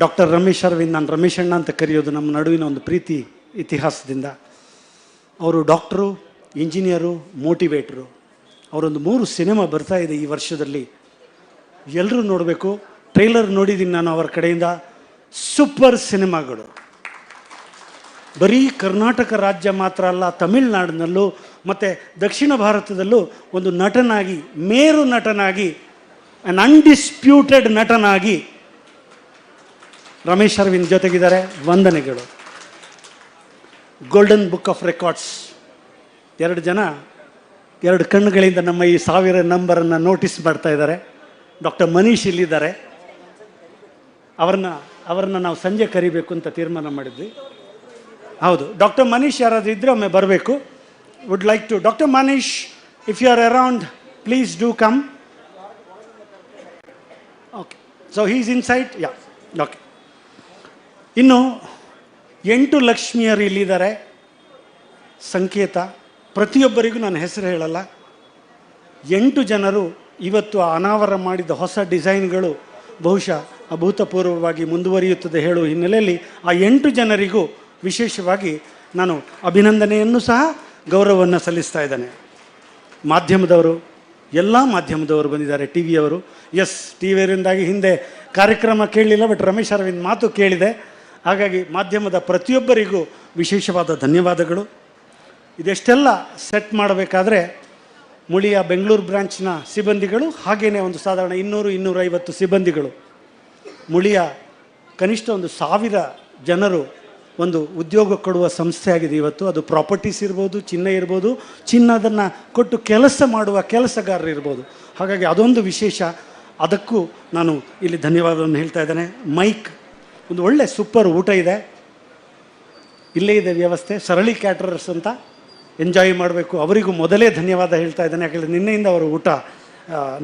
ಡಾಕ್ಟರ್ ರಮೇಶ್ ಅರವಿಂದ್, ನಾನು ರಮೇಶ್ ಅಣ್ಣ ಅಂತ ಕರೆಯೋದು ನಮ್ಮ ನಡುವಿನ ಒಂದು ಪ್ರೀತಿ ಇತಿಹಾಸದಿಂದ. ಅವರು ಡಾಕ್ಟ್ರು, ಇಂಜಿನಿಯರು, ಮೋಟಿವೇಟ್ರು. ಅವರೊಂದು 3 ಸಿನಿಮಾ ಬರ್ತಾ ಇದೆ ಈ ವರ್ಷದಲ್ಲಿ, ಎಲ್ಲರೂ ನೋಡಬೇಕು. ಟ್ರೈಲರ್ ನೋಡಿದ್ದೀನಿ ನಾನು ಅವರ ಕಡೆಯಿಂದ. ಸೂಪರ್ ಸಿನಿಮಾಗಳು. ಬರೀ ಕರ್ನಾಟಕ ರಾಜ್ಯ ಮಾತ್ರ ಅಲ್ಲ, ತಮಿಳುನಾಡಿನಲ್ಲೂ ಮತ್ತು ದಕ್ಷಿಣ ಭಾರತದಲ್ಲೂ ಒಂದು ನಟನಾಗಿ, ಮೇರು ನಟನಾಗಿ, ಅನ್ ಅನ್ಡಿಸ್ಪ್ಯೂಟೆಡ್ ನಟನಾಗಿ ರಮೇಶ್ ಅರವಿಂದ್ ಜೊತೆಗಿದ್ದಾರೆ. ವಂದನೆಗಳು. ಗೋಲ್ಡನ್ ಬುಕ್ ಆಫ್ ರೆಕಾರ್ಡ್ಸ್ 2 ಜನ 2 ಕಣ್ಣುಗಳಿಂದ ನಮ್ಮ ಈ 1000 ನಂಬರನ್ನು ನೋಟಿಸ್ ಮಾಡ್ತಾ ಇದ್ದಾರೆ. ಡಾಕ್ಟರ್ ಮನೀಶ್ ಇಲ್ಲಿದ್ದಾರೆ. ಅವರನ್ನ ನಾವು ಸಂಜೆ ಕರಿಬೇಕು ಅಂತ ತೀರ್ಮಾನ ಮಾಡಿದ್ವಿ. ಹೌದು, ಡಾಕ್ಟರ್ ಮನೀಶ್ ಯಾರಾದರೂ ಇದ್ದರೆ ಒಮ್ಮೆ ಬರಬೇಕು. Would like to doctor Manish, if you are around please do come. Okay, so he is inside. Yeah, okay. ಇನ್ನು 8 ಲಕ್ಷ್ಮಿಯರು ಇಲ್ಲಿದ್ದಾರೆ. ಸಂಕೇತ ಪ್ರತಿಯೊಬ್ಬರಿಗೂ ನಾನು ಹೆಸರು ಹೇಳಲ್ಲ. 8 ಜನರು ಇವತ್ತು ಅನಾವರಣ ಮಾಡಿದ ಹೊಸ ಡಿಸೈನ್ಗಳು ಬಹುಶಃ ಅಭೂತಪೂರ್ವವಾಗಿ ಮುಂದುವರಿಯುತ್ತದೆ ಹೇಳುವ ಹಿನ್ನೆಲೆಯಲ್ಲಿ ಆ 8 ಜನರಿಗೂ ವಿಶೇಷವಾಗಿ ನಾನು ಅಭಿನಂದನೆಯನ್ನು ಸಹ ಗೌರವವನ್ನು ಸಲ್ಲಿಸ್ತಾ ಇದ್ದೇನೆ. ಮಾಧ್ಯಮದವರು, ಎಲ್ಲ ಮಾಧ್ಯಮದವರು ಬಂದಿದ್ದಾರೆ. ಟಿ ವಿಯವರು. ಎಸ್, ಟಿ ವಿಯವರಿಂದಾಗಿ ಹಿಂದೆ ಕಾರ್ಯಕ್ರಮ ಕೇಳಲಿಲ್ಲ, ಬಟ್ ರಮೇಶ್ ಅರವಿಂದ್ ಮಾತು ಕೇಳಿದೆ. ಹಾಗಾಗಿ ಮಾಧ್ಯಮದ ಪ್ರತಿಯೊಬ್ಬರಿಗೂ ವಿಶೇಷವಾದ ಧನ್ಯವಾದಗಳು. ಇದೆಷ್ಟೆಲ್ಲ ಸೆಟ್ ಮಾಡಬೇಕಾದ್ರೆ ಮುಳಿಯ ಬೆಂಗಳೂರು ಬ್ರಾಂಚ್ನ ಸಿಬ್ಬಂದಿಗಳು, ಹಾಗೆಯೇ ಒಂದು ಸಾಧಾರಣ 200-250 ಸಿಬ್ಬಂದಿಗಳು, ಮುಳಿಯ ಕನಿಷ್ಠ ಒಂದು 1000 ಜನರು ಒಂದು ಉದ್ಯೋಗ ಕೊಡುವ ಸಂಸ್ಥೆ ಆಗಿದೆ ಇವತ್ತು. ಅದು ಪ್ರಾಪರ್ಟೀಸ್ ಇರ್ಬೋದು, ಚಿನ್ನ ಇರ್ಬೋದು, ಚಿನ್ನದನ್ನು ಕೊಟ್ಟು ಕೆಲಸ ಮಾಡುವ ಕೆಲಸಗಾರರು ಇರ್ಬೋದು. ಹಾಗಾಗಿ ಅದೊಂದು ವಿಶೇಷ. ಅದಕ್ಕೂ ನಾನು ಇಲ್ಲಿ ಧನ್ಯವಾದವನ್ನು ಹೇಳ್ತಾ ಇದ್ದೇನೆ. ಮೈಕ್, ಒಂದು ಒಳ್ಳೆ ಸೂಪರ್ ಊಟ ಇದೆ, ಇಲ್ಲೇ ಇದೆ ವ್ಯವಸ್ಥೆ. ಸರಳಿ ಕ್ಯಾಟ್ರರ್ಸ್ ಅಂತ ಎಂಜಾಯ್ ಮಾಡಬೇಕು. ಅವರಿಗೂ ಮೊದಲೇ ಧನ್ಯವಾದ ಹೇಳ್ತಾ ಇದ್ದೇನೆ. ಯಾಕಂದರೆ ನಿನ್ನೆಯಿಂದ ಅವರು ಊಟ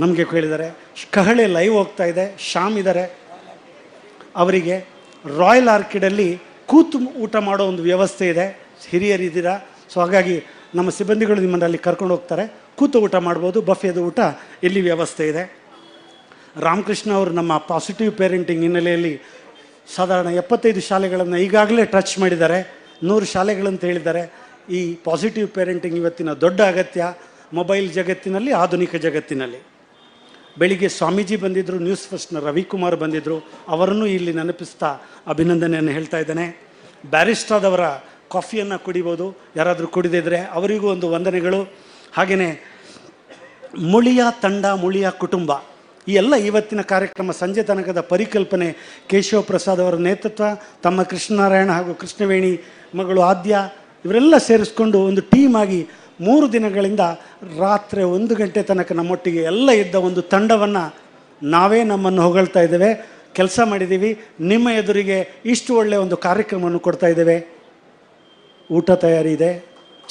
ನಮಗೆ ಕೇಳಿದ್ದಾರೆ. ಕಹಳೆ ಲೈವ್ ಹೋಗ್ತಾ ಇದೆ. ಶ್ಯಾಮ್ ಇದ್ದಾರೆ. ಅವರಿಗೆ ರಾಯಲ್ ಆರ್ಕಿಡಲ್ಲಿ ಕೂತು ಊಟ ಮಾಡೋ ಒಂದು ವ್ಯವಸ್ಥೆ ಇದೆ. ಹಿರಿಯರಿದ್ದೀರಾ, ಸೊ ಹಾಗಾಗಿ ನಮ್ಮ ಸಿಬ್ಬಂದಿಗಳು ನಿಮ್ಮನ್ನು ಅಲ್ಲಿ ಕರ್ಕೊಂಡು ಹೋಗ್ತಾರೆ. ಕೂತು ಊಟ ಮಾಡ್ಬೋದು. ಬಫೆದು ಊಟ ಇಲ್ಲಿ ವ್ಯವಸ್ಥೆ ಇದೆ. ರಾಮಕೃಷ್ಣ ಅವರು ನಮ್ಮ ಪಾಸಿಟಿವ್ ಪೇರೆಂಟಿಂಗ್ ಹಿನ್ನೆಲೆಯಲ್ಲಿ ಸಾಧಾರಣ 75 ಶಾಲೆಗಳನ್ನು ಈಗಾಗಲೇ ಟಚ್ ಮಾಡಿದ್ದಾರೆ. 100 ಶಾಲೆಗಳಂತ ಹೇಳಿದ್ದಾರೆ. ಈ ಪಾಸಿಟಿವ್ ಪೇರೆಂಟಿಂಗ್ ಇವತ್ತಿನ ದೊಡ್ಡ ಅಗತ್ಯ ಮೊಬೈಲ್ ಜಗತ್ತಿನಲ್ಲಿ, ಆಧುನಿಕ ಜಗತ್ತಿನಲ್ಲಿ. ಬೆಳಿಗ್ಗೆ ಸ್ವಾಮೀಜಿ ಬಂದಿದ್ದರು, ನ್ಯೂಸ್ ಫಸ್ಟ್ನ ರವಿಕುಮಾರ್ ಬಂದಿದ್ದರು. ಅವರನ್ನು ಇಲ್ಲಿ ನೆನಪಿಸ್ತಾ ಅಭಿನಂದನೆಯನ್ನು ಹೇಳ್ತಾ ಇದ್ದೇನೆ. ಬ್ಯಾರಿಸ್ಟಾದವರ ಕಾಫಿಯನ್ನು ಕುಡಿಬೋದು, ಯಾರಾದರೂ ಕುಡಿದಿದ್ದರೆ ಅವರಿಗೂ ಒಂದು ವಂದನೆಗಳು. ಹಾಗೆಯೇ ಮುಳಿಯ ತಂಡ, ಮುಳಿಯ ಕುಟುಂಬ, ಈ ಎಲ್ಲ ಇವತ್ತಿನ ಕಾರ್ಯಕ್ರಮ ಸಂಜೆ ತನಕದ ಪರಿಕಲ್ಪನೆ ಕೇಶವ ಪ್ರಸಾದ್ ಅವರ ನೇತೃತ್ವ, ತಮ್ಮ ಕೃಷ್ಣನಾರಾಯಣ ಹಾಗೂ ಕೃಷ್ಣವೇಣಿ ಮಗಳು ಆದ್ಯ, ಇವರೆಲ್ಲ ಸೇರಿಸ್ಕೊಂಡು ಒಂದು ಟೀಮ್ ಆಗಿ 3 ದಿನಗಳಿಂದ ರಾತ್ರಿ 1 ಗಂಟೆ ತನಕ ನಮ್ಮೊಟ್ಟಿಗೆ ಎಲ್ಲ ಇದ್ದ ಒಂದು ತಂಡವನ್ನು ನಾವೇ ನಮ್ಮನ್ನು ಹೊಗಳ್ತಾ ಇದ್ದೇವೆ. ಕೆಲಸ ಮಾಡಿದ್ದೀವಿ. ನಿಮ್ಮ ಎದುರಿಗೆ ಇಷ್ಟು ಒಳ್ಳೆಯ ಒಂದು ಕಾರ್ಯಕ್ರಮವನ್ನು ಕೊಡ್ತಾ ಇದ್ದೇವೆ. ಊಟ ತಯಾರಿದೆ,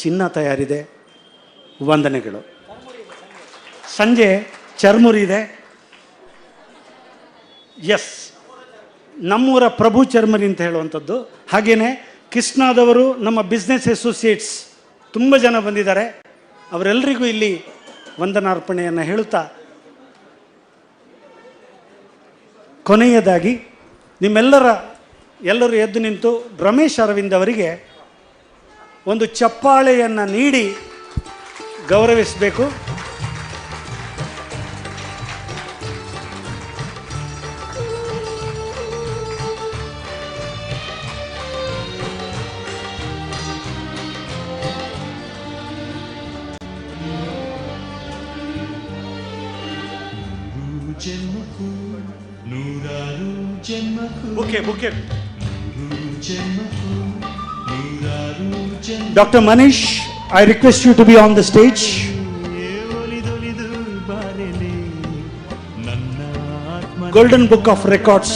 ಚಿನ್ನ ತಯಾರಿದೆ. ವಂದನೆಗಳು. ಸಂಜೆ ಚರ್ಮುರಿ ಇದೆ. ಎಸ್, ನಮ್ಮೂರ ಪ್ರಭು ಚರ್ಮರಿ ಅಂತ ಹೇಳುವಂಥದ್ದು. ಹಾಗೆಯೇ ಕೃಷ್ಣಾದವರು, ನಮ್ಮ ಬಿಸ್ನೆಸ್ ಅಸೋಸಿಯೇಟ್ಸ್ ತುಂಬ ಜನ ಬಂದಿದ್ದಾರೆ. ಅವರೆಲ್ಲರಿಗೂ ಇಲ್ಲಿ ವಂದನಾರ್ಪಣೆಯನ್ನು ಹೇಳುತ್ತಾ, ಕೊನೆಯದಾಗಿ ಎಲ್ಲರೂ ಎದ್ದು ನಿಂತು ರಮೇಶ್ ಅರವಿಂದ್ ಅವರಿಗೆ ಒಂದು ಚಪ್ಪಾಳೆಯನ್ನು ನೀಡಿ ಗೌರವಿಸಬೇಕು. ಬುಕ್ಕೆ Dr. Manish, I request you to be on the stage. Golden Book of Records.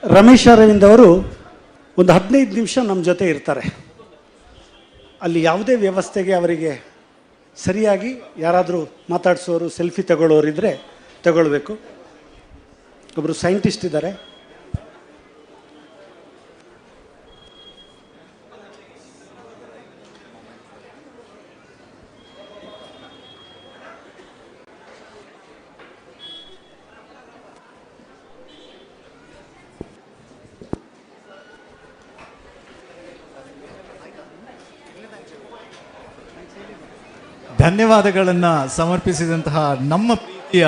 Ramesh Arvind ಅವರು ಒಂದು 15 ನಿಮಿಷ ನಮ್ಮ ಜೊತೆ ಇರ್ತಾರೆ. ಅಲ್ಲಿ ಯಾವುದೇ ವ್ಯವಸ್ಥೆಗೆ ಅವರಿಗೆ ಸರಿಯಾಗಿ ಯಾರಾದರೂ ಮಾತಾಡಿಸೋರು ಸೆಲ್ಫಿ ತಗೊಳ್ಳೋರಿದ್ದರೆ ತಗೊಳ್ಬೇಕು. ಒಬ್ಬರು ಸೈಂಟಿಸ್ಟ್ ಇದ್ದಾರೆ. ಧನ್ಯವಾದಗಳನ್ನು ಸಮರ್ಪಿಸಿದಂತಹ ನಮ್ಮ ಪ್ರೀತಿಯ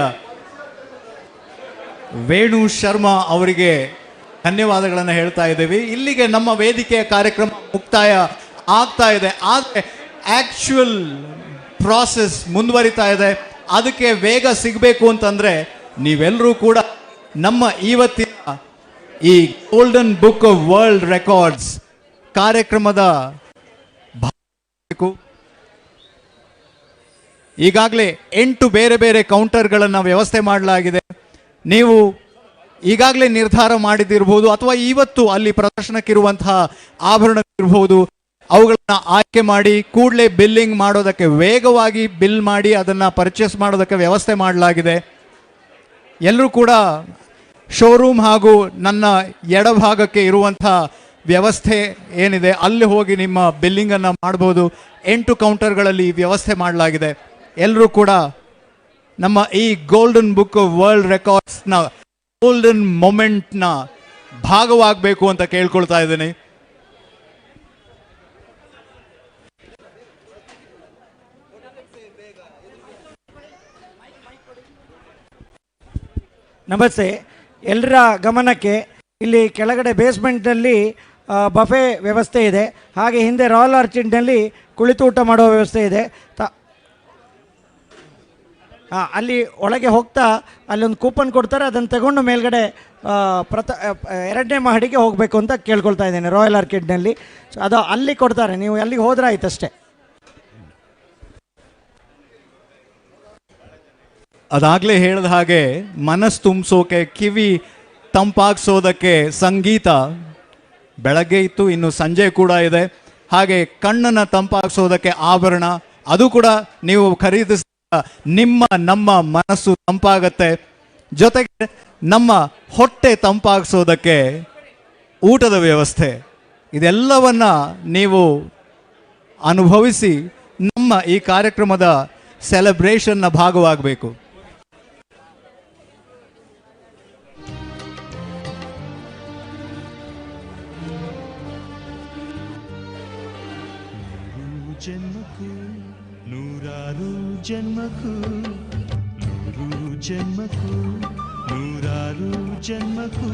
ವೇಣು ಶರ್ಮಾ ಅವರಿಗೆ ಧನ್ಯವಾದಗಳನ್ನು ಹೇಳ್ತಾ ಇದ್ದೀವಿ. ಇಲ್ಲಿಗೆ ನಮ್ಮ ವೇದಿಕೆಯ ಕಾರ್ಯಕ್ರಮ ಮುಕ್ತಾಯ ಆಗ್ತಾ ಇದೆ. ಆದರೆ ಆ್ಯಕ್ಚುಯಲ್ ಪ್ರಾಸೆಸ್ ಮುಂದುವರಿತಾ ಇದೆ. ಅದಕ್ಕೆ ವೇಗ ಸಿಗಬೇಕು ಅಂತಂದರೆ ನೀವೆಲ್ಲರೂ ಕೂಡ ನಮ್ಮ ಇವತ್ತಿನ ಈ golden book of world records ಕಾರ್ಯಕ್ರಮದ ಭಾಗವಹಿಸಬೇಕು. ಈಗಾಗಲೇ 8 ಬೇರೆ ಬೇರೆ ಕೌಂಟರ್ಗಳನ್ನು ವ್ಯವಸ್ಥೆ ಮಾಡಲಾಗಿದೆ. ನೀವು ಈಗಾಗಲೇ ನಿರ್ಧಾರ ಮಾಡಿದಿರ್ಬೋದು ಅಥವಾ ಇವತ್ತು ಅಲ್ಲಿ ಪ್ರದರ್ಶನಕ್ಕಿರುವಂತಹ ಆಭರಣಗಳಿರ್ಬೋದು, ಅವುಗಳನ್ನು ಆಯ್ಕೆ ಮಾಡಿ ಕೂಡಲೇ ಬಿಲ್ಲಿಂಗ್ ಮಾಡೋದಕ್ಕೆ, ವೇಗವಾಗಿ ಬಿಲ್ ಮಾಡಿ ಅದನ್ನು ಪರ್ಚೇಸ್ ಮಾಡೋದಕ್ಕೆ ವ್ಯವಸ್ಥೆ ಮಾಡಲಾಗಿದೆ. ಎಲ್ಲರೂ ಕೂಡ ಶೋರೂಮ್ ಹಾಗೂ ನನ್ನ ಎಡಭಾಗಕ್ಕೆ ಇರುವಂಥ ವ್ಯವಸ್ಥೆ ಏನಿದೆ ಅಲ್ಲಿ ಹೋಗಿ ನಿಮ್ಮ ಬಿಲ್ಲಿಂಗನ್ನು ಮಾಡ್ಬೋದು. 8 ಕೌಂಟರ್ಗಳಲ್ಲಿ ವ್ಯವಸ್ಥೆ ಮಾಡಲಾಗಿದೆ. ಎಲ್ಲರೂ ಕೂಡ ನಮ್ಮ ಈ ಗೋಲ್ಡನ್ ಬುಕ್ ಆಫ್ ವರ್ಲ್ಡ್ ರೆಕಾರ್ಡ್ಸ್ನ ಗೋಲ್ಡನ್ ಮೊಮೆಂಟ್ನ ಭಾಗವಾಗಬೇಕು ಅಂತ ಕೇಳ್ಕೊಳ್ತಾ ಇದ್ದೀನಿ. ನಮಸ್ತೆ. ಎಲ್ಲರ ಗಮನಕ್ಕೆ ಇಲ್ಲಿ ಕೆಳಗಡೆ ಬೇಸ್ಮೆಂಟ್ನಲ್ಲಿ ಬಫೆ ವ್ಯವಸ್ಥೆ ಇದೆ. ಹಾಗೆ ಹಿಂದೆ ರಾಯಲ್ ಆರ್ಚಿಡ್ನಲ್ಲಿ ಕುಳಿತು ಊಟ ಮಾಡುವ ವ್ಯವಸ್ಥೆ ಇದೆ. ಅಲ್ಲಿ ಒಳಗೆ ಹೋಗ್ತಾ ಅಲ್ಲೊಂದು ಕೂಪನ್ ಕೊಡ್ತಾರೆ, ಅದನ್ನು ತಗೊಂಡು ಮೇಲ್ಗಡೆ 2ನೇ ಮಹಡಿಗೆ ಹೋಗಬೇಕು ಅಂತ ಕೇಳ್ಕೊಳ್ತಾ ಇದ್ದೇನೆ. ರಾಯಲ್ ಆರ್ಕಿಡ್ನಲ್ಲಿ ಅದು ಅಲ್ಲಿ ಕೊಡ್ತಾರೆ, ನೀವು ಅಲ್ಲಿಗೆ ಹೋದ್ರೆ ಆಯ್ತಷ್ಟೇ. ಅದಾಗಲೇ ಹೇಳಿದ ಹಾಗೆ ಮನಸ್ಸು ತುಂಬಿಸೋಕೆ, ಕಿವಿ ತಂಪಾಗಿಸೋದಕ್ಕೆ ಸಂಗೀತ ಬೆಳಗ್ಗೆ ಇತ್ತು, ಇನ್ನು ಸಂಜೆ ಕೂಡ ಇದೆ. ಹಾಗೆ ಕಣ್ಣನ್ನು ತಂಪಾಗಿಸೋದಕ್ಕೆ ಆಭರಣ, ಅದು ಕೂಡ ನೀವು ಖರೀದಿಸ ನಮ್ಮ ಮನಸ್ಸು ತಂಪಾಗತ್ತೆ. ಜೊತೆಗೆ ನಮ್ಮ ಹೊಟ್ಟೆ ತಂಪಾಗಿಸೋದಕ್ಕೆ ಊಟದ ವ್ಯವಸ್ಥೆ, ಇದೆಲ್ಲವನ್ನ ನೀವು ಅನುಭವಿಸಿ ನಮ್ಮ ಈ ಕಾರ್ಯಕ್ರಮದ ಸೆಲೆಬ್ರೇಷನ್ನ ಭಾಗವಾಗಬೇಕು. ಜನ್ಮಕ್ಕೂ ನೂರಾರು ಜನ್ಮಕ್ಕೂ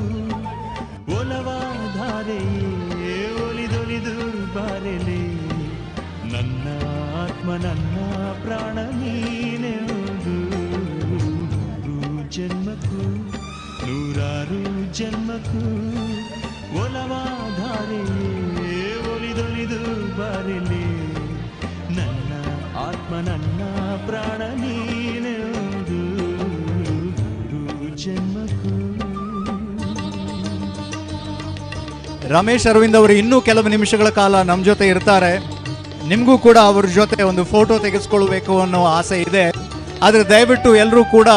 ಒಲವಾಧಾರೆಯೇ ಒಲಿದೊಲಿದು ಬಾರೆಲೆ ನನ್ನ ಆತ್ಮ ನನ್ನ ಪ್ರಾಣ ನೀನೆಂದು. ನೂರಾರು ಜನ್ಮಕ್ಕೂ ಒಲವಾಧಾರೆಯೇ ಒಲಿದೊಲಿದು ಬಾರೆಲೆ ನನ್ನ ಆತ್ಮ ನನ್ನ ಪ್ರಾಣ ನೀನೆಂದು. ಜನ್ಮಕ್ಕೂ. ರಮೇಶ್ ಅರವಿಂದ್ ಅವರು ಇನ್ನೂ ಕೆಲವು ನಿಮಿಷಗಳ ಕಾಲ ನಮ್ಮ ಜೊತೆ ಇರ್ತಾರೆ. ನಿಮಗೂ ಕೂಡ ಅವ್ರ ಜೊತೆ ಒಂದು ಫೋಟೋ ತೆಗೆಸ್ಕೊಳ್ಬೇಕು ಅನ್ನೋ ಆಸೆ ಇದೆ. ಆದರೆ ದಯವಿಟ್ಟು ಎಲ್ಲರೂ ಕೂಡ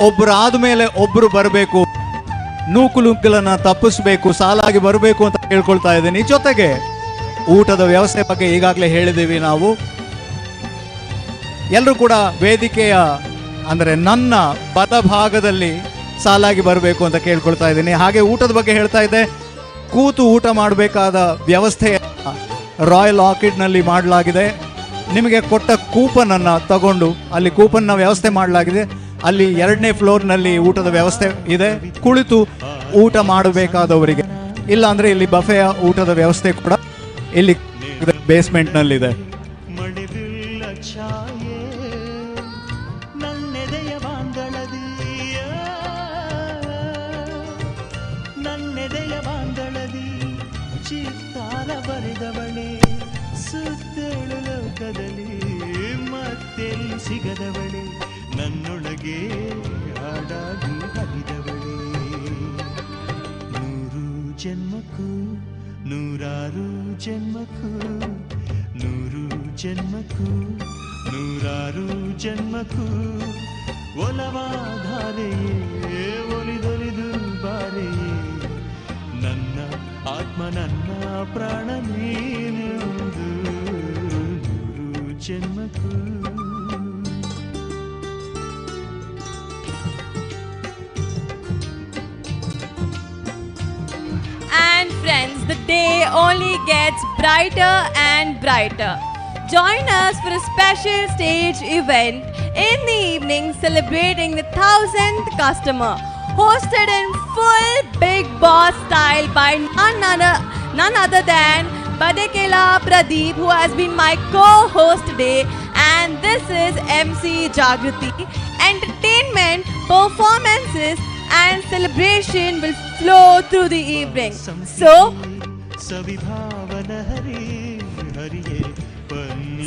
ಒಬ್ಬರಾದ ಮೇಲೆ ಒಬ್ಬರು ಬರಬೇಕು, ನೂಕುನುಗ್ಗಲನ್ನು ತಪ್ಪಿಸ್ಬೇಕು, ಸಾಲಾಗಿ ಬರಬೇಕು ಅಂತ ಕೇಳ್ಕೊಳ್ತಾ ಇದ್ದೀನಿ. ಜೊತೆಗೆ ಊಟದ ವ್ಯವಸ್ಥೆ ಬಗ್ಗೆ ಈಗಾಗಲೇ ಹೇಳಿದ್ದೀವಿ ನಾವು. ಎಲ್ಲರೂ ಕೂಡ ವೇದಿಕೆಯ ಅಂದರೆ ನನ್ನ ಬಲಭಾಗದಲ್ಲಿ ಸಾಲಾಗಿ ಬರಬೇಕು ಅಂತ ಕೇಳ್ಕೊಳ್ತಾ ಇದ್ದೀನಿ. ಹಾಗೆ ಊಟದ ಬಗ್ಗೆ ಹೇಳ್ತಾ ಇದ್ದೆ, ಕೂತು ಊಟ ಮಾಡಬೇಕಾದ ವ್ಯವಸ್ಥೆ ರಾಯಲ್ ಆರ್ಕಿಡ್ನಲ್ಲಿ ಮಾಡಲಾಗಿದೆ. ನಿಮಗೆ ಕೊಟ್ಟ ಕೂಪನನ್ನು ತಗೊಂಡು ಅಲ್ಲಿ ಕೂಪನ್ನ ವ್ಯವಸ್ಥೆ ಮಾಡಲಾಗಿದೆ. ಅಲ್ಲಿ 2ನೇ ಫ್ಲೋರ್ನಲ್ಲಿ ಊಟದ ವ್ಯವಸ್ಥೆ ಇದೆ. ಕುಳಿತು ಊಟ ಮಾಡಬೇಕಾದವರಿಗೆ, ಇಲ್ಲ ಅಂದರೆ ಇಲ್ಲಿ ಬಫೆಯ ಊಟದ ವ್ಯವಸ್ಥೆ ಕೂಡ ಇಲ್ಲಿ ಬೇಸ್ಮೆಂಟ್ನಲ್ಲಿದೆ. ಮಳೆಬಿಲ್ಲ ಛಾಯೆ ನನ್ನೆದೆಯ ಬಾಂಗಳದಿಯ, ನನ್ನೆದೆಯ ಬಾಂಗಳದಿ ಚಿತ್ತಾರ ಬರೆದವಳೆ, ಸುತ್ತೇಳು ಲೋಕದಲ್ಲಿ ಮತ್ತೆಲ್ಲಿ ಸಿಗದವಳೆ, ನನ್ನೊಳಗೆ ಹಾಡಾಗಿ ಹರಿದವಳೆ. 100 ಜನ್ಮಕ್ಕೂ 100 ಜನ್ಮಕ್ಕೂ 100 ಜನ್ಮಕ್ಕೂ 100 ಜನ್ಮಕ್ಕೂ ಒಲವಾಧಾರೆಯೇ ಒಲಿದೊಲಿದು ಬಾರೆಯೇ, ನನ್ನ ಆತ್ಮ ನನ್ನ ಪ್ರಾಣ ನೀನೆಂದು 100 ಜನ್ಮಕ್ಕೂ. And friends, the day only gets brighter and brighter. Join us for a special stage event in the evening celebrating the 1000th customer, hosted in full Big Boss style by none other than Badekela Pradeep, who has been my co-host today, and this is MC Jagriti. Entertainment, performances and celebration will flow through the evening.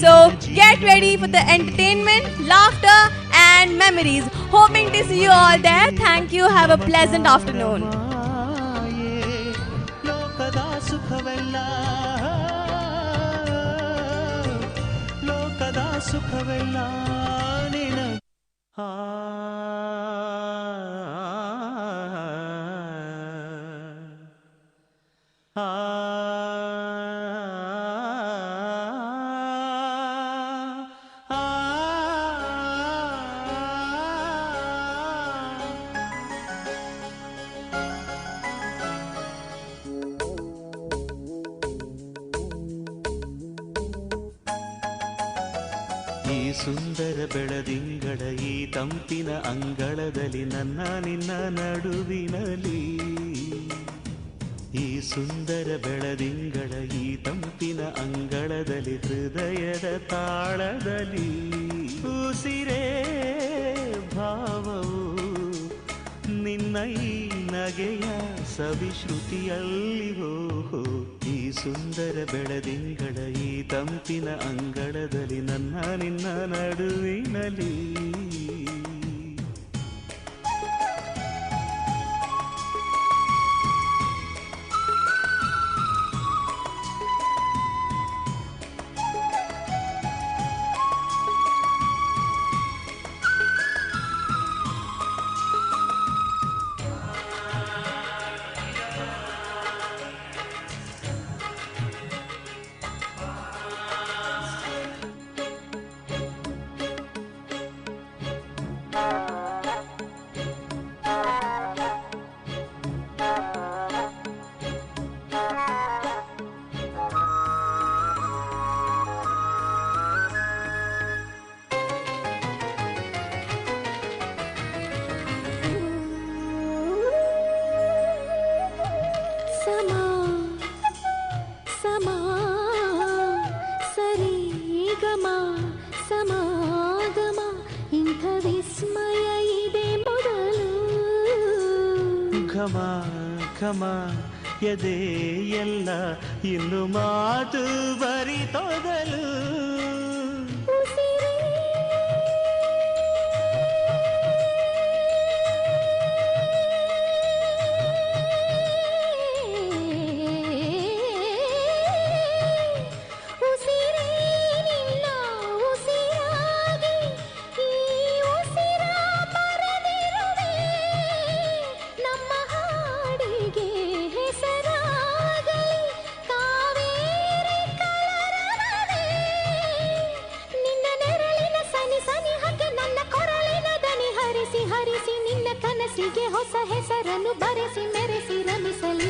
So get ready for the entertainment, laughter and memories. Hoping to see you all there. Thank you. Have a pleasant afternoon. ಲೋಕದ ಸುಖವೆಲ್ಲ ಲೋಕದ ಸುಖವೆಲ್ಲ ನಿನ ಈ ಸುಂದರ ಬೆಳದಿಂಗಳ ಈ ತಂಪಿನ ಅಂಗಳದಲ್ಲಿ ನನ್ನ ನಿನ್ನ ನಡುವಿನಲ್ಲಿ, ಈ ಸುಂದರ ಬೆಳದಿಂಗಳ ಈ ತಂಪಿನ ಅಂಗಳದಲ್ಲಿ ಹೃದಯದ ತಾಳದಲ್ಲಿ ಉಸಿರೇ ಭಾವವು ನಿನ್ನ ಈ ನಗೆಯ ಸವಿಶ್ರುತಿಯಲ್ಲಿ ಹೋ. ಈ ಸುಂದರ ಬೆಳದಿಂಗಳ ಈ ತಂಪಿನ ಅಂಗಳದಲ್ಲಿ ನನ್ನ ನಿನ್ನ ನಡುವಿನಲ್ಲಿ. ಘಮ ಘಮ ಎದೆ ಎಲ್ಲ ಇನ್ನು ಮಾತು ಬರಿತೊದಲು. ಹರಿಸಿ ನಿನ್ನ ಕನಸಿಗೆ ಹೊಸ ಹೆಸರನ್ನು ಬರೆಸಿ ಮೆರೆಸಿ ರಮಿಸಲಿ.